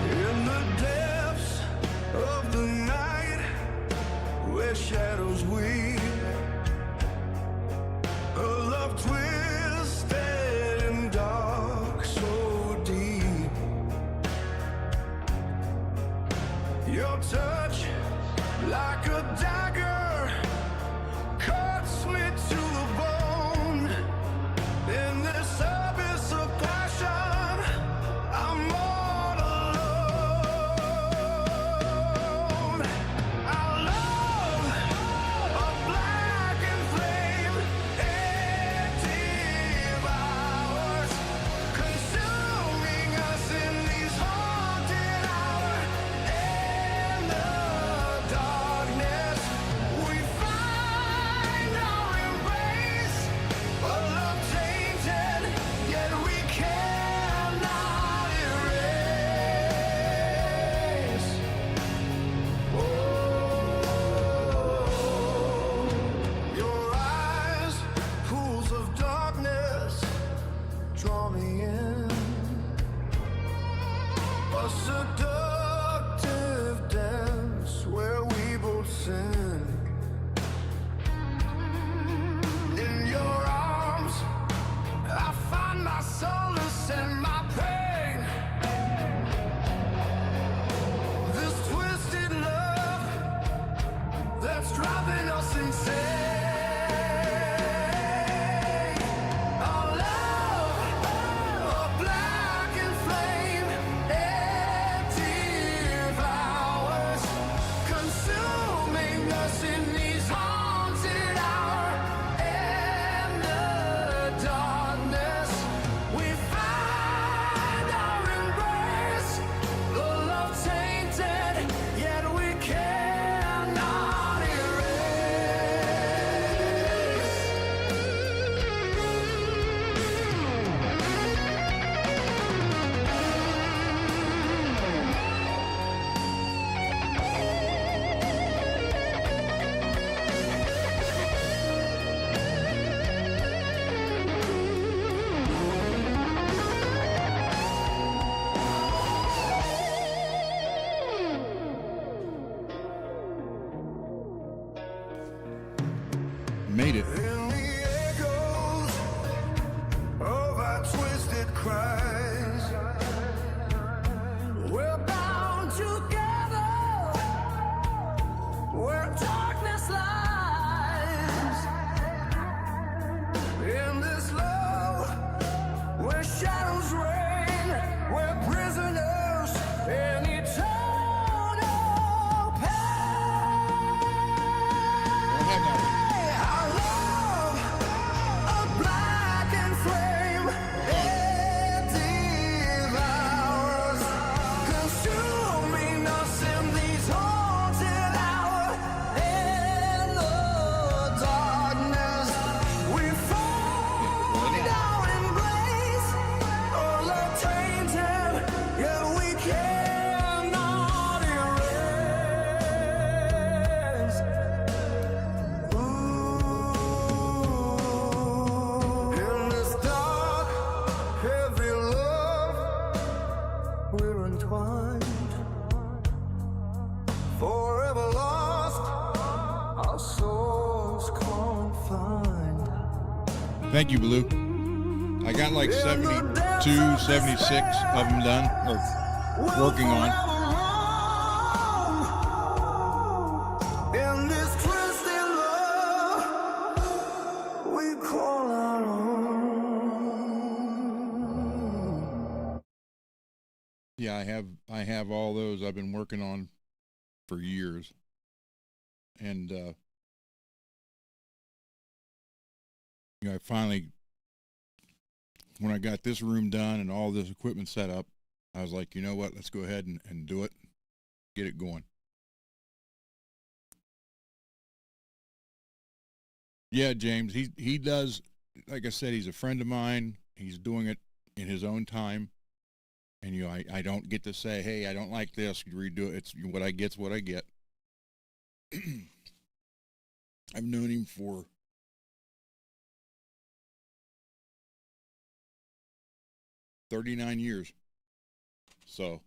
In the depths of the night, where shadows weep, a love twisted and dark, so deep. Your touch, like a dagger, cuts me to the bone. In this abyss of passion, I'm all alone. Our love, a blackened flame, it devours, consuming us in these haunted hours. In the darkness, that's driving us insane. Our love, a blackened flame, it devours, consuming us in these haunted hours. In the darkness, we find our embrace. The love tainted, yet we cannot
Made it.
In the echoes of our twisted cries, we're bound together where darkness lies. In this love where shadows reign, we're prisoners in eternal pain. Our love, a blackened flame, it devours, consuming us in these haunted hours. In the darkness, we find our embrace. Our love tainted, yet we cannot erase. In this dark, heavy love, we're entwined, forever lost, our souls confined.
Thank you, Blue. I got like 72, 76 of them done, or working on.
In this twisted love, we call our own.
Yeah, I have all those I've been working on for years. And I finally, when I got this room done and all this equipment set up, I was like, you know what, let's go ahead and do it, get it going. Yeah, James, he does, like I said, he's a friend of mine. He's doing it in his own time. And, I don't get to say, hey, I don't like this, redo it. It's what I get's what I get. I've known him for 39 years. So,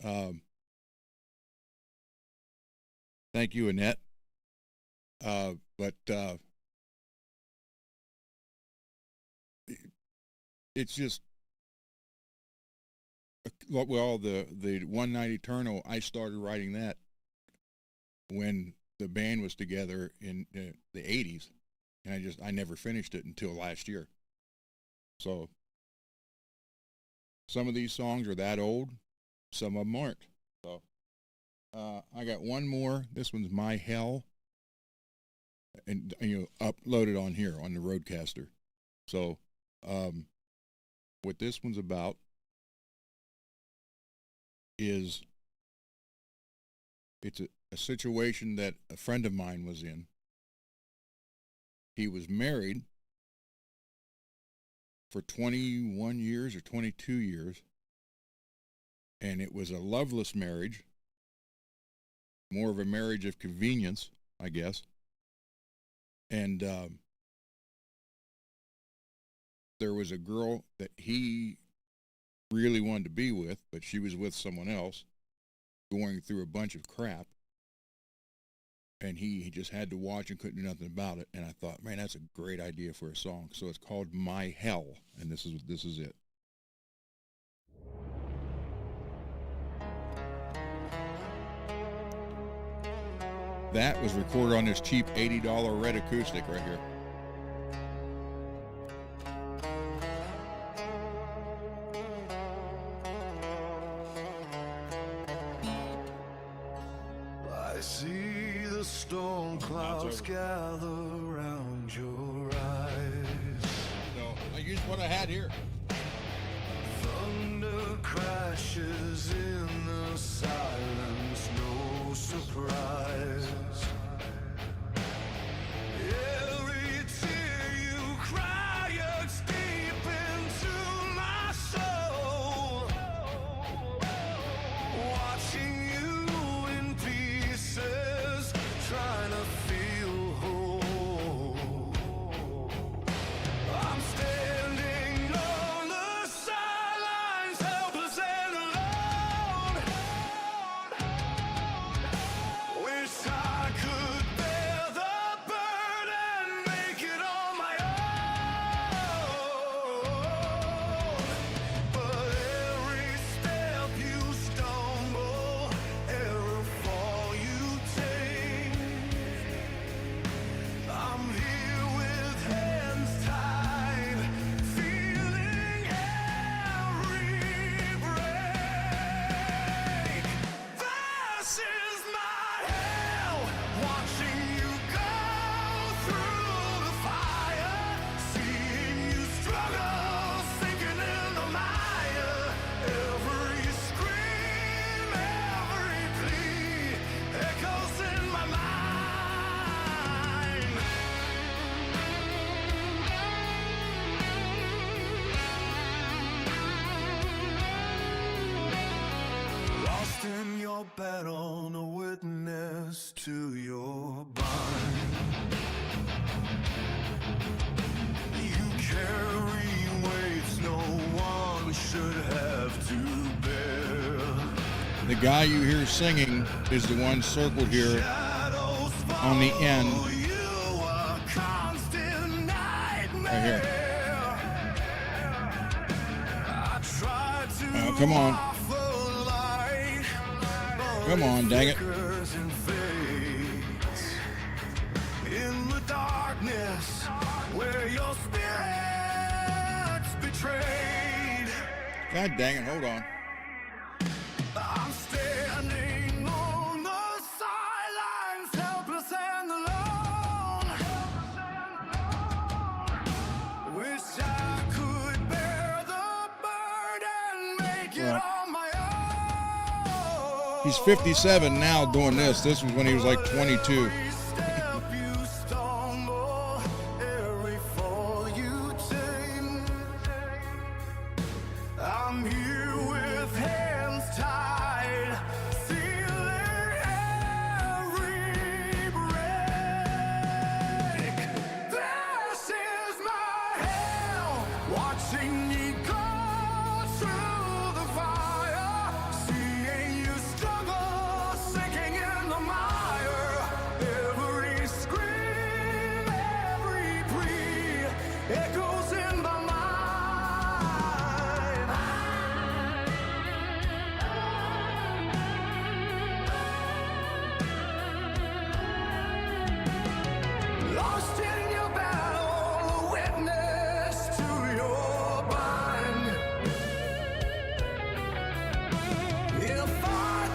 thank you, Annette. But it's just, well, the One Night Eternal, I started writing that when the band was together in the 80s, and I never finished it until last year. So some of these songs are that old, some of them aren't. So I got one more. This one's My Hell, and uploaded on here on the Roadcaster. So what this one's about is it's a situation that a friend of mine was in. He was married for 21 years or 22 years, and it was a loveless marriage, more of a marriage of convenience, I guess. And there was a girl that he really wanted to be with, but she was with someone else, going through a bunch of crap, and he just had to watch and couldn't do nothing about it. And I thought, man, that's a great idea for a song. So it's called My Hell, and this is it. That was recorded on this cheap $80 red acoustic right here.
I see the storm clouds
over.
gather around your eyes.
So I used what I had here.
Thunder crashes in the silence, no surprise. Every tear you cry earths deep into my soul. Watching you in pieces, trying to feel whole. I'm standing on the sidelines, helpless and alone. Wish I could bear the burden, make it on my own. But every step you stumble, every fall you take, I'm here with hands tied, feeling every break. This is my hell, watching you go through the fire, seeing you struggle, sinking in the mire. Every scream, every plea echoes in my mind. Lost in your battle, no witness to your bind. You carry weights no one should have to bear.
The guy you hear singing is the one circled here
Shadows
on the end.
follow you, a constant nightmare.
Right here.
I tried to
Oh, come on.
offer light, but
Come on, dang it.
flickers and fades. In the darkness where your spirit's betrayed,
God dang it, hold on.
I'm standing on the sidelines, helpless and alone. Wish I could bear the burden, make it
Well,
on my own.
He's 57 now doing this. This was when he was like 22.
Every step you stumble, every fall you take, I'm here with hands tied, sealing every break. This is my hell, watching me go through the fire, seeing you struggle, sinking in the mire. Every scream, every plea echoes in my mind. Lost in your battle, a witness to your bind. If I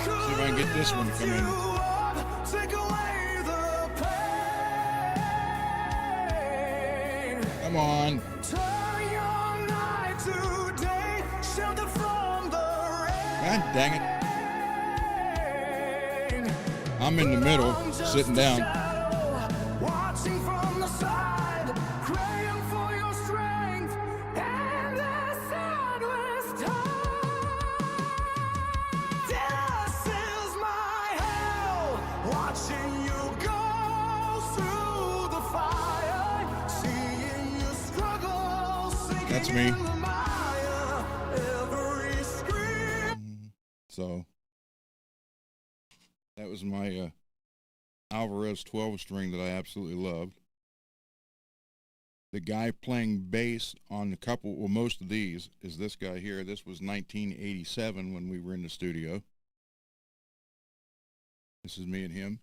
could
See if I can get this one to come in.
lift you up, take away the pain.
Come on.
Turn your night to day, shelter from the
God dang it.
rain.
I'm in the middle,
Just
sitting
a
down.
shadow, watching from the side, praying for your strength and the sunless tide. This is my hell, watching you go through the fire, seeing you struggle, sinking
That's me.
in the mire. Every scream.
So that was my Alvarez 12 string that I absolutely loved. The guy playing bass on a couple, well, most of these is this guy here. This was 1987 when we were in the studio. This is me and him.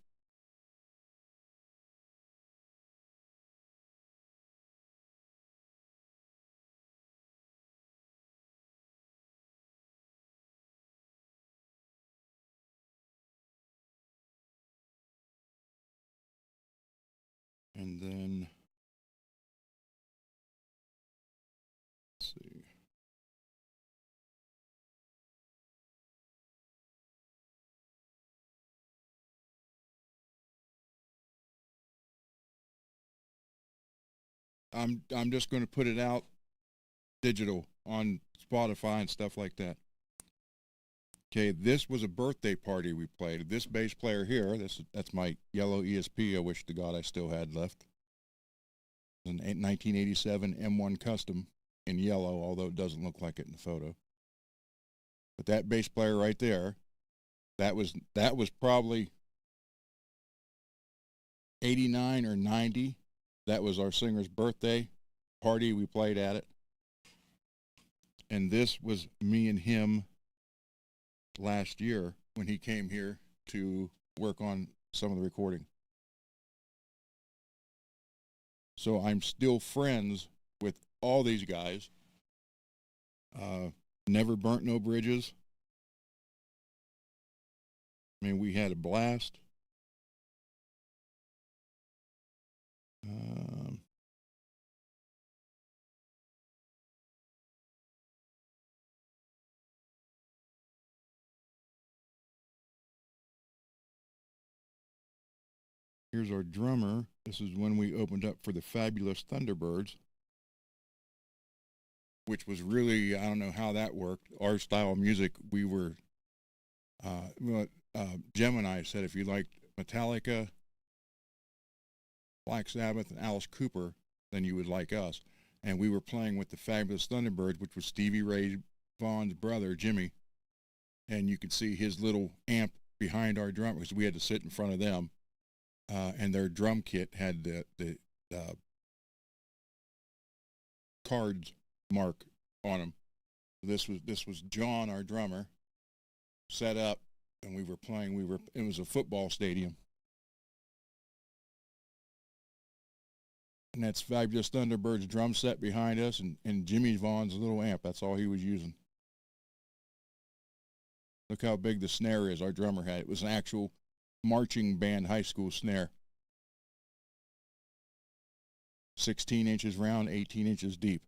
I'm just going to put it out digital on Spotify and stuff like that. Okay, this was a birthday party we played. This bass player here, that's my yellow ESP. I wish to God I still had left. It's an 1987 M1 Custom in yellow, although it doesn't look like it in the photo. But that bass player right there, that was probably 89 or 90. That was our singer's birthday party. We played at it. And this was me and him last year when he came here to work on some of the recording. So I'm still friends with all these guys. Never burnt no bridges. I mean, we had a blast. Here's our drummer. This is when we opened up for the Fabulous Thunderbirds, which was really, I don't know how that worked. Our style of music, we were, Jem and I said if you liked Metallica, Black Sabbath, and Alice Cooper, then you would like us. And we were playing with the Fabulous Thunderbirds, which was Stevie Ray Vaughan's brother, Jimmy. And you could see his little amp behind our drum, because we had to sit in front of them. And their drum kit had the cards mark on them. This was John, our drummer, set up, and we were playing. It was a football stadium, and that's Fabulous Thunderbird's drum set behind us, and Jimmy Vaughan's little amp. That's all he was using. Look how big the snare is. Our drummer had. It was an actual marching band high school snare. 16 inches round, 18 inches deep.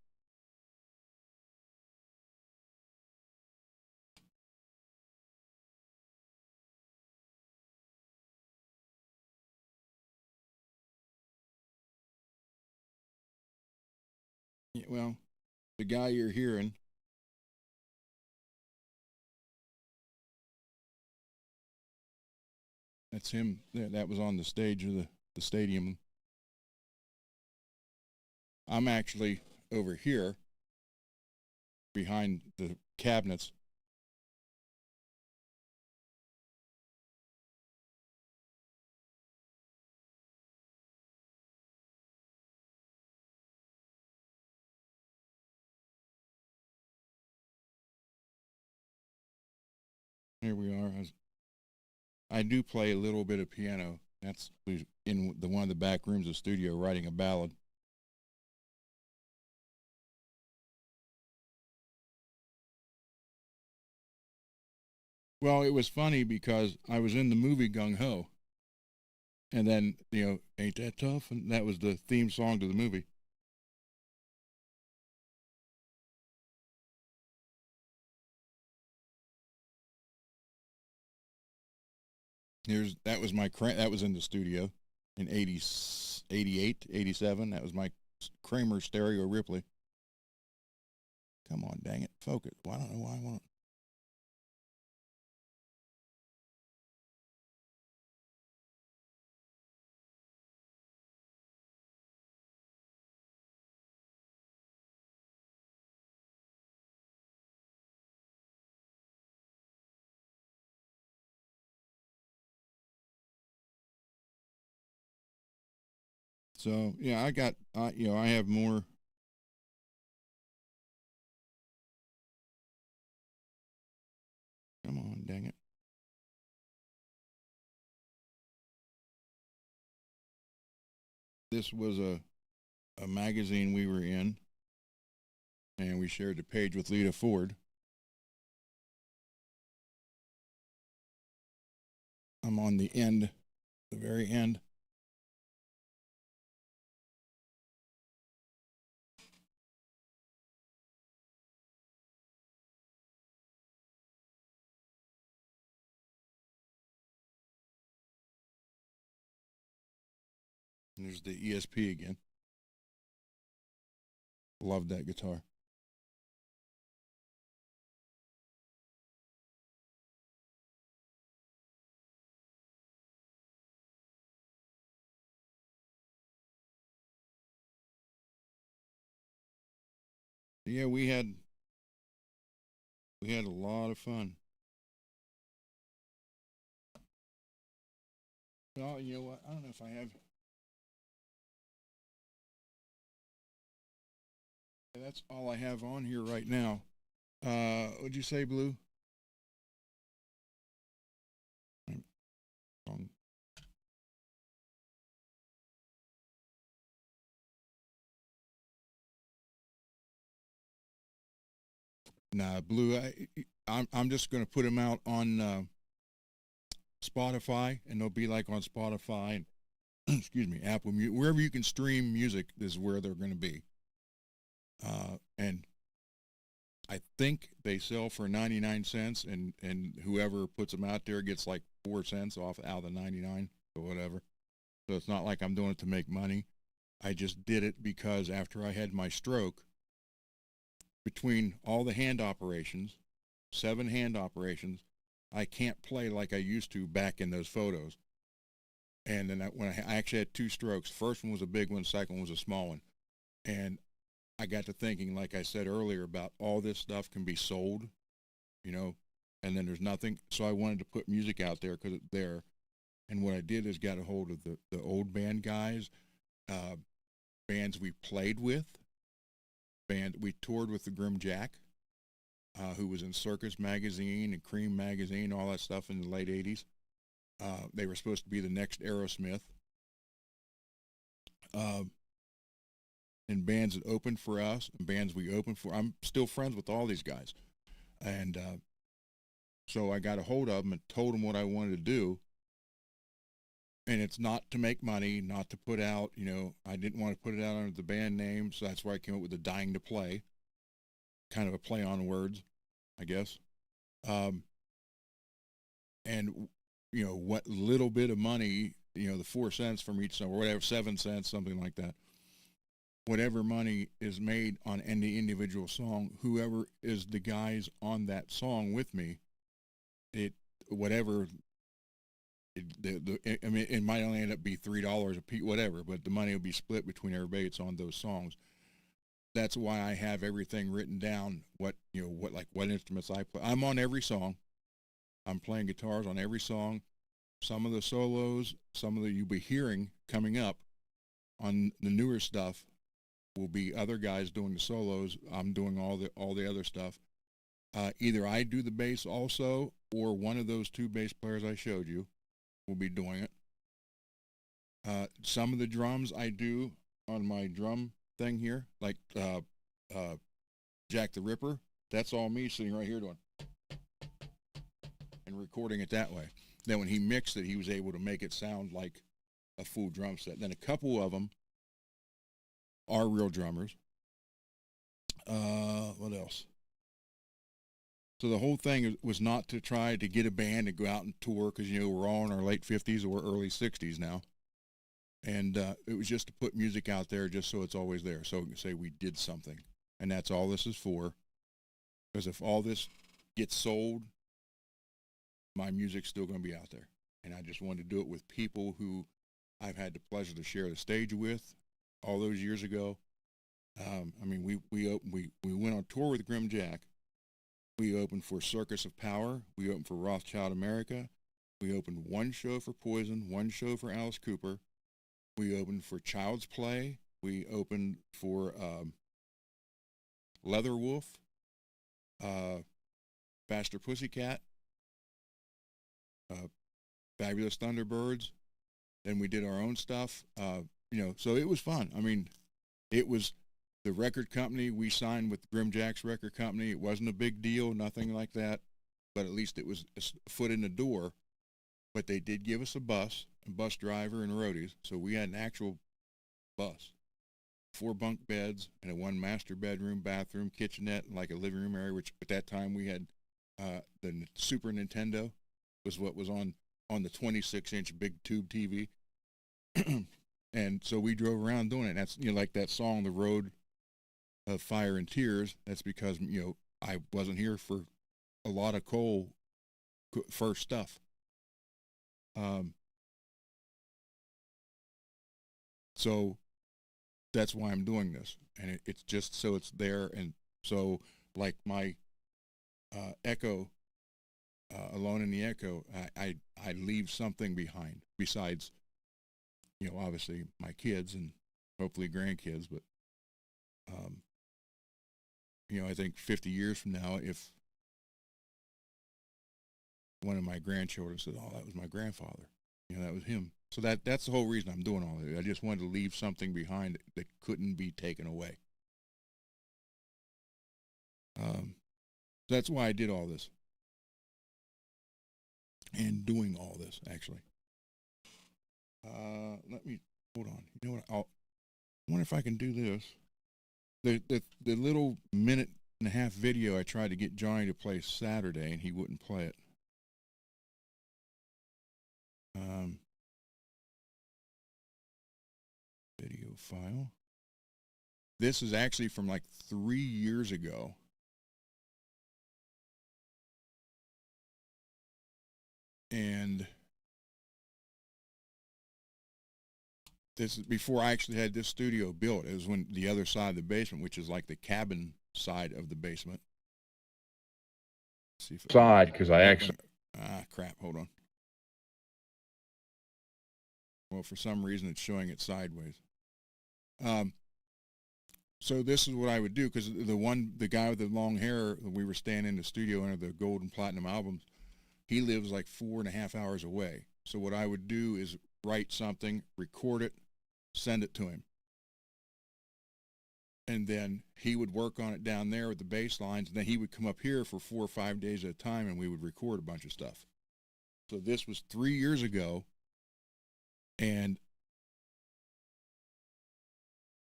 Yeah, well, the guy you're hearing, that's him. That was on the stage of the stadium. I'm actually over here behind the cabinets. Here we are. I do play a little bit of piano. That's in one of the back rooms of the studio, writing a ballad. Well, it was funny because I was in the movie Gung Ho, and then, Ain't That Tough? And that was the theme song to the movie. That was in the studio in 88, 87. That was my Kramer stereo Ripley. Come on, dang it. Focus. Well, I don't know why I won't. So, yeah, I have more. Come on, dang it. This was a magazine we were in, and we shared the page with Lita Ford. I'm on the very end. And there's the ESP again. Love that guitar. Yeah, we had a lot of fun. Oh, you know what? I don't know if I have. That's all I have on here right now. What'd you say, Blue? Um, Nah, Blue. I'm just gonna put them out on Spotify, and they'll be like on Spotify and excuse me, Apple Music, wherever you can stream music is where they're going to be. And I think they sell for 99 cents, and whoever puts them out there gets like 4 cents off out of the 99 or whatever. So it's not like I'm doing it to make money. I just did it because after I had my stroke, between all the hand operations, 7 hand operations, I can't play like I used to back in those photos. And then when I actually had 2 strokes, first one was a big one, second one was a small one. And I got to thinking, like I said earlier, about all this stuff can be sold, you know, and then there's nothing. So I wanted to put music out there because it's there. And what I did is got a hold of the old band guys, bands we played with, we toured with the Grim Jack, who was in Circus Magazine and Cream Magazine, all that stuff in the late 80s. They were supposed to be the next Aerosmith. And bands that opened for us and bands we opened for. I'm still friends with all these guys. And so I got a hold of them and told them what I wanted to do. And it's not to make money, not to put out, you know, I didn't want to put it out under the band name. So that's why I came up with the Dying to Play, kind of a play on words, I guess. And, you know, what little bit of money, you know, the 4 cents from each song or whatever, 7 cents, something like that. Whatever money is made on any individual song, whoever is the guys on that song with me, I mean, it might only end up be $3 a piece, whatever, but the money will be split between everybody that's on those songs. That's why I have everything written down. What instruments I play. I'm on every song. I'm playing guitars on every song. Some of the solos, you'll be hearing coming up on the newer stuff will be other guys doing the solos. I'm doing all the other stuff. Either I do the bass also, or one of those 2 bass players I showed you will be doing it. Some of the drums I do on my drum thing here, like Jack the Ripper. That's all me sitting right here doing and recording it that way. Then when he mixed it, he was able to make it sound like a full drum set. Then a couple of them are real drummers. What else? So the whole thing was not to try to get a band to go out and tour because, you know, we're all in our late 50s or early 60s now. And it was just to put music out there just so it's always there. So we can say we did something. And that's all this is for. Because if all this gets sold, my music's still going to be out there. And I just wanted to do it with people who I've had the pleasure to share the stage with all those years ago. I mean, we went on tour with Grim Jack. We opened for Circus of Power. We opened for Rothschild America. We opened 1 show for Poison, 1 show for Alice Cooper. We opened for Child's Play. We opened for Leather Wolf, Faster Pussycat, Fabulous Thunderbirds. Then we did our own stuff. You know, so it was fun. I mean, it was the record company. We signed with Grim Jack's record company. It wasn't a big deal, nothing like that. But at least it was a foot in the door. But they did give us a bus driver, and roadies. So we had an actual bus, 4 bunk beds, and a 1 master bedroom, bathroom, kitchenette, and like a living room area. Which at that time we had the Super Nintendo was what was on the 26-inch big tube TV. And so we drove around doing it. That's, you know, like that song, The Road of Fire and Tears, that's because, I wasn't here for a lot of Cole first stuff. So that's why I'm doing this, and it's just so it's there, and so like my Echo, Alone in the Echo, I leave something behind besides, obviously my kids and hopefully grandkids, but I think 50 years from now, if one of my grandchildren says, "Oh, that was my grandfather," that was him. So that's the whole reason I'm doing all of it. I just wanted to leave something behind that couldn't be taken away. That's why I did all this. And doing all this, actually. Let me, hold on. You know what? I wonder if I can do this. The little minute and a half video I tried to get Johnny to play Saturday, and he wouldn't play it. Video file. This is actually from like 3 years ago. And this is before I actually had this studio built. It was when the other side of the basement, which is like the cabin side of the basement. Let's see if
Side, because I actually.
Crap, hold on. Well, for some reason it's showing it sideways. So this is what I would do, because the guy with the long hair that we were standing in the studio under the gold and platinum albums, he lives like 4.5 hours away. So what I would do is write something, record it, send it to him. And then he would work on it down there with the bass lines, and then he would come up here for 4 or 5 days at a time, and we would record a bunch of stuff. So this was 3 years ago, and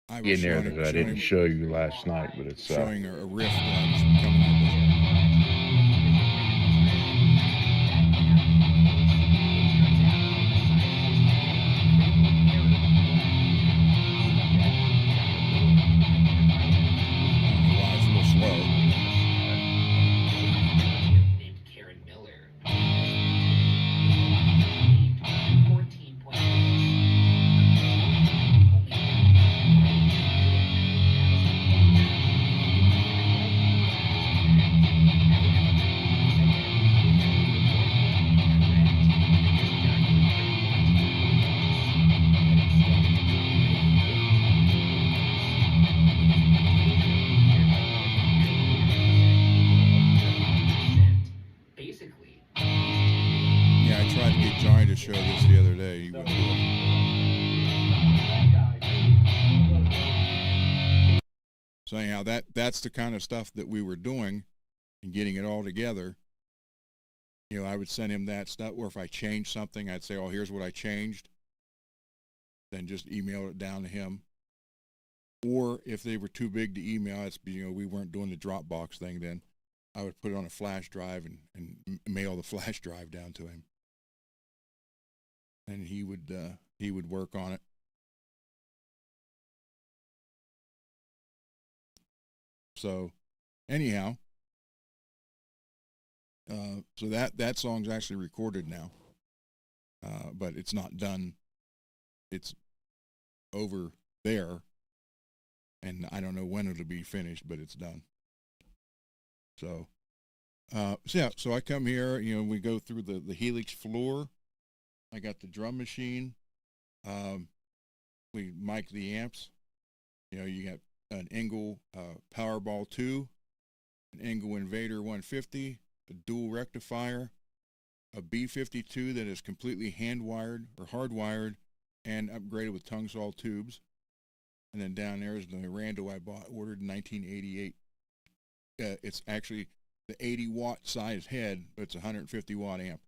I was
in there that I didn't show you last night, but it's
showing a riff that I was coming up with. Show this the other day. He wouldn't do it. So anyhow, that's the kind of stuff that we were doing and getting it all together. I would send him that stuff, or if I changed something, I'd say, "Oh, here's what I changed." Then just email it down to him. Or if they were too big to email, we weren't doing the Dropbox thing then. I would put it on a flash drive and mail the flash drive down to him. And he would work on it. So, anyhow, so that song's actually recorded now, but it's not done. It's over there, and I don't know when it'll be finished, but it's done. So, so I come here. We go through the Helix floor. I got the drum machine. We mic the amps. You got an Engel Powerball 2, an Engel Invader 150, a dual rectifier, a B52 that is completely hand-wired or hardwired and upgraded with tongue saw tubes. And then down there is the Rando I ordered in 1988. It's actually the 80-watt size head, but it's a 150-watt amp.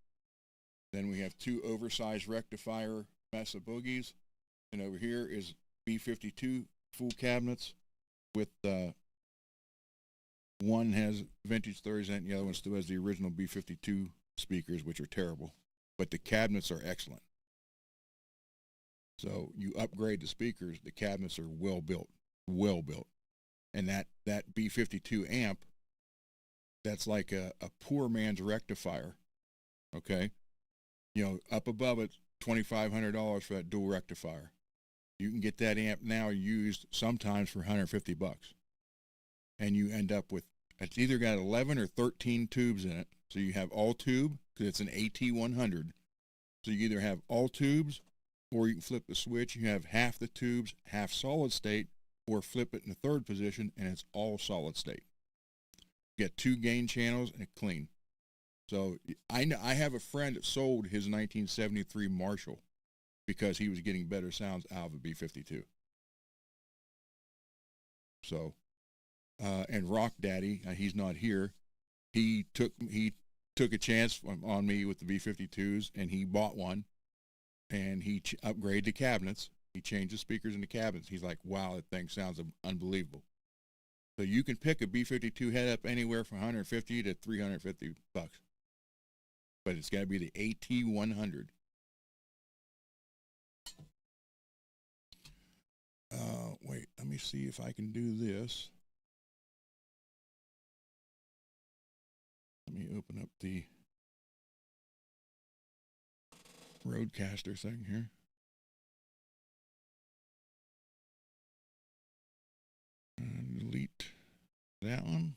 Then we have 2 oversized rectifier Mesa Boogies. And over here is B52 full cabinets with one has vintage 30s and the other one still has the original B52 speakers, which are terrible. But the cabinets are excellent. So you upgrade the speakers, the cabinets are well built. And that B52 amp, that's like a poor man's rectifier. Okay. You know, up above it, $2,500 for that dual rectifier. You can get that amp now used sometimes for $150. And you end up with, it's either got 11 or 13 tubes in it. So you have all tube, because it's an AT100. So you either have all tubes, or you can flip the switch. You have half the tubes, half solid state, or flip it in the third position, and it's all solid state. You get 2 gain channels and it's clean. So I have a friend that sold his 1973 Marshall because he was getting better sounds out of a B52. So, and Rock Daddy, he's not here. He took a chance on me with the B52s, and he bought one, and he upgraded the cabinets. He changed the speakers in the cabinets. He's like, wow, that thing sounds unbelievable. So you can pick a B52 head up anywhere from $150 to $350, but it's got to be the AT100. Wait, let me see if I can do this. Let me open up the Roadcaster thing here. And delete that one.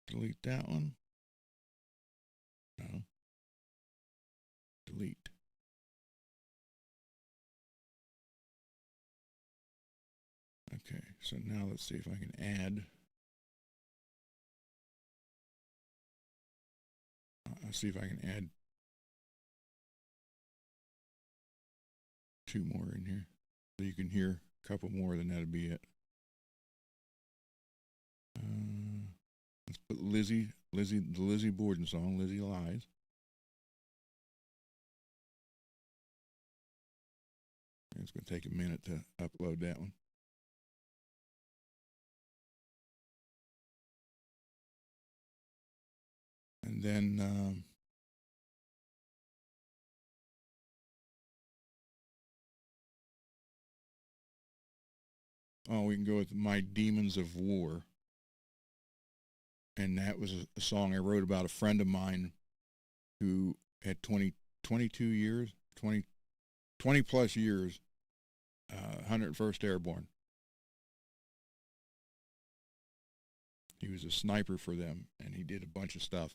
Delete that one. No. Delete. Okay, so now let's see if I can add. I'll see if I can add 2 more in here. So you can hear a couple more, then that'll be it. Let's put the Lizzie Borden song, Lizzie Lies. It's going to take a minute to upload that one. And then we can go with My Demons of War. And that was a song I wrote about a friend of mine who had 22 years, 20 plus years, 101st Airborne. He was a sniper for them, and he did a bunch of stuff.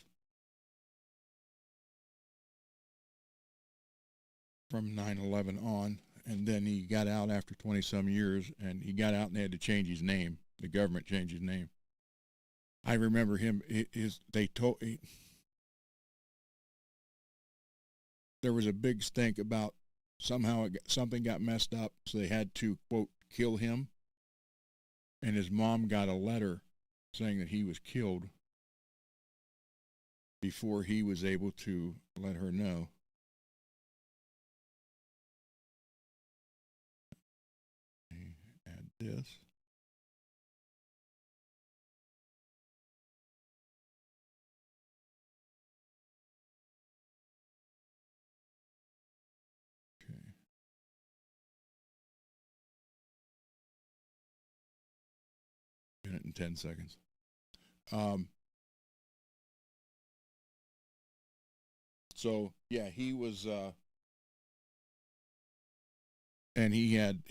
From 9/11 on, and then he got out after 20-some years, and he got out and they had to change his name. The government changed his name. I remember him, there was a big stink about somehow something got messed up, so they had to, quote, kill him. And his mom got a letter saying that he was killed before he was able to let her know. Add this. Okay. Minute and 10 seconds. So yeah, he was, and he had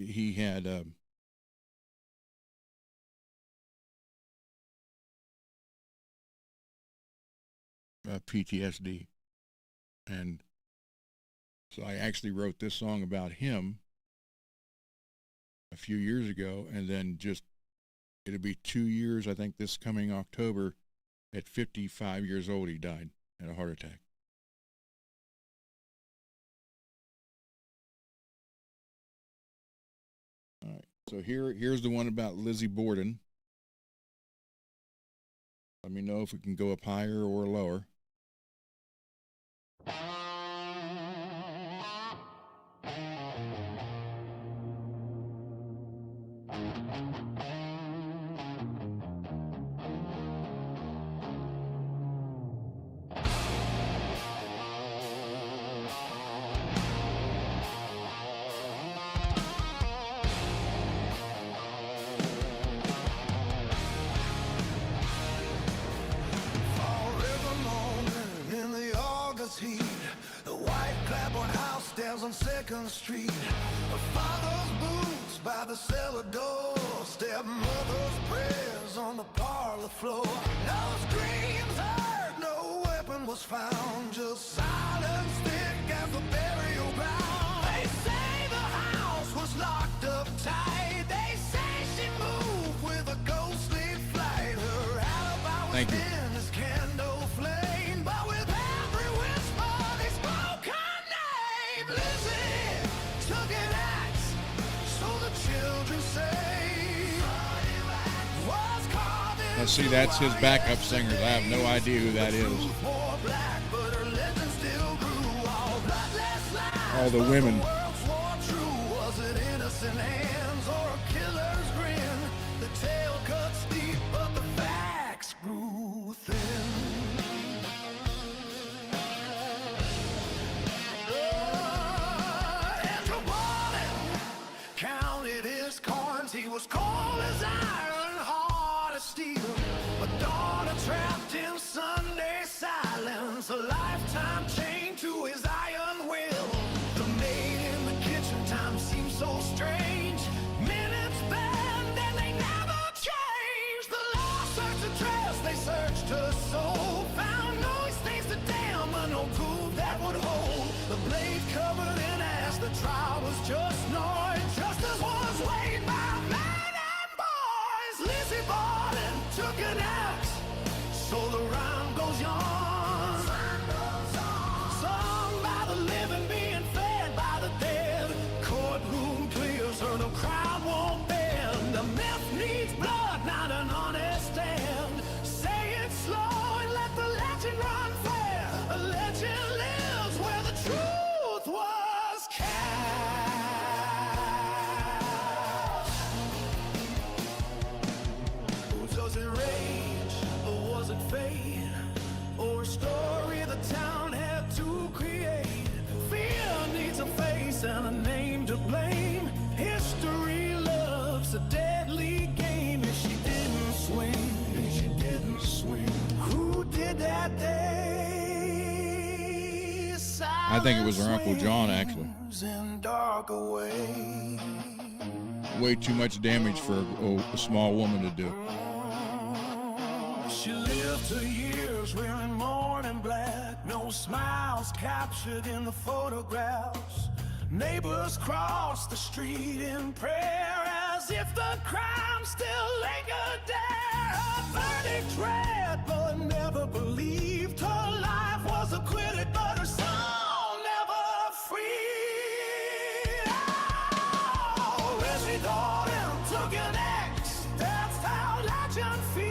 PTSD, and so I actually wrote this song about him a few years ago, and then it'll be 2 years, I think, this coming October. At 55 years old, he died at a heart attack. All right, so here's the one about Lizzie Borden. Let me know if we can go up higher or lower.
The white clapboard house stands on 2nd Street. A father's boots by the cellar door. Stepmother's prayers on the parlor floor. No screams heard, no weapon was found. Just silence thick as the burial ground. They say the house was locked up tight. They say she moved with a ghostly flight. Her alibi was
Thank you.
thin as candle flame, but with every whisper they spoke her name. Lizzie took an axe, so the children say. Was carved in
Now see, that's his backup singers. I have no idea who that is.
more black, but her legend still grew. All bloodless lies,
All the
but
women.
world's war true. Was it innocent hands or a killer's grin? The tale cuts deep, but the facts grew thin. Andrew Borden counted his coins. He was cold as iron, hard as steel. A daughter trapped in Sunday silence, a lifetime chained to his iron will. The maid in the kitchen, time seems so strange. Minutes bend and they never change. The law searched the dress, they searched her soul. Found no stains to damn, but no proof that would hold. The blade covered in ash, the trial was just noise. Justice was weighed by men and boys. Lizzie Borden took an axe, so the rhyme goes on. Sung by the living, being fed by the dead. Courtroom clears her, the crowd won't bend. The myth needs blood, not an honest stand. Say it slow and let the legend run fair. A legend lives where the truth was cast. Was it rage or was it fate? Or a story the town had to create? Fear needs a face and a name to blame. History loves a deadly game. If she didn't swing, who did that day?
I think it was her Uncle John, actually.
In darker ways.
Way too much damage for a small woman to do.
She lived her years wearing mourning black. No smiles captured in the photographs. Neighbors crossed the street in prayer as if the crime still lingered there. A verdict read, but never believed. Her life was acquitted, but her soul never free. Oh, Lizzie Borden took an axe. That's how legend feels.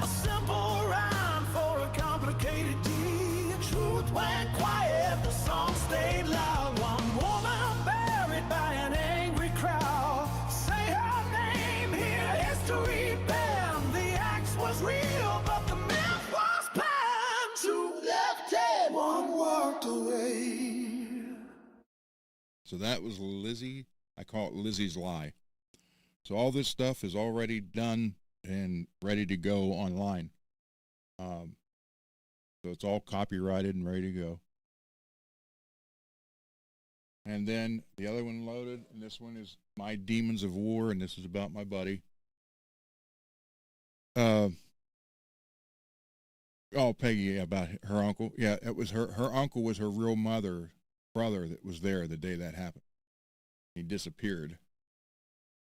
A simple rhyme for a complicated deed. Truth went quiet, the song stayed loud. One woman buried by an angry crowd. Say her name, hear history bend. The axe was real, but the myth was planned. Two left dead, one walked away.
So that was Lizzie. I call it Lizzie's Lie. So all this stuff is already done and ready to go online. So it's all copyrighted and ready to go. And then the other one loaded, and this one is My Demons of War, and this is about my buddy. Oh, Peggy, about her uncle. Yeah, it was her uncle was her real brother that was there the day that happened. He disappeared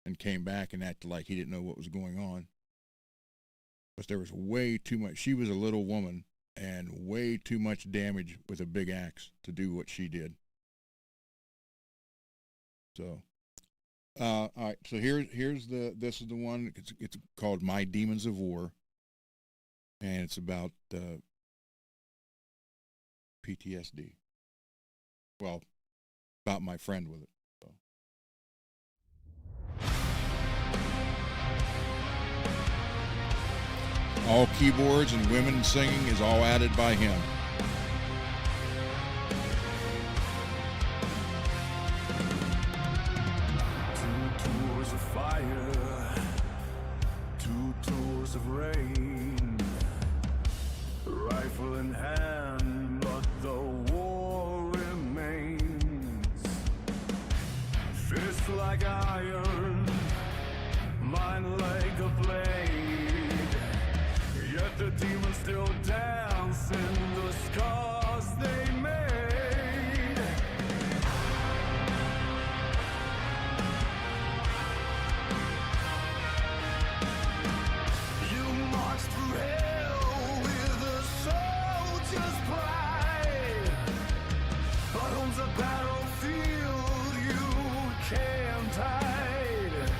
and came back and acted like he didn't know what was going on. But there was way too much. She was a little woman and way too much damage with a big axe to do what she did. So, all right. So this is the one. It's called My Demons of War, and it's about PTSD. Well, about my friend with it. So. All keyboards and women singing is all added by him.
Two tours of fire, two tours of rain, rifle in hand, the scars they made. You marched through hell with a soldier's pride, but on the battlefield you can't hide.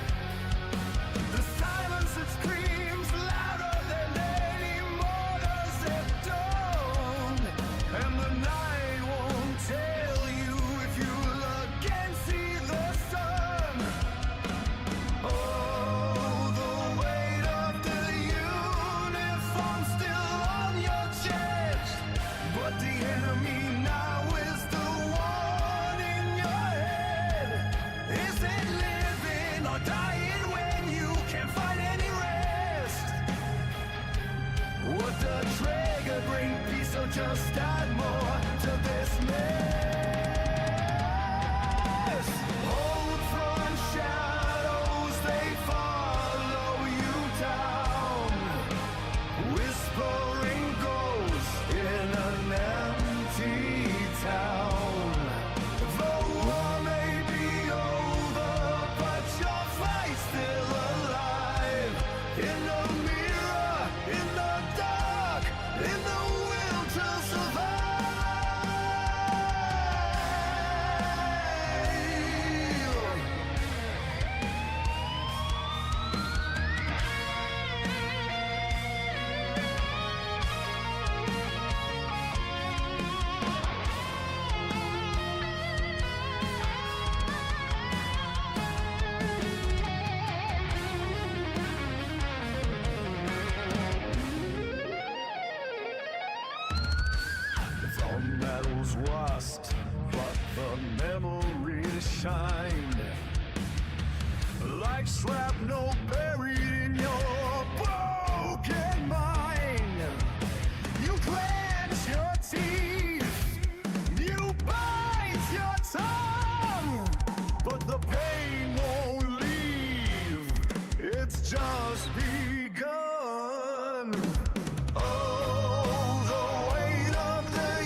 The silence that screams louder than any mortars at dawn, and the night won't tell you if you look and see the sun. Oh, the weight of the uniform still on your chest, but the enemy now is the one in your head. Is it living or dying when you can't find any rest? Would the trigger bring peace or just add more to this mess? Hold front shadows, they follow you down. Whispering ghosts in an empty town. The war may be over, but your fight's still alive. In the mirror, in the dark, in the will to survive. The medals rust, but the memories shine. Like shrapnel buried in your broken mind. You clench your teeth, you bite your tongue, but the pain won't leave, it's just begun. Oh, the weight of the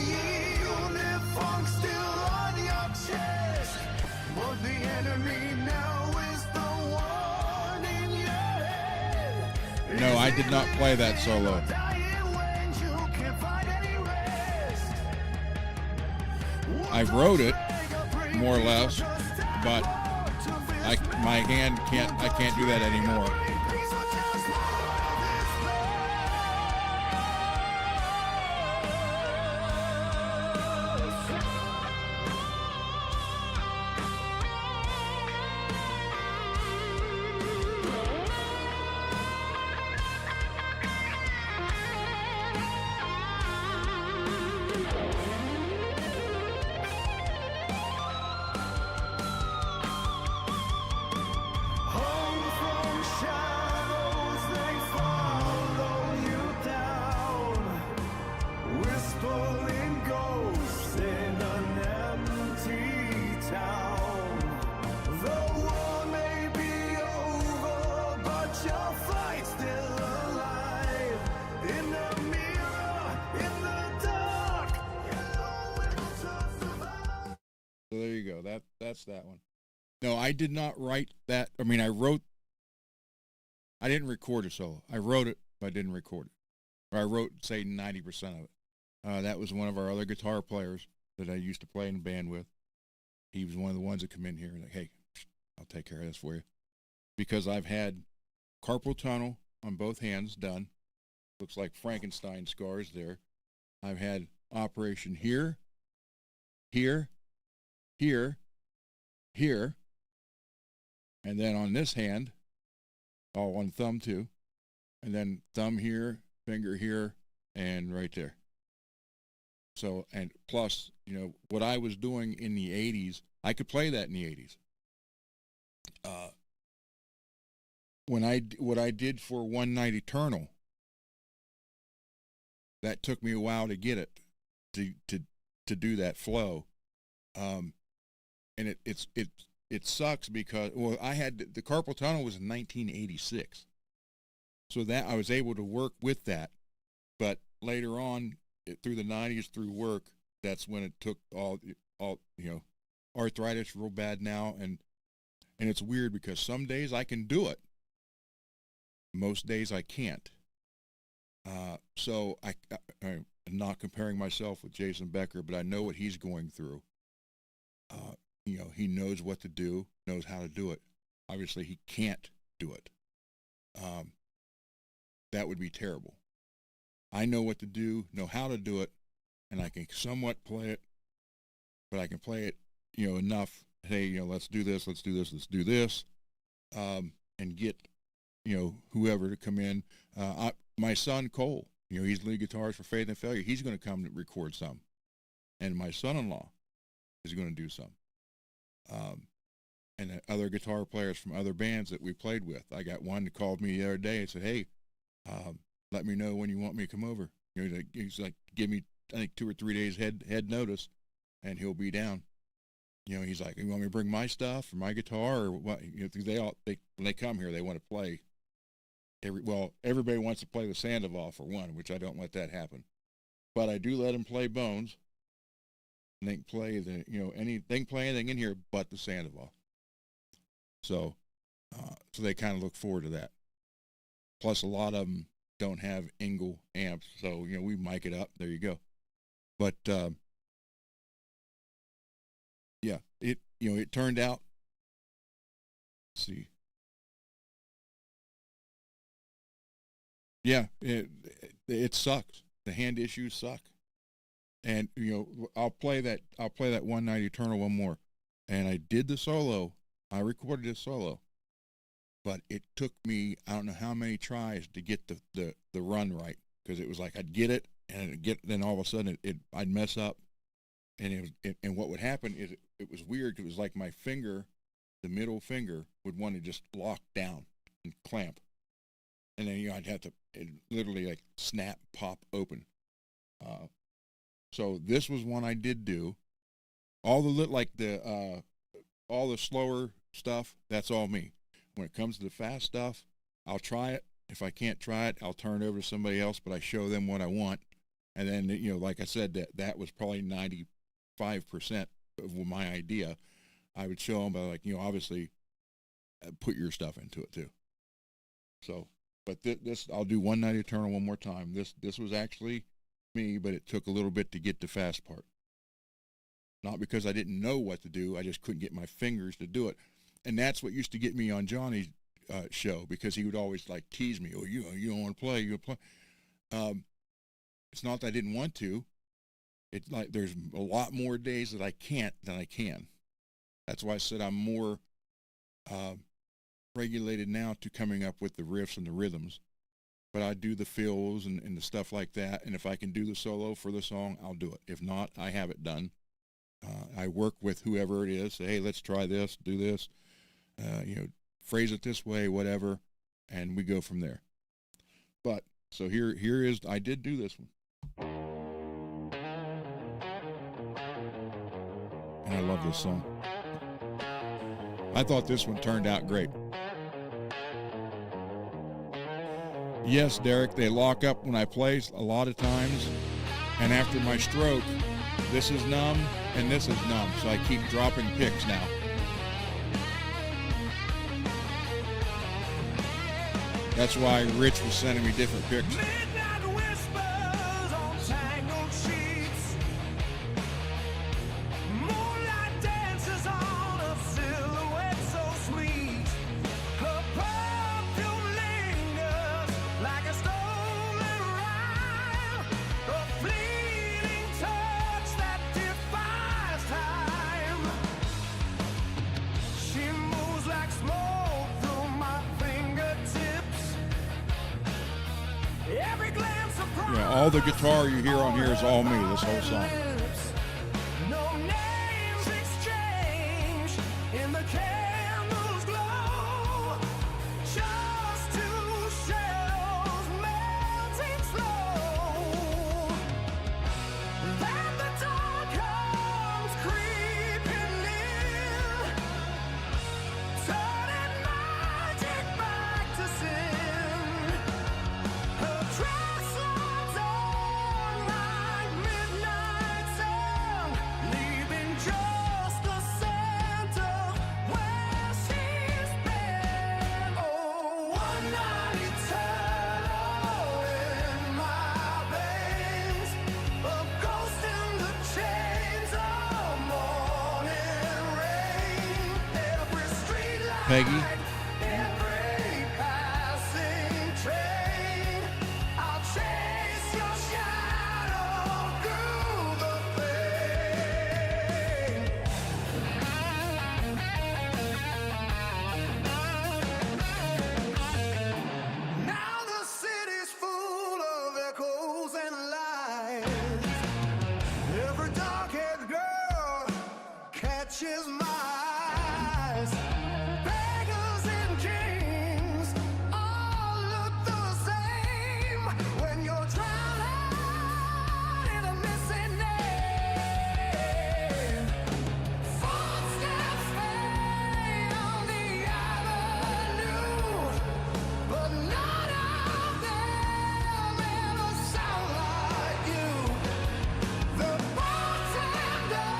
uniform still on your chest, but the enemy now is the one in your head.
No, I did not play that solo. I wrote it more or less, but I can't do that anymore.
Home from shadows, they follow you down. Whispering ghosts in an empty town. The war may be over, but your fight's still alive. In the mirror, in the dark, in the will to survive.
So there you go. That's that one. No, I did not write that. I didn't record a solo. I wrote it, but I didn't record it. Or I wrote, say, 90% of it. That was one of our other guitar players that I used to play in a band with. He was one of the ones that come in here and like, hey, I'll take care of this for you. Because I've had carpal tunnel on both hands done. Looks like Frankenstein scars there. I've had operation here, here, here, here, and then on this hand, on thumb too, and then thumb here, finger here, and right there. So, and plus, what I was doing in the 80s, I could play that in the 80s. What I did for One Night Eternal, that took me a while to get it, to do that flow. And it sucks because, well, I had, the carpal tunnel was in 1986. So that I was able to work with that. But later on, through the 90s through work, that's when it took all arthritis real bad now, and it's weird because some days I can do it, most days I can't. So I'm not comparing myself with Jason Becker, but I know what he's going through. He knows what to do, knows how to do it. Obviously, he can't do it. That would be terrible. I know what to do, know how to do it, and I can somewhat play it, but I can play it, enough. Hey, let's do this, let's do this, let's do this, and get, whoever to come in. My son Cole, he's lead guitarist for Faith and Failure. He's going to come and record some, and my son-in-law is going to do some. And other guitar players from other bands that we played with. I got one that called me the other day and said, "Hey, let me know when you want me to come over." He's like, give me, I think, 2 or 3 days head notice, and he'll be down. He's like, "You want me to bring my stuff or my guitar or what?" When they come here, they want to play. Everybody wants to play the Sandoval for one, which I don't let that happen. But I do let them play Bones. And they can play they can play anything in here but the Sandoval. So they kind of look forward to that. Plus, a lot of them don't have Engel amps, so we mic it up. There you go. But yeah, it turned out. Let's see. Yeah, it sucks. The hand issues suck. And I'll play that One Night Eternal one more. And I did the solo. I recorded a solo. But it took me, I don't know how many tries to get the run right, because it was like I'd get it and then all of a sudden I'd mess up, and and what would happen is it was weird. It was like my finger, the middle finger, would want to just lock down and clamp, and then I'd have to literally like snap, pop open. So this was one I did do. All the all the slower stuff, that's all me. When it comes to the fast stuff, I'll try it. If I can't try it, I'll turn it over to somebody else, but I show them what I want. And then, like I said, that was probably 95% of my idea. I would show them, but obviously put your stuff into it too. So, but this, I'll do One Night Eternal one more time. This was actually me, but it took a little bit to get the fast part. Not because I didn't know what to do, I just couldn't get my fingers to do it. And that's what used to get me on Johnny's show, because he would always like tease me. "Oh, you don't want to play, you play." It's not that I didn't want to. It's like there's a lot more days that I can't than I can. That's why I said I'm more regulated now to coming up with the riffs and the rhythms. But I do the fills and the stuff like that. And if I can do the solo for the song, I'll do it. If not, I have it done. I work with whoever it is. Say, "Hey, let's try this, do this. Phrase it this way, whatever," and we go from there. But so here is, I did do this one, and I love this song. I thought this one turned out great. Yes, Derek, they lock up when I play a lot of times, and after my stroke, this is numb and this is numb, so I keep dropping picks now. That's why Rich was sending me different picks.
Midnight whispers on tangled sheets. Moonlight dances on a silhouette so sweet. Her perfume lingers like a stolen rhyme. A fleeting touch that defies time. She moves like smoke through my fingertips. Every glance of pride.
Yeah, all the guitar you hear on here is all me, this whole song.
No names exchanged in the candle's glow. Just two shadows melting slow. Then the dawn comes creeping in, turning magic back to sin. Her dress lines on my
Peggy.
Every passing train, I'll chase your shadow through the pain. Now the city's full of echoes and lies. Every dark-haired girl catches my eyes. Beggars and kings all look the same when you're drowning in a missing name. Footsteps fade on the avenue, but none of them ever sound like you. The bartender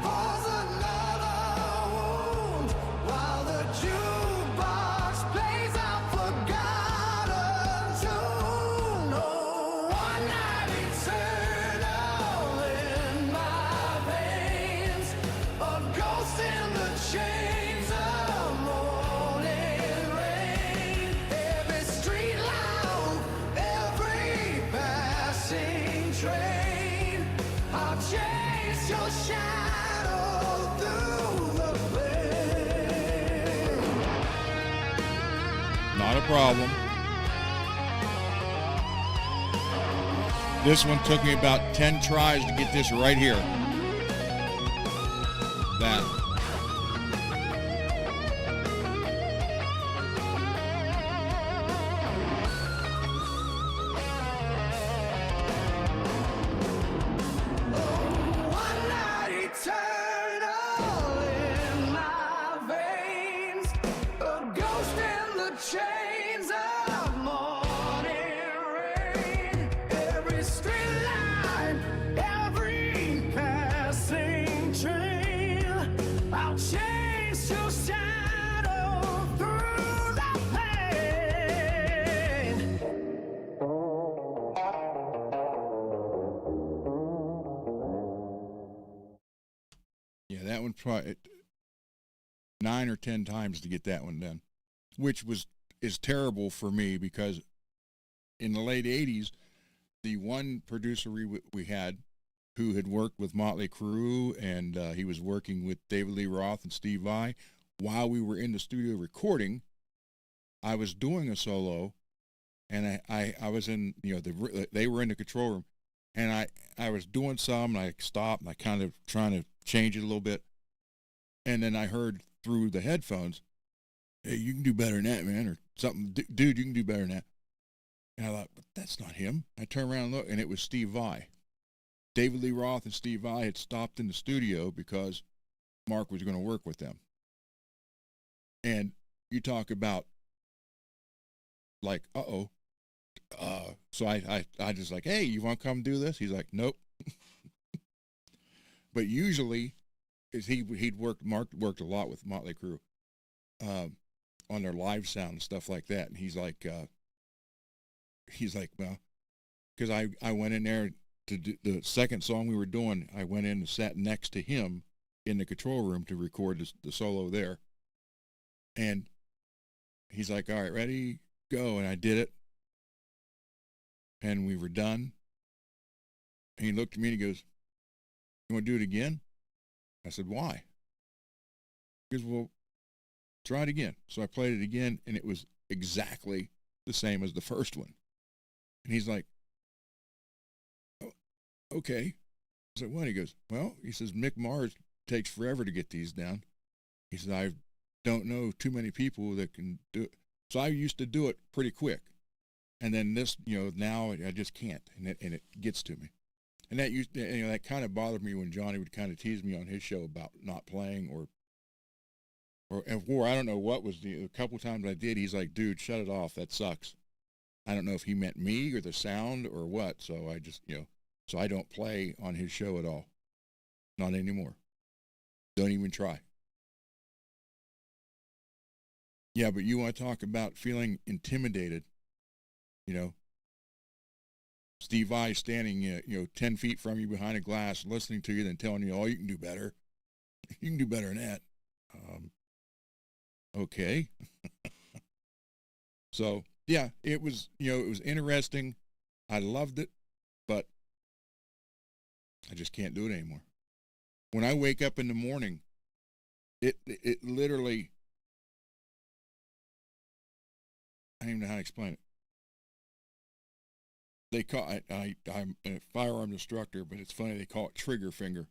pours another wound while the jukebox plays a forgotten tune. Oh, one night eternal in my veins, a ghost in the chains of morning rain. Every street lamp, every passing train, I'll chase your shadow through the pain.
Not a problem. This one took me about 10 tries to get this right here. That.
One night eternal in my veins, a ghost in the chains of morning rain. Every street line, every passing train, I'll chase your shadow through the pain.
Yeah, that one probably 9 or 10 times to get that one done, which is terrible for me because in the late 80s, the one producer we had who had worked with Motley Crue and he was working with David Lee Roth and Steve Vai, while we were in the studio recording, I was doing a solo and I was in, they were in the control room and I was doing some and I stopped and I kind of trying to change it a little bit. And then I heard through the headphones, "Hey, you can do better than that, man," or something. "Dude, you can do better than that." And I thought, but that's not him. I turned around and looked, and it was Steve Vai. David Lee Roth and Steve Vai had stopped in the studio because Mark was going to work with them. And you talk about like, so I just like, "Hey, you want to come do this?" He's like, "Nope." But usually, Mark worked a lot with Motley Crue on their live sound and stuff like that. And he's like, well, because I went in there to do the second song we were doing. I went in and sat next to him in the control room to record the solo there. And he's like, "All right, ready, go." And I did it. And we were done. And he looked at me and he goes, "You want to do it again?" I said, "Why?" He goes, "Well, try it again." So I played it again, and it was exactly the same as the first one. And he's like, "Oh, okay." I said, "What?" He goes, "Well," he says, "Mick Mars takes forever to get these down." He said, "I don't know too many people that can do it." So I used to do it pretty quick. And then this, now I just can't, and it gets to me. And that that kind of bothered me when Johnny would kind of tease me on his show about not playing or I don't know what was a couple times I did. He's like, "Dude, shut it off. That sucks." I don't know if he meant me or the sound or what. So I just, so I don't play on his show at all. Not anymore. Don't even try. Yeah, but you want to talk about feeling intimidated, Steve Vai standing, 10 feet from you behind a glass, listening to you, then telling you, "Oh, you can do better. You can do better than that." Okay. So yeah, it was, it was interesting. I loved it, but I just can't do it anymore. When I wake up in the morning, it literally, I don't even know how to explain it. They call it, I'm a firearm instructor, but it's funny, they call it trigger finger.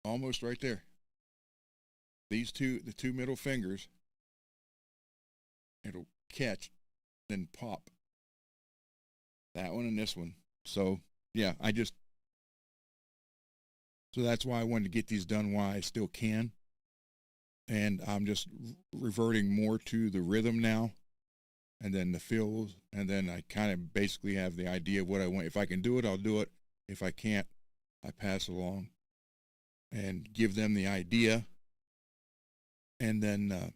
Almost right there. The two middle fingers, it'll catch, then pop. That one and this one. So yeah, so that's why I wanted to get these done while I still can. And I'm just reverting more to the rhythm now, and then the fills, and then I kind of basically have the idea of what I want. If I can do it, I'll do it. If I can't, I pass along and give them the idea, and then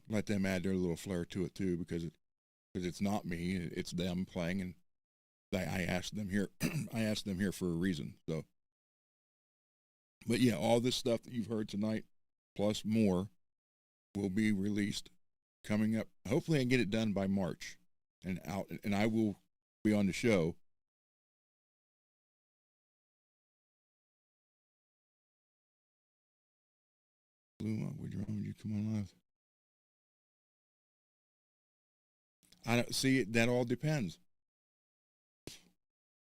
let them add their little flair to it too, because it's not me, it's them playing, and I asked them here. I asked them here for a reason. So, but yeah, all this stuff that you've heard tonight, plus more, will be released coming up. Hopefully I can get it done by March and out, and I will be on the show. Blue, would you come on live? I don't see it. That all depends.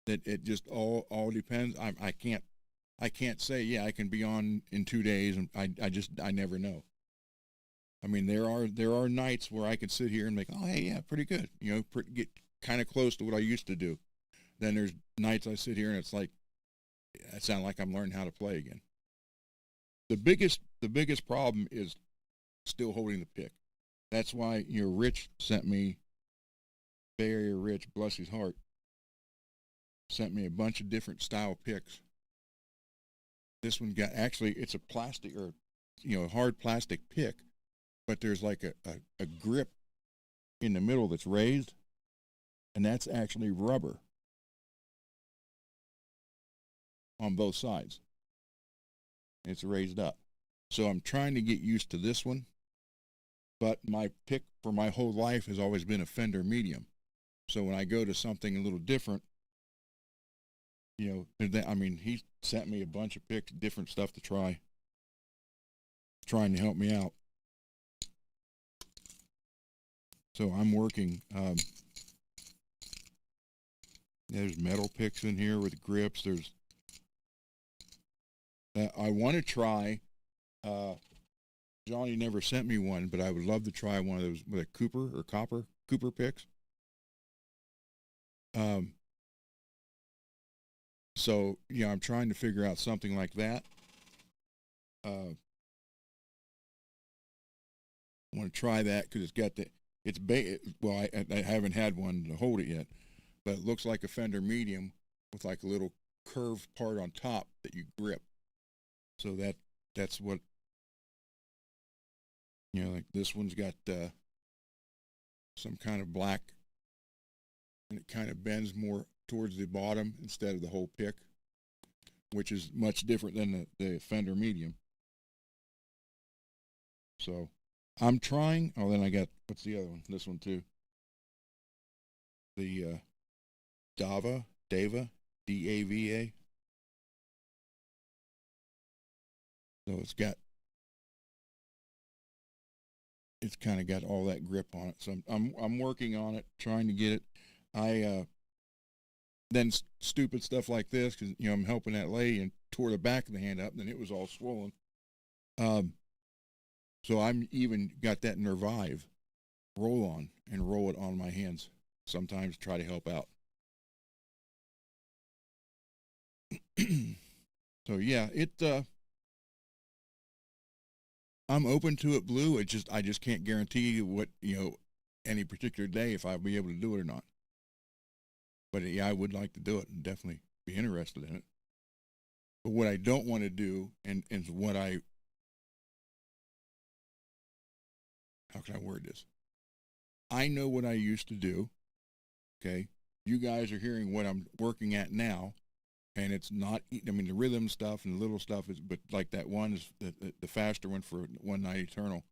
That it just all depends. I can't say, yeah, I can be on in 2 days, and I never know. I mean, there are nights where I can sit here and make, oh, hey, yeah, pretty good. Get kind of close to what I used to do. Then there's nights I sit here and it's like, I sound like I'm learning how to play again. The biggest problem is still holding the pick. That's why, Rich sent me, Bay Area Rich, bless his heart, sent me a bunch of different style picks. This one actually, it's a plastic or, hard plastic pick, but there's like a grip in the middle that's raised, and that's actually rubber on both sides. It's raised up. So I'm trying to get used to this one, but my pick for my whole life has always been a Fender medium. So when I go to something a little different, he sent me a bunch of picks, different stuff to try, trying to help me out. So I'm working, there's metal picks in here with grips. There's, I want to try, Johnny never sent me one, but I would love to try one of those with a Cooper picks. So yeah, I'm trying to figure out something like that. I want to try that because it's got I haven't had one to hold it yet, but it looks like a Fender medium with like a little curved part on top that you grip. So that's what, like this one's got some kind of black, and it kind of bends more towards the bottom instead of the whole pick, which is much different than the Fender medium. So I'm trying. Oh, then I got, what's the other one? This one too. The Dava, D-A-V-A. So it's kind of got all that grip on it. So I'm working on it, trying to get it. Then stupid stuff like this, because I'm helping that lady and tore the back of the hand up, and then it was all swollen. So I'm even got that Nervive roll on and roll it on my hands sometimes, try to help out. So yeah, I'm open to it, Blue. I just can't guarantee what, any particular day if I'll be able to do it or not. But yeah, I would like to do it and definitely be interested in it. But what I don't want to do, and what how can I word this? I know what I used to do. Okay. You guys are hearing what I'm working at now. and it's not. I mean, the rhythm stuff and the little stuff is, but like that one is the faster one for One Night Eternal.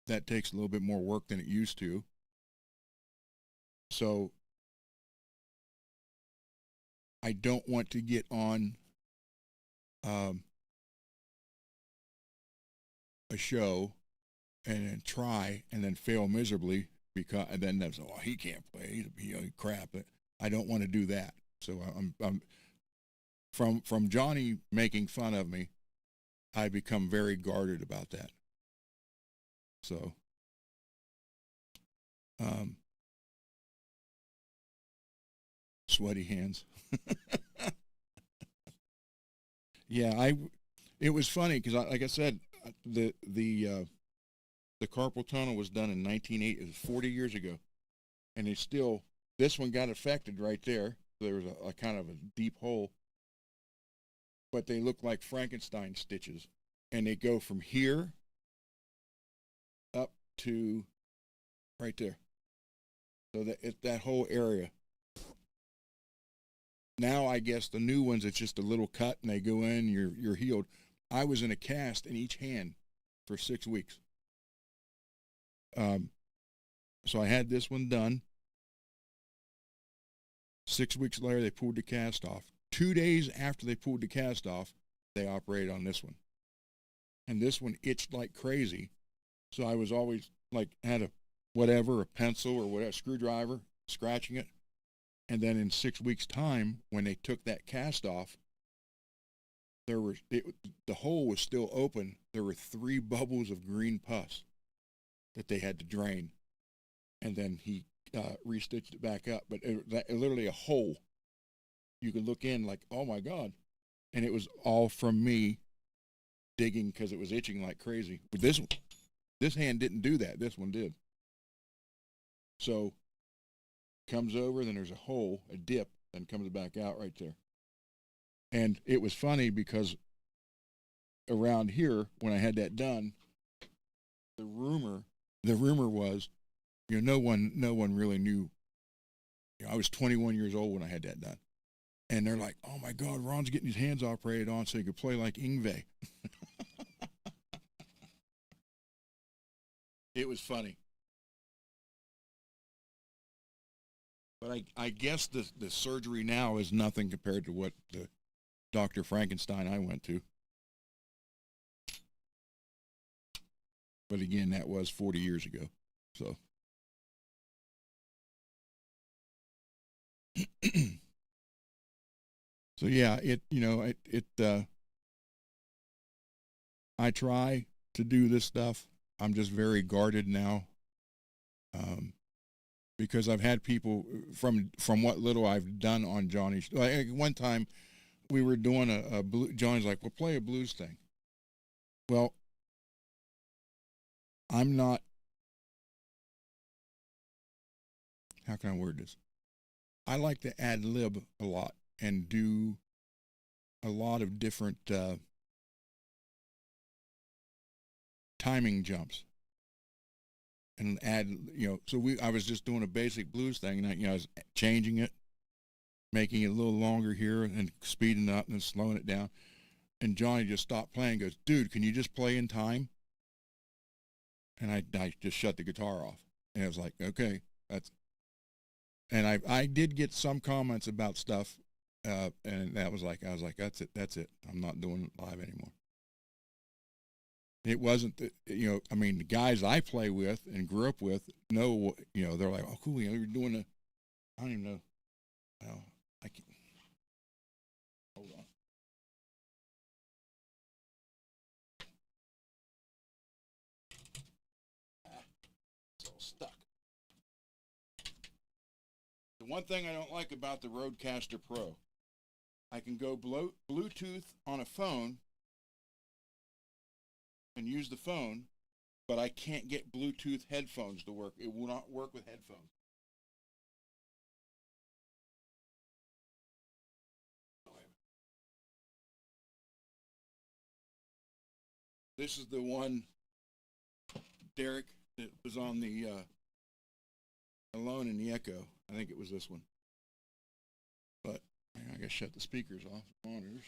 That takes a little bit more work than it used to. So I don't want to get on a show and then try and then fail miserably because and then that's he can't play, he's crap. But I don't want to do that. So I'm from Johnny making fun of me, I become very guarded about that. So sweaty hands. Yeah, it was funny because like I said, the carpal tunnel was done in 1980. It was 40 years ago, and it's still, this one got affected right there. There was a kind of a deep hole, but they look like Frankenstein stitches, and they go from here up to right there. So that whole area. Now I guess the new ones, it's just a little cut and they go in, you're healed. I was in a cast in each hand for 6 weeks. So I had this one done. 6 weeks later, they pulled the cast off. 2 days after they pulled the cast off, they operated on this one. And this one itched like crazy. So I was always like, had a pencil or whatever, screwdriver, scratching it. And then in 6 weeks' time, when they took that cast off, the hole was still open. There were 3 bubbles of green pus that they had to drain. And then he restitched it back up. But literally a hole. You could look in like, oh my God. And it was all from me digging because it was itching like crazy. But this hand didn't do that. This one did. So comes over, then there's a hole, a dip, and comes back out right there. And it was funny because around here, when I had that done, the rumor was, no one really knew. I was 21 years old when I had that done. And they're like, oh my God, Ron's getting his hands operated on so he could play like Yngwie. It was funny. But I guess the surgery now is nothing compared to what the Dr. Frankenstein I went to. But again, that was 40 years ago. So. So yeah, I try to do this stuff. I'm just very guarded now. Because I've had people from what little I've done on Johnny's. Like one time, we were doing a blues. Johnny's like, "Well, play a blues thing." Well, I'm not. How can I word this? I like to ad lib a lot and do a lot of different timing jumps. And add, so I was just doing a basic blues thing, and I was changing it, making it a little longer here, and speeding up and slowing it down. And Johnny just stopped playing and goes, "Dude, can you just play in time?" And I just shut the guitar off. And I was like, okay, and I did get some comments about stuff, and I was like, that's it. I'm not doing it live anymore. It wasn't, the guys I play with and grew up with know, they're like, oh, cool, you're doing I don't even know. Well, I can't. Hold on. It's all stuck. The one thing I don't like about the Rodecaster Pro, I can go Bluetooth on a phone and use the phone, but I can't get Bluetooth headphones to work. It will not work with headphones. This is the one, Derek, that was on the Alone in the Echo. I think it was this one. But I gotta shut the speakers off, monitors.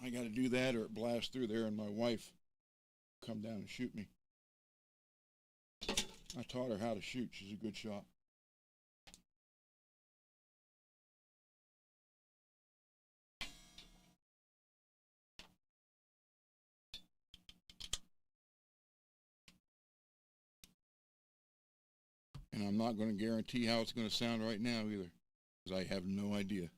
I gotta do that or it blasts through there and my wife come down and shoot me. I taught her how to shoot. She's a good shot. And I'm not going to guarantee how it's going to sound right now either, because I have no idea.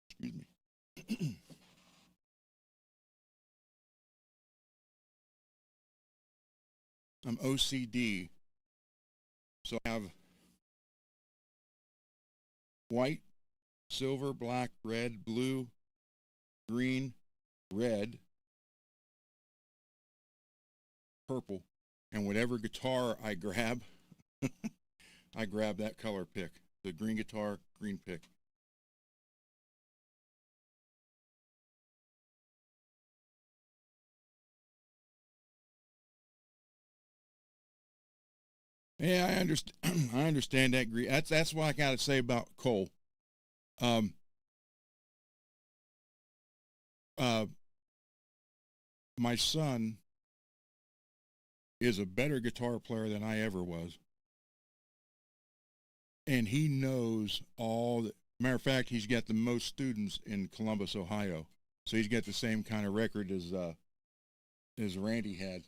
Excuse me. I'm OCD, so I have white, silver, black, red, blue, green, red, purple, and whatever guitar I grab, I grab that color pick. The green guitar, green pick. Yeah, I understand. I understand that. That's what I got to say about Cole. My son is a better guitar player than I ever was, and he knows all. Matter of fact, he's got the most students in Columbus, Ohio. So he's got the same kind of record as Randy had,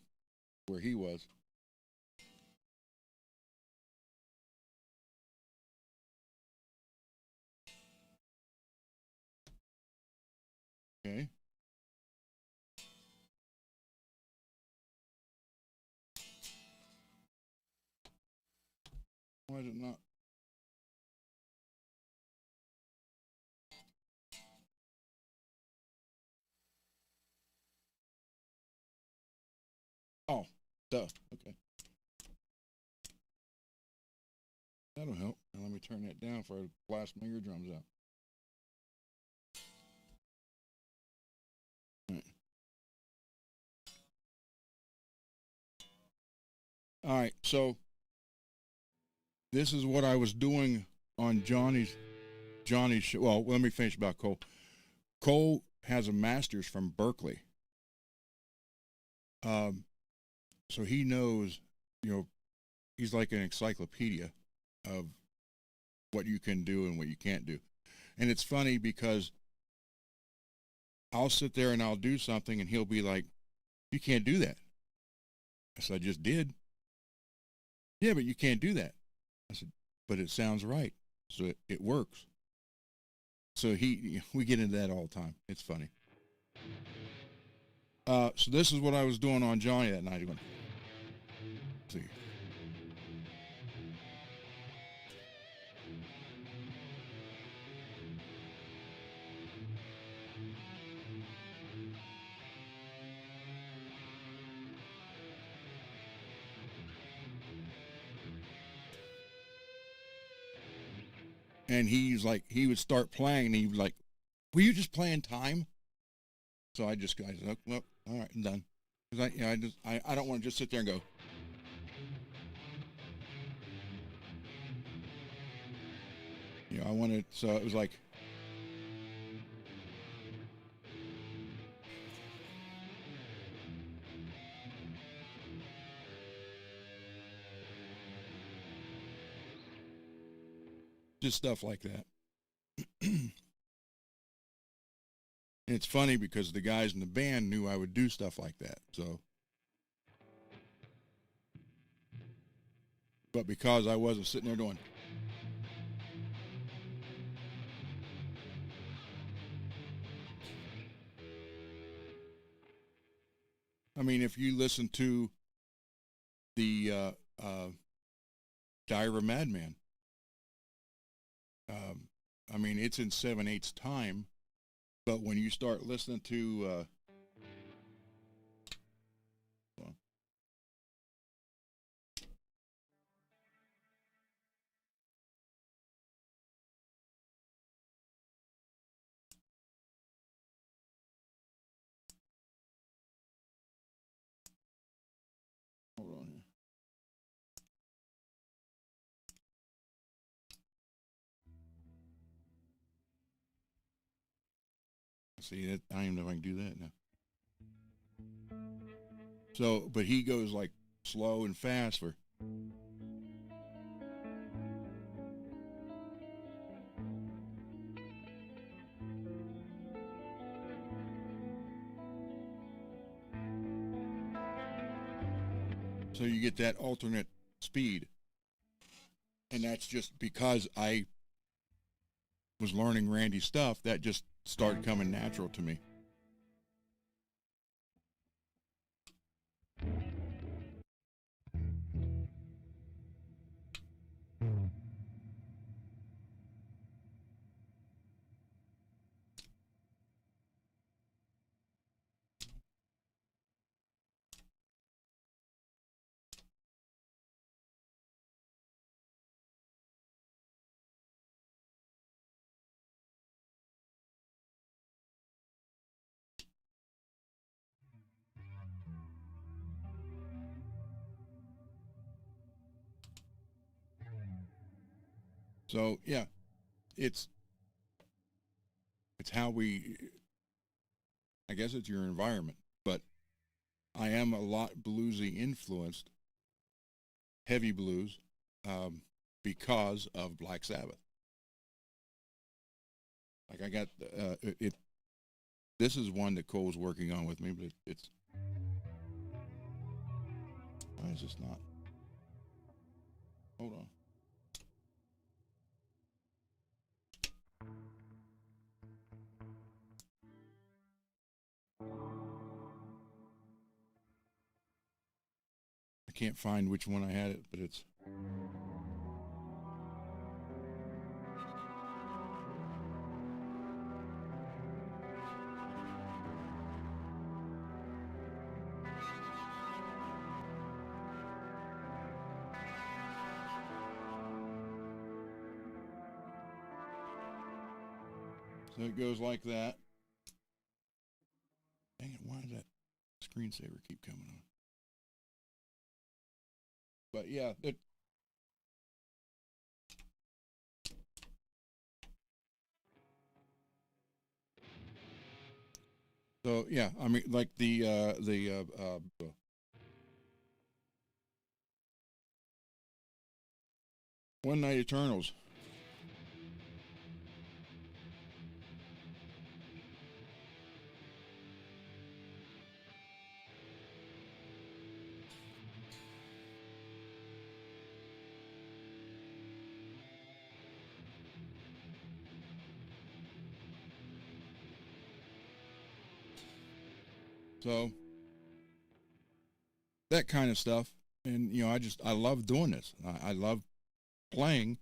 where he was. Okay. Why is it not? Oh, duh. Okay. That'll help. Now let me turn that down before I blast my eardrums out. All right, so this is what I was doing on Johnny's show. Well, let me finish about Cole. Cole has a master's from Berkeley. So he knows, he's like an encyclopedia of what you can do and what you can't do. And it's funny because I'll sit there and I'll do something and he'll be like, "You can't do that." I said, "I just did." "Yeah, but you can't do that." I said, "But it sounds right." So it works. So we get into that all the time. It's funny. So this is what I was doing on Johnny that night. Let's see. And he's like, he would start playing and he was like, "Were you just playing time?" So I said, "Well, all right, I'm done." Because I don't want to just sit there and go. I wanted, so it was like, just stuff like that. And it's funny because the guys in the band knew I would do stuff like that. So, but because I wasn't sitting there doing, I mean, if you listen to the Diary of a Madman, I mean, it's in 7/8 time, but when you start listening to See, that I don't even know if I can do that now. So, but he goes like slow and fast for. So you get that alternate speed. And that's just because I was learning Randy's stuff, that just started coming natural to me. So yeah, it's how we, I guess it's your environment, but I am a lot bluesy influenced, heavy blues, because of Black Sabbath. Like I got it. This is one that Cole's working on with me, but it's why is this not? Hold on. I can't find which one I had it, but it's. So it goes like that. Dang it, why does that screensaver keep coming on? But yeah, so yeah, I mean, like the One Night Eternals. So that kind of stuff, and you know, I love doing this. I love playing.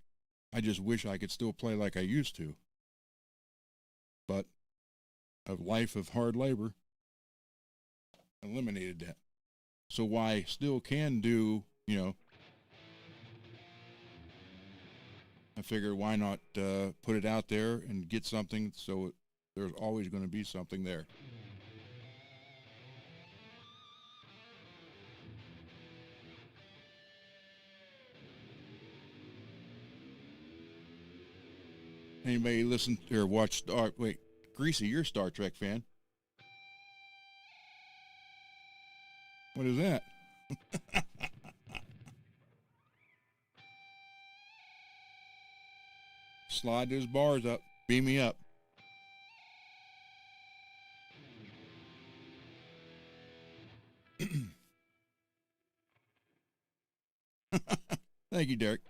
I just wish I could still play like I used to. But a life of hard labor eliminated that. So why I still can do, you know, I figured why not put it out there and get something so there's always going to be something there. Anybody listen or watch wait, Greasy, you're a Star Trek fan. What is that? Slide those bars up. Beam me up. Thank you, Derek.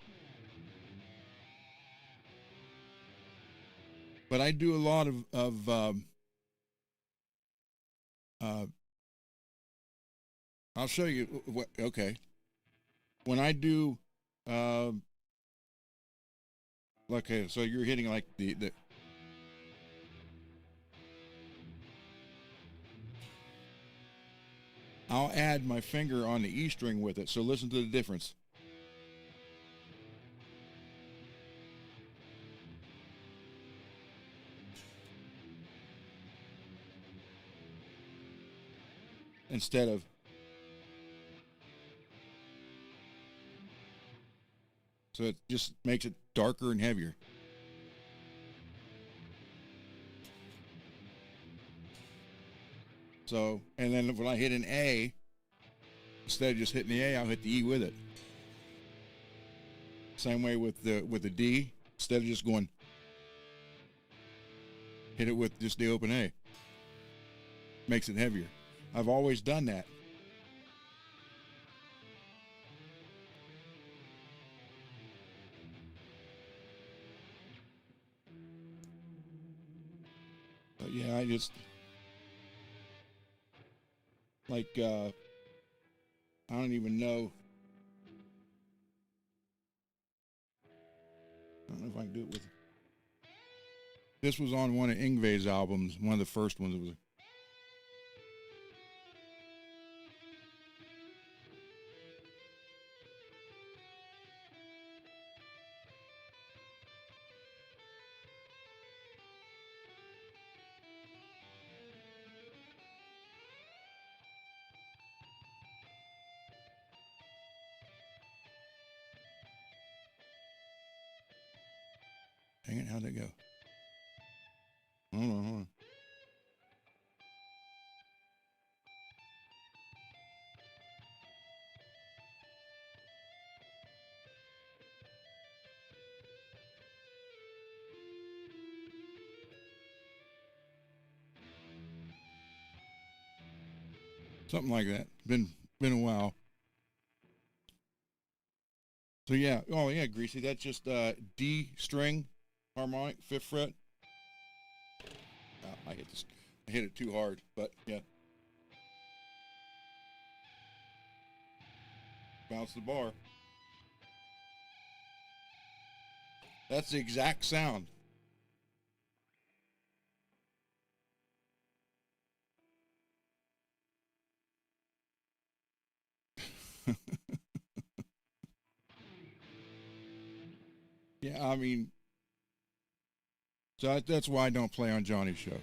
But I do a lot of I'll show you what. Okay, when I do, okay, so you're hitting like the. I'll add my finger on the E string with it. So listen to the difference. Instead of. So it just makes it darker and heavier. So, and then when I hit an A, instead of just hitting the A, I'll hit the E with it. Same way with the D. Instead of just going, hit it with just the open A. Makes it heavier. I've always done that. But yeah, I just like I don't even know. I don't know if I can do it with. This was on one of Yngwie's albums, one of the first ones. It was. Dang it, how'd it go? Hold on. Something like that. Been a while. So yeah, oh yeah, Greasy. That's just D string, harmonic, 5th fret. I hit it too hard, but yeah. Bounce the bar. That's the exact sound. Yeah, I mean, so that's why I don't play on Johnny's show.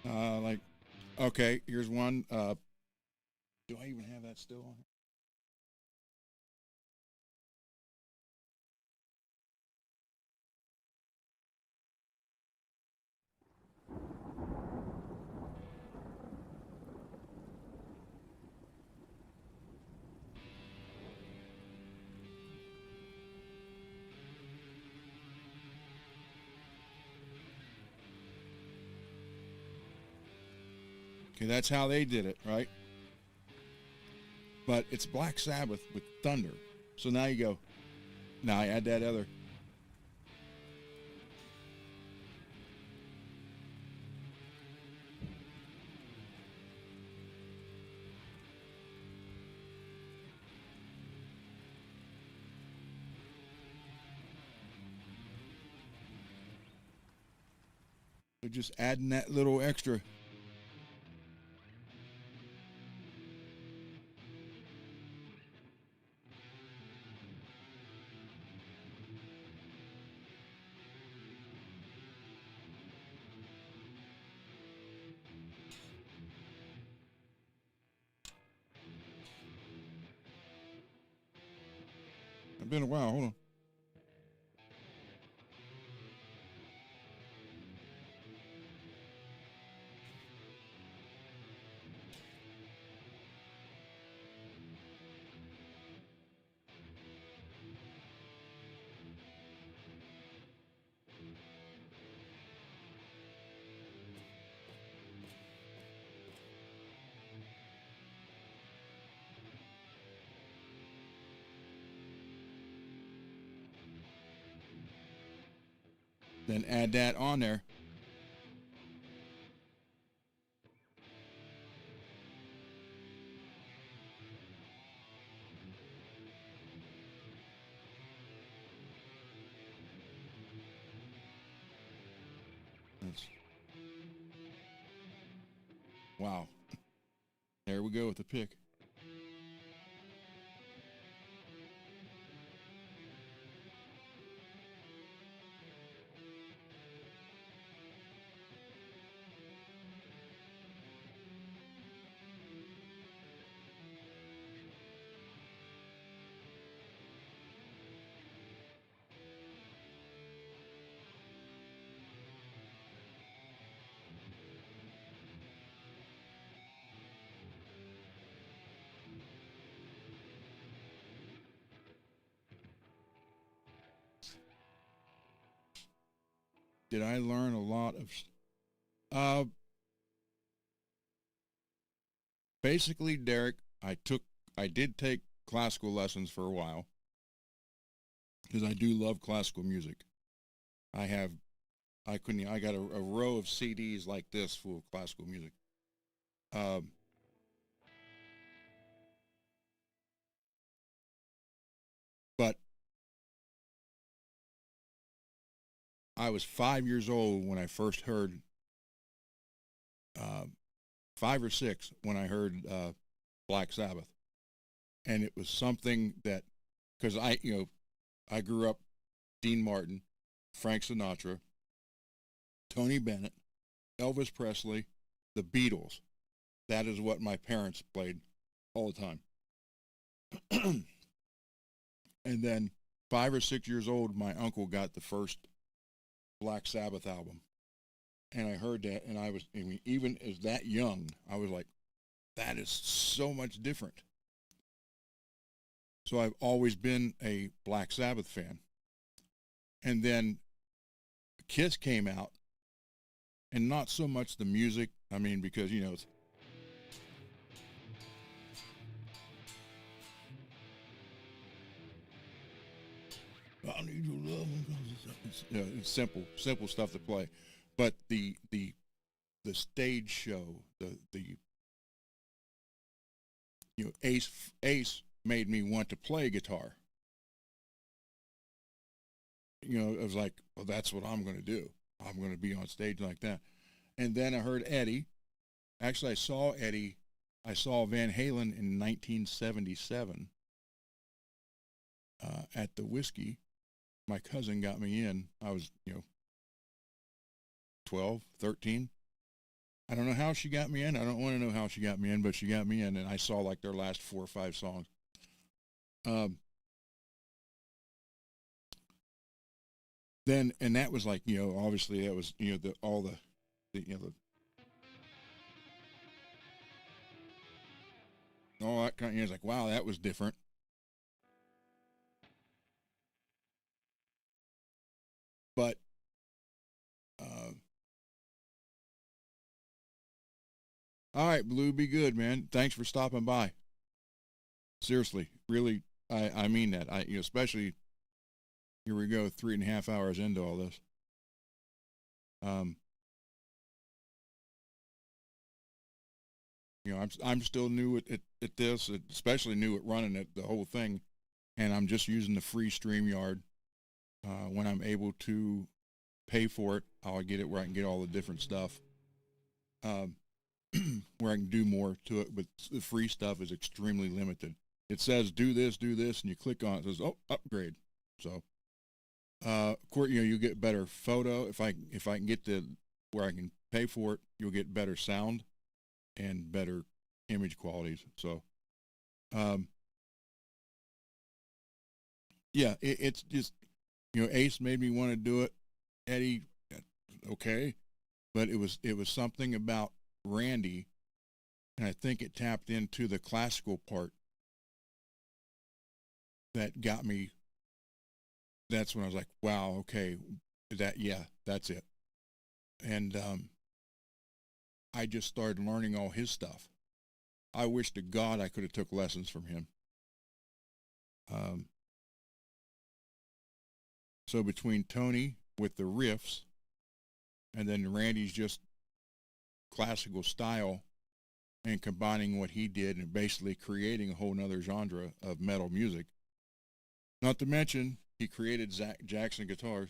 Like, okay, here's one. Do I even have that still on? Okay, that's how they did it, right? But it's Black Sabbath with thunder. So now you go, now I add that other. So just adding that little extra. It's been a while. Hold on. Then add that on there. Wow. There we go with the pick. Did I learn a lot of? Basically, Derek, I did take classical lessons for a while because I do love classical music. I got a row of CDs like this full of classical music. But I was 5 years old when I first heard, 5 or 6 when I heard Black Sabbath, and it was something that, because I grew up Dean Martin, Frank Sinatra, Tony Bennett, Elvis Presley, the Beatles. That is what my parents played all the time. And then 5 or 6 years old, my uncle got the first Black Sabbath album. And I heard that, and I mean, even as that young, I was like, that is so much different. So I've always been a Black Sabbath fan. And then Kiss came out, and not so much the music. I mean, because, it's, I need your love. It's simple stuff to play, but the stage show, the Ace made me want to play guitar. It was like, well, that's what I'm going to do. I'm going to be on stage like that. And then I heard Eddie. Actually, I saw Eddie. I saw Van Halen in 1977 at the Whiskey. My cousin got me in. I was, 12, 13. I don't know how she got me in. I don't want to know how she got me in, but she got me in, and I saw like their last 4 or 5 songs. Then, and that was like, obviously that was, all that kind of, it's like, wow, that was different. But, all right, Blue, be good, man. Thanks for stopping by. Seriously, really, I mean that. Especially, here we go, 3.5 hours into all this. I'm still new at this, especially new at running it, the whole thing, and I'm just using the free StreamYard. When I'm able to pay for it, I'll get it where I can get all the different stuff, where I can do more to it, but the free stuff is extremely limited. It says do this, and you click on it, it says, oh, upgrade. So, of course, you get better photo. If I can get to where I can pay for it, you'll get better sound and better image qualities. So, yeah, it's just, Ace made me want to do it. Eddie, okay, but it was something about Randy, and I think it tapped into the classical part that got me. That's when I was like, wow, okay, that's it. And I just started learning all his stuff. I wish to God I could have took lessons from him. So between Tony with the riffs, and then Randy's just classical style, and combining what he did and basically creating a whole nother genre of metal music. Not to mention, he created Zach Jackson guitars.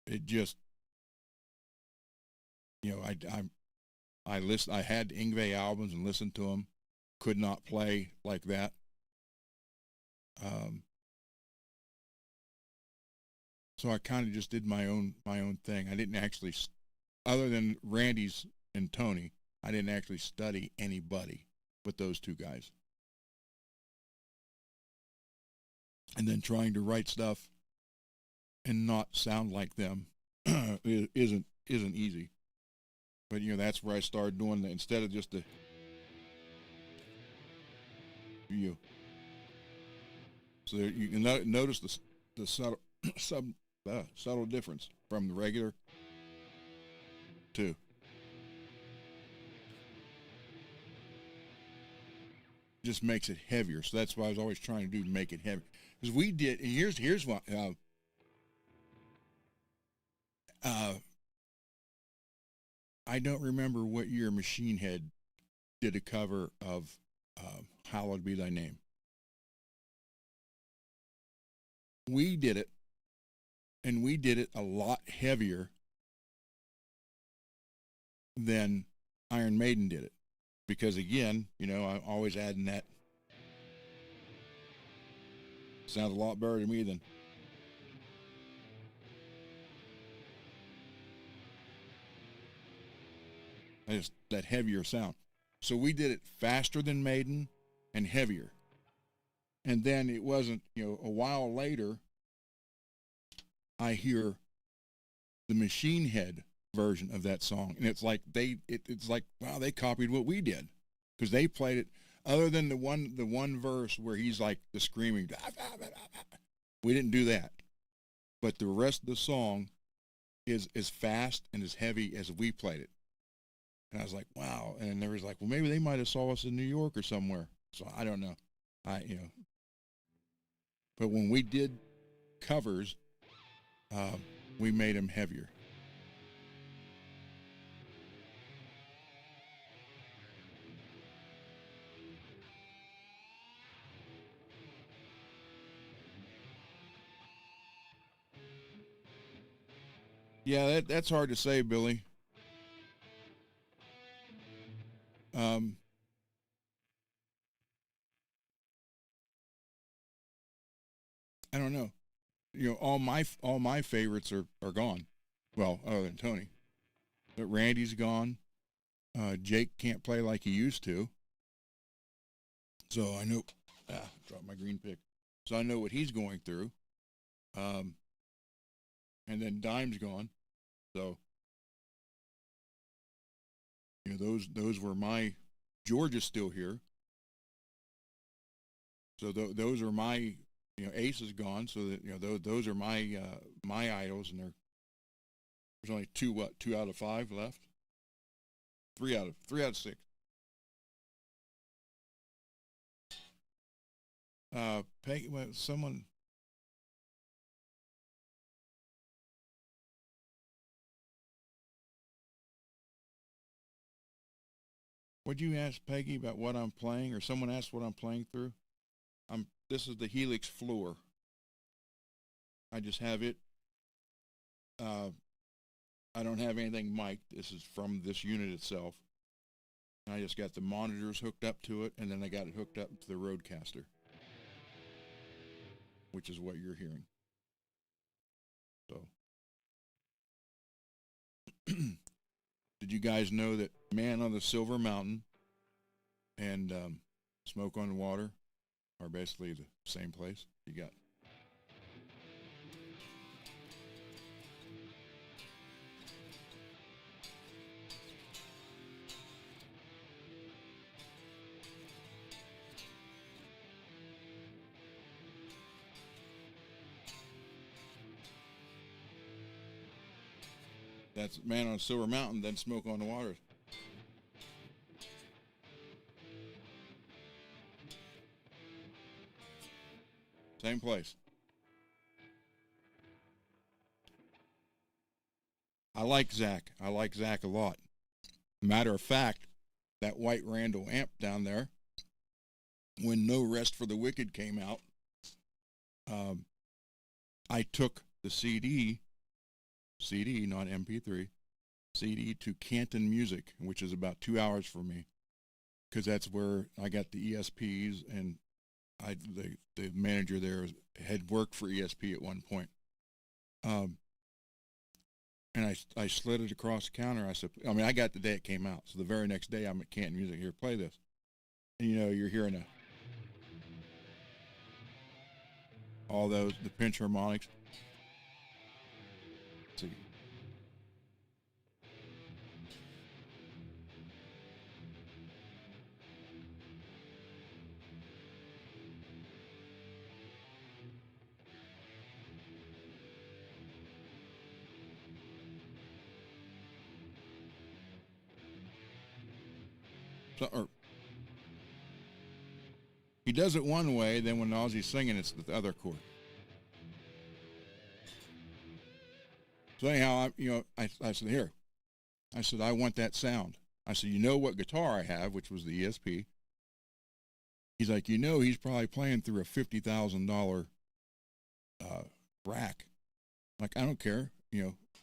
It just, I had Yngwie albums and listened to them. Could not play like that. So I kind of just did my own thing. I didn't actually, other than Randy's and Tony, I didn't actually study anybody but those two guys. And then trying to write stuff and not sound like them isn't easy. But that's where I started doing that instead of just So there, you can notice the subtle. subtle difference from the regular to. Just makes it heavier. So that's why I was always trying to do, make it heavy. Because we did, and here's what, I don't remember what year Machine Head did a cover of Hallowed Be Thy Name. We did it, and we did it a lot heavier than Iron Maiden did it. Because again, you know, I'm always adding that. Sounds a lot better to me than. Just that heavier sound. So we did it faster than Maiden and heavier. And then it wasn't, you know, a while later, I hear the Machine Head version of that song, and it's like it's like, wow, they copied what we did, because they played it. Other than the one verse where he's like the screaming, we didn't do that, but the rest of the song is as fast and as heavy as we played it. And I was like, wow. And there was like, well, maybe they might have saw us in New York or somewhere. So I don't know. But when we did covers, we made them heavier. Yeah, that's hard to say, Billy. I don't know. You know, all my favorites are gone. Well, other than Tony, but Randy's gone. Jake can't play like he used to. So I know. Dropped my green pick. So I know what he's going through. And then Dime's gone. So, you know, those were my. George is still here. So those are my, you know, Ace is gone. So that, you know, those are my my idols, and there's only two out of 5 left. 3 out of 6. Peggy, well, someone. Would you ask Peggy about what I'm playing, or someone asked what I'm playing through? This is the Helix floor. I just have it. I don't have anything mic'd. This is from this unit itself. And I just got the monitors hooked up to it, and then I got it hooked up to the Rodecaster, which is what you're hearing. So, did you guys know that Man on the Silver Mountain and Smoke on Water are basically the same place? You got. That's Man on Silver Mountain, then Smoke on the Water. Same place. I like Zach. I like Zach a lot. Matter of fact, that White Randall amp down there, when No Rest for the Wicked came out, I took the CD, not MP3, CD to Canton Music, which is about 2 hours for me, because that's where I got the ESPs, and the manager there had worked for ESP at one point. And I slid it across the counter. I said, I got the day it came out. So the very next day I'm at Canton Music. Here, play this. And you know, you're hearing all the pinch harmonics. Let's see. So, or he does it one way, then when Ozzy's singing, it's the other chord. So anyhow, I said, here. I said, I want that sound. I said, you know what guitar I have, which was the ESP. He's like, he's probably playing through a $50,000 rack. I'm like, I don't care.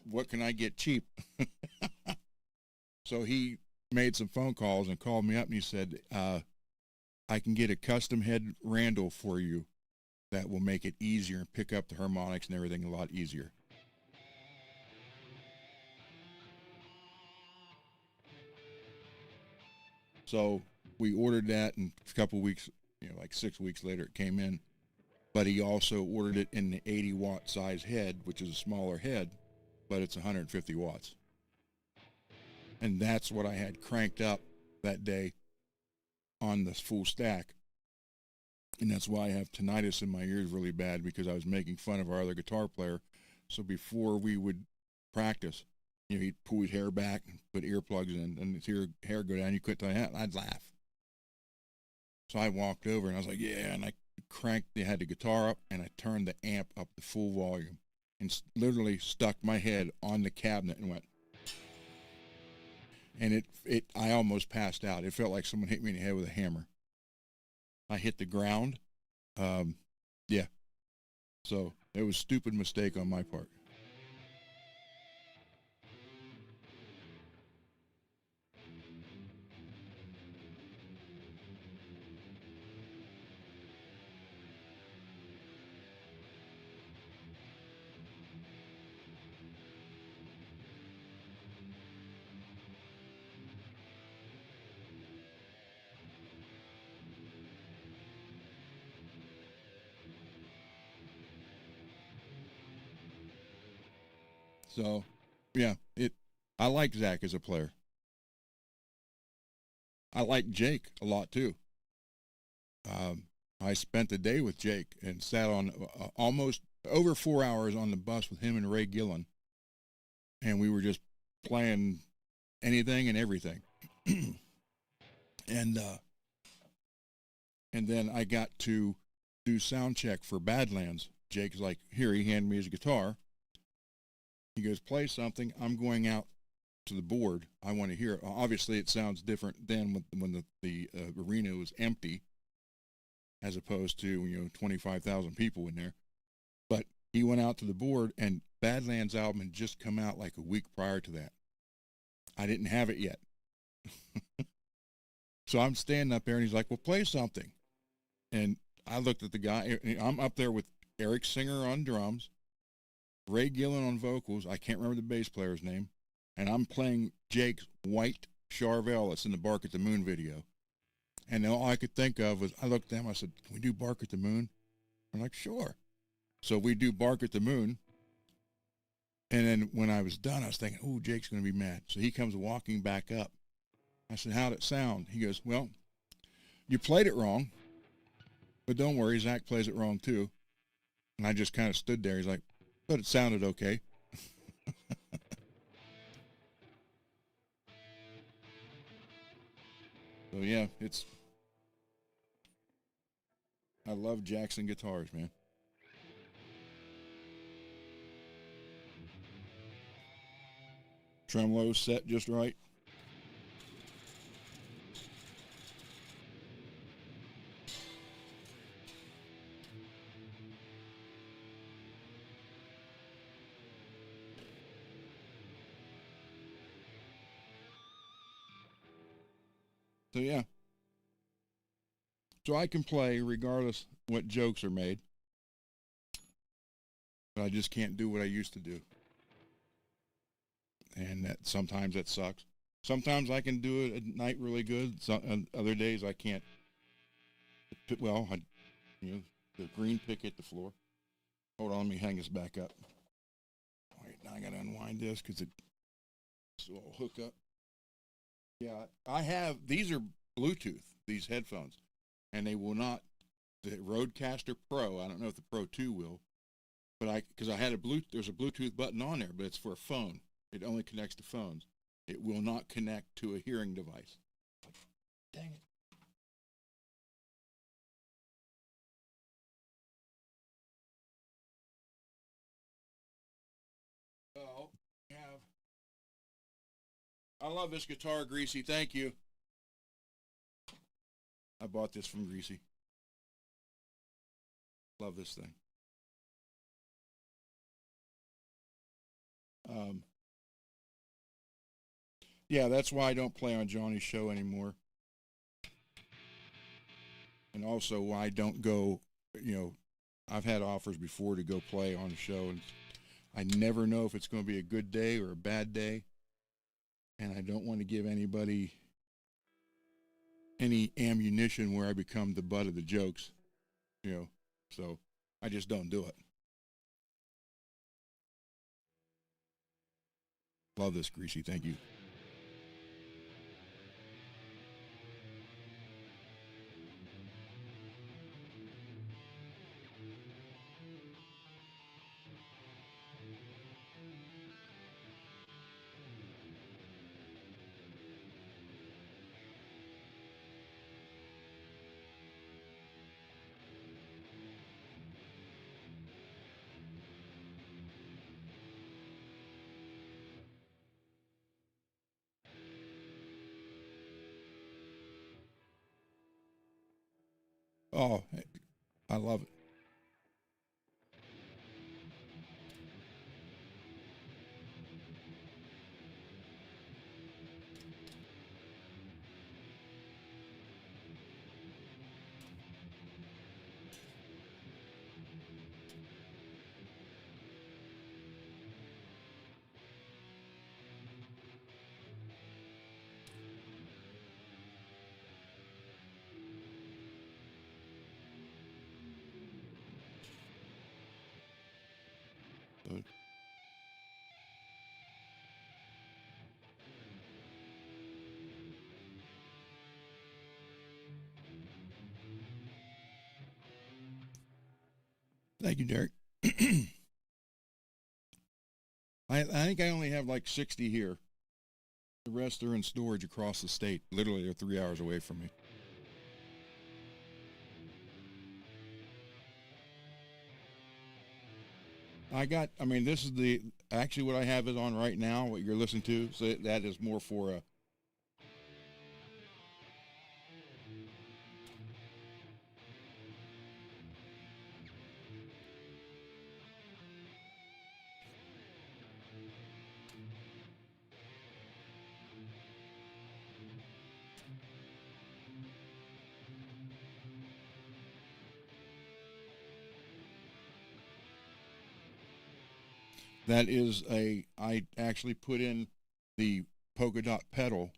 What can I get cheap? So he made some phone calls and called me up and he said, I can get a custom head Randall for you that will make it easier and pick up the harmonics and everything a lot easier. So we ordered that, and a couple of weeks, like 6 weeks later, it came in. But he also ordered it in the 80-watt size head, which is a smaller head, but it's 150 watts. And that's what I had cranked up that day on this full stack. And that's why I have tinnitus in my ears really bad, because I was making fun of our other guitar player. So before we would practice, he'd pull his hair back and put earplugs in, and his hair go down. You couldn't tell that. I'd laugh. So I walked over and I was like, yeah, and I had the guitar up, and I turned the amp up to full volume and literally stuck my head on the cabinet and went. And I almost passed out. It felt like someone hit me in the head with a hammer. I hit the ground. Yeah. So it was a stupid mistake on my part. So, yeah, I like Zach as a player. I like Jake a lot too. I spent the day with Jake and sat on almost over 4 hours on the bus with him and Ray Gillen, and we were just playing anything and everything. and then I got to do sound check for Badlands. Jake's like, here, he handed me his guitar. He goes, play something. I'm going out to the board. I want to hear it. Obviously, it sounds different than when the arena was empty, as opposed to 25,000 people in there. But he went out to the board, and Badlands album had just come out like a week prior to that. I didn't have it yet. So I'm standing up there, and he's like, well, play something. And I looked at the guy. I'm up there with Eric Singer on drums, Ray Gillen on vocals. I can't remember the bass player's name. And I'm playing Jake's White Charvel that's in the Bark at the Moon video. And all I could think of was, I looked at them, I said, can we do Bark at the Moon? I'm like, sure. So we do Bark at the Moon. And then when I was done, I was thinking, oh, Jake's going to be mad. So he comes walking back up. I said, how'd it sound? He goes, well, you played it wrong, but don't worry, Zach plays it wrong too. And I just kind of stood there. He's like, but it sounded okay. So yeah, I love Jackson guitars, man. Tremolo set just right. So yeah. So I can play regardless what jokes are made. But I just can't do what I used to do. And sometimes that sucks. Sometimes I can do it at night really good. Other days I can't. Well, the green pick hit the floor. Hold on, let me hang this back up. Wait, now I got to unwind this because it'll hook up. Yeah, these are Bluetooth, these headphones, and they will not, the Rodecaster Pro, I don't know if the Pro 2 will, but because I had there's a Bluetooth button on there, but it's for a phone. It only connects to phones. It will not connect to a hearing device. Dang it. Well, I love this guitar, Greasy. Thank you. I bought this from Greasy. Love this thing. Yeah, that's why I don't play on Johnny's show anymore. And also why I don't go, I've had offers before to go play on the show, and I never know if it's going to be a good day or a bad day. And I don't want to give anybody any ammunition where I become the butt of the jokes, so I just don't do it. Love this, Greasy. Thank you. Oh, I love it. Thank you, Derek. I think I only have like 60 here. The rest are in storage across the state. Literally, they're 3 hours away from me. This is actually what I have it on right now, what you're listening to. So that is more for a, I actually put in the polka dot pedal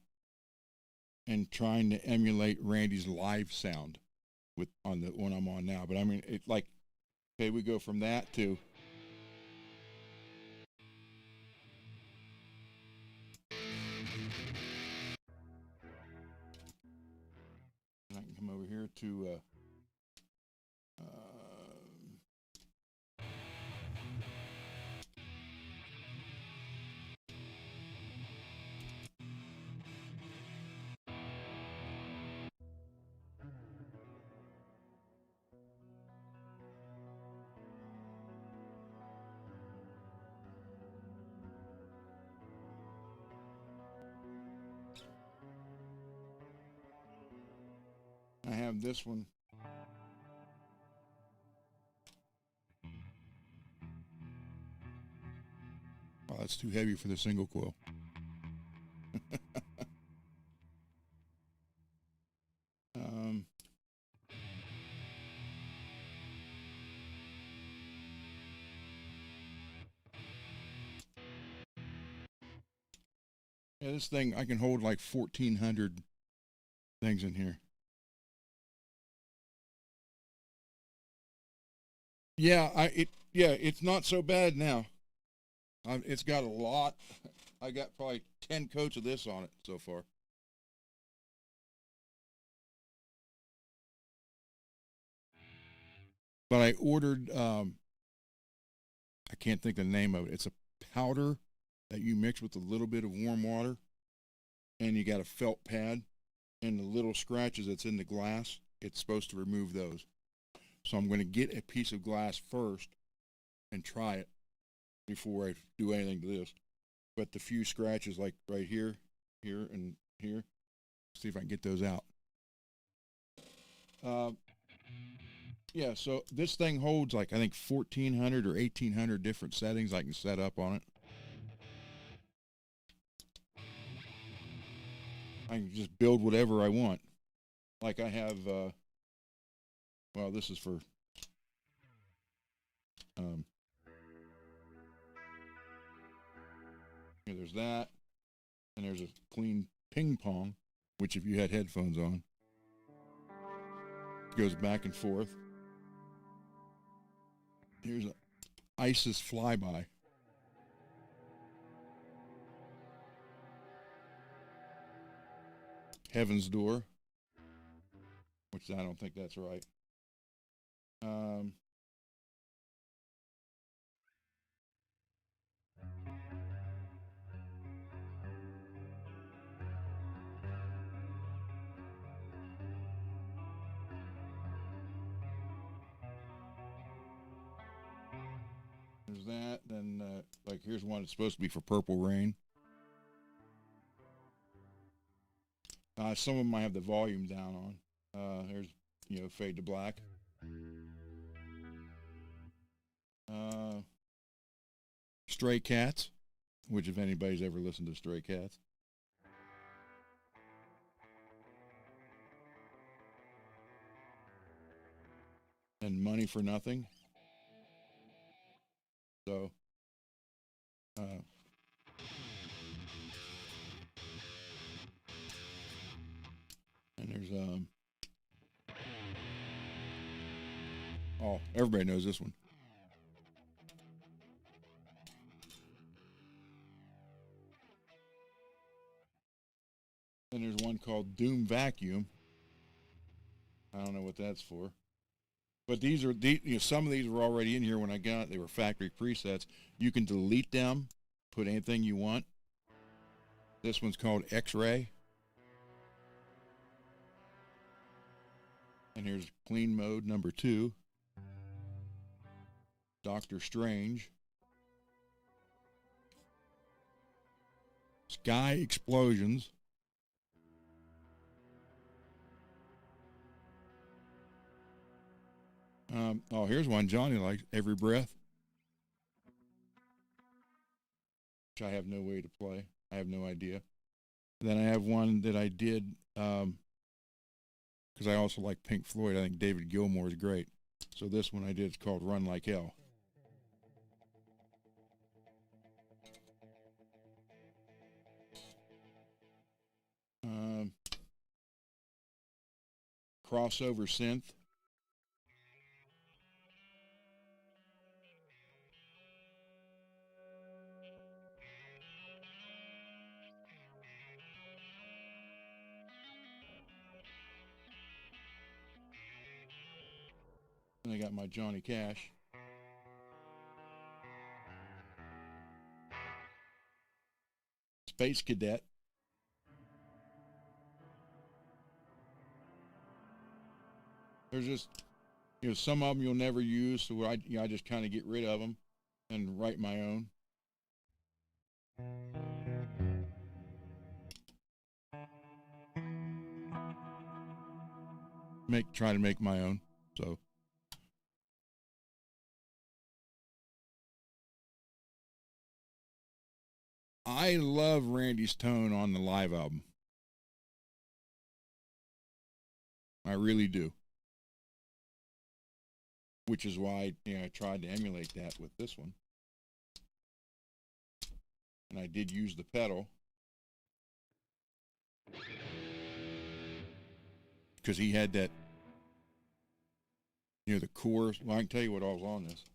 and trying to emulate Randy's live sound on the one I'm on now. But okay, we go from that to, I can come over here to, I have this one. Oh, that's too heavy for the single coil. Yeah, this thing, I can hold like 1,400 things in here. Yeah, it's not so bad now. It's got a lot. I got probably 10 coats of this on it so far. But I ordered, I can't think of the name of it. It's a powder that you mix with a little bit of warm water, and you got a felt pad, and the little scratches that's in the glass, it's supposed to remove those. So I'm going to get a piece of glass first and try it before I do anything to this. But the few scratches like right here, here, and here, see if I can get those out. Yeah, so this thing holds like I think 1,400 or 1,800 different settings I can set up on it. I can just build whatever I want. Like I have, well, this is for, here, there's that, and there's a clean ping pong, which if you had headphones on, goes back and forth. Here's a ISIS flyby. Heaven's Door, which I don't think that's right. There's that. Then, like, here's one that's supposed to be for Purple Rain. Some of them I have the volume down on. There's, you know, Fade to Black. Stray Cats, which if anybody's ever listened to Stray Cats. And Money for Nothing. So, and there's, oh, everybody knows this one. And there's one called Doom Vacuum. I don't know what that's for. But these are, you know, some of these were already in here when I got it. They were factory presets. You can delete them, put anything you want. This one's called X-Ray. And here's clean mode number 2. Doctor Strange. Sky Explosions. Oh, here's one Johnny likes, Every Breath. Which I have no way to play. I have no idea. Then I have one that I did, because I also like Pink Floyd. I think David Gilmour is great. So this one I did is called Run Like Hell. Crossover Synth. And I got my Johnny Cash. Space Cadet. There's just, you know, some of them you'll never use, so I just kind of get rid of them and write my own. Try to make my own. So I love Randy's tone on the live album. I really do. Which is why, you know, I tried to emulate that with this one. And I did use the pedal. Because he had that, you know, the chorus. Well, I can tell you what all's on this.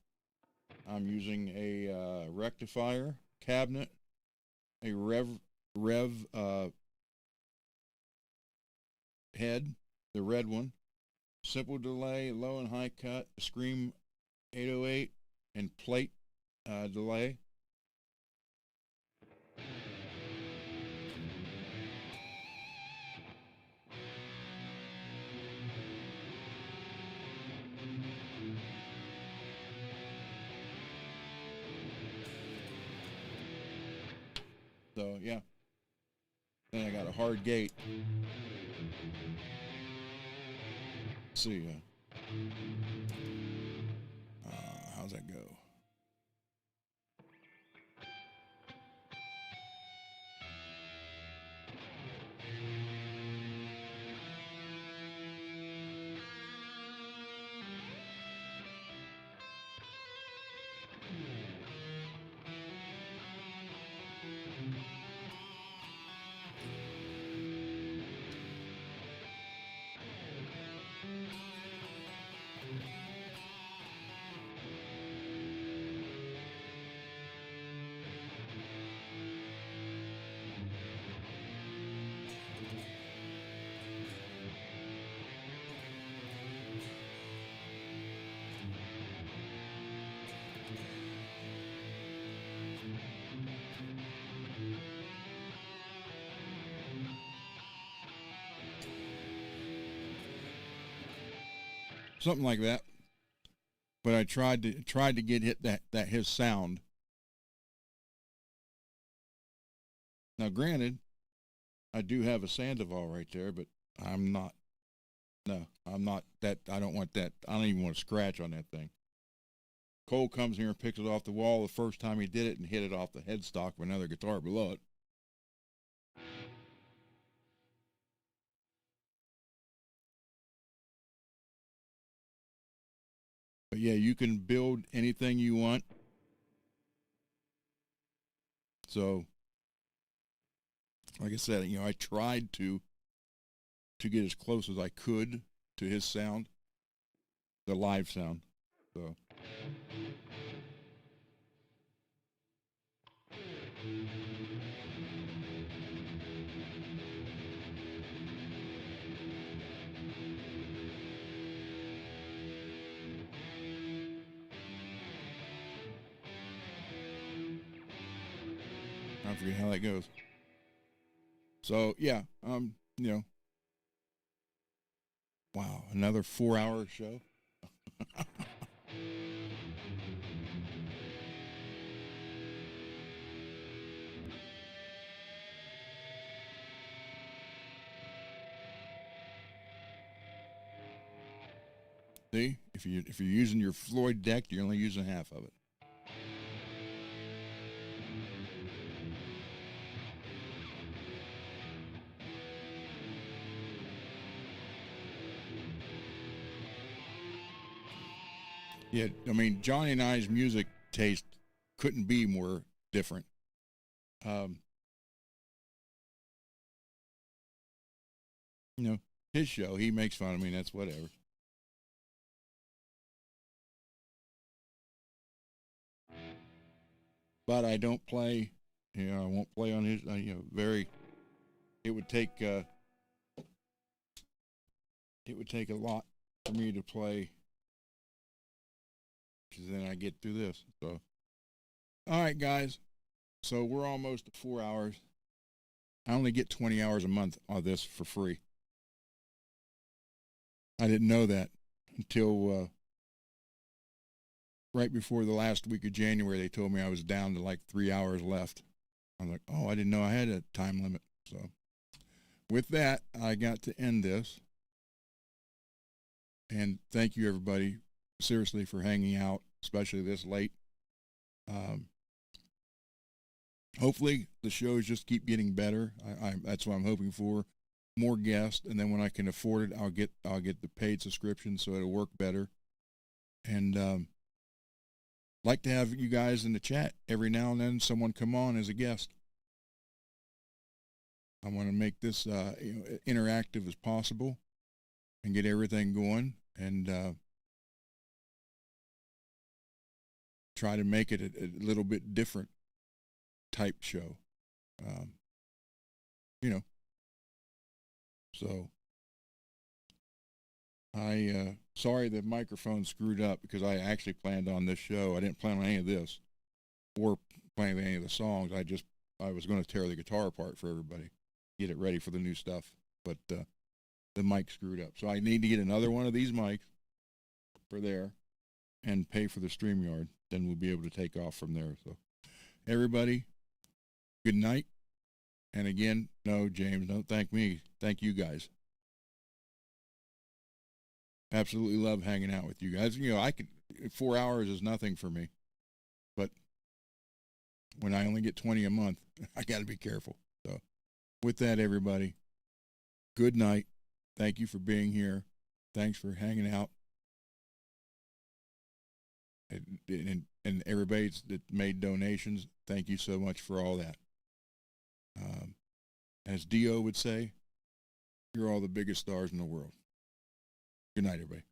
I'm using a rectifier cabinet, a rev head, the red one, simple delay, low and high cut, Scream 808, and plate delay. So yeah. Then I got a hard gate. Let's see. How's that go? Something like that. But I tried to get hit that his sound. Now, granted, I do have a Sandoval right there, but I'm not. No, I'm not that. I don't want that. I don't even want to scratch on that thing. Cole comes here and picks it off the wall the first time he did it and hit it off the headstock of another guitar below it. But yeah, you can build anything you want. So, like I said, I tried to get as close as I could to his sound, the live sound. So. I forget how that goes. So yeah, wow, another 4-hour show. See, if you're using your Floyd deck, you're only using half of it. Yeah, I mean, Johnny and I's music taste couldn't be more different. His show, he makes fun of me, and that's whatever. But I don't play, I won't play on his, it would take a lot for me to play, because then I get through this. So, all right, guys. So we're almost at 4 hours. I only get 20 hours a month on this for free. I didn't know that until right before the last week of January. They told me I was down to like 3 hours left. I'm like, oh, I didn't know I had a time limit. So with that, I got to end this. And thank you, everybody, seriously, for hanging out, especially this late. Hopefully the shows just keep getting better. That's what I'm hoping for. More guests, and then when I can afford it, I'll get the paid subscription so it'll work better. And like to have you guys in the chat every now and then. Someone come on as a guest. I want to make this interactive as possible and get everything going, and try to make it a little bit different type show. So I sorry the microphone screwed up, because I actually planned on this show. I didn't plan on any of this or playing any of the songs. I was going to tear the guitar apart for everybody, get it ready for the new stuff, but the mic screwed up. So I need to get another one of these mics for there and pay for the StreamYard. Then we'll be able to take off from there. So everybody, good night. And again, no, James, don't thank me. Thank you guys. Absolutely love hanging out with you guys. You know, 4 hours is nothing for me. But when I only get 20 a month, I got to be careful. So with that, everybody, good night. Thank you for being here. Thanks for hanging out. And everybody that made donations, thank you so much for all that. As Dio would say, you're all the biggest stars in the world. Good night, everybody.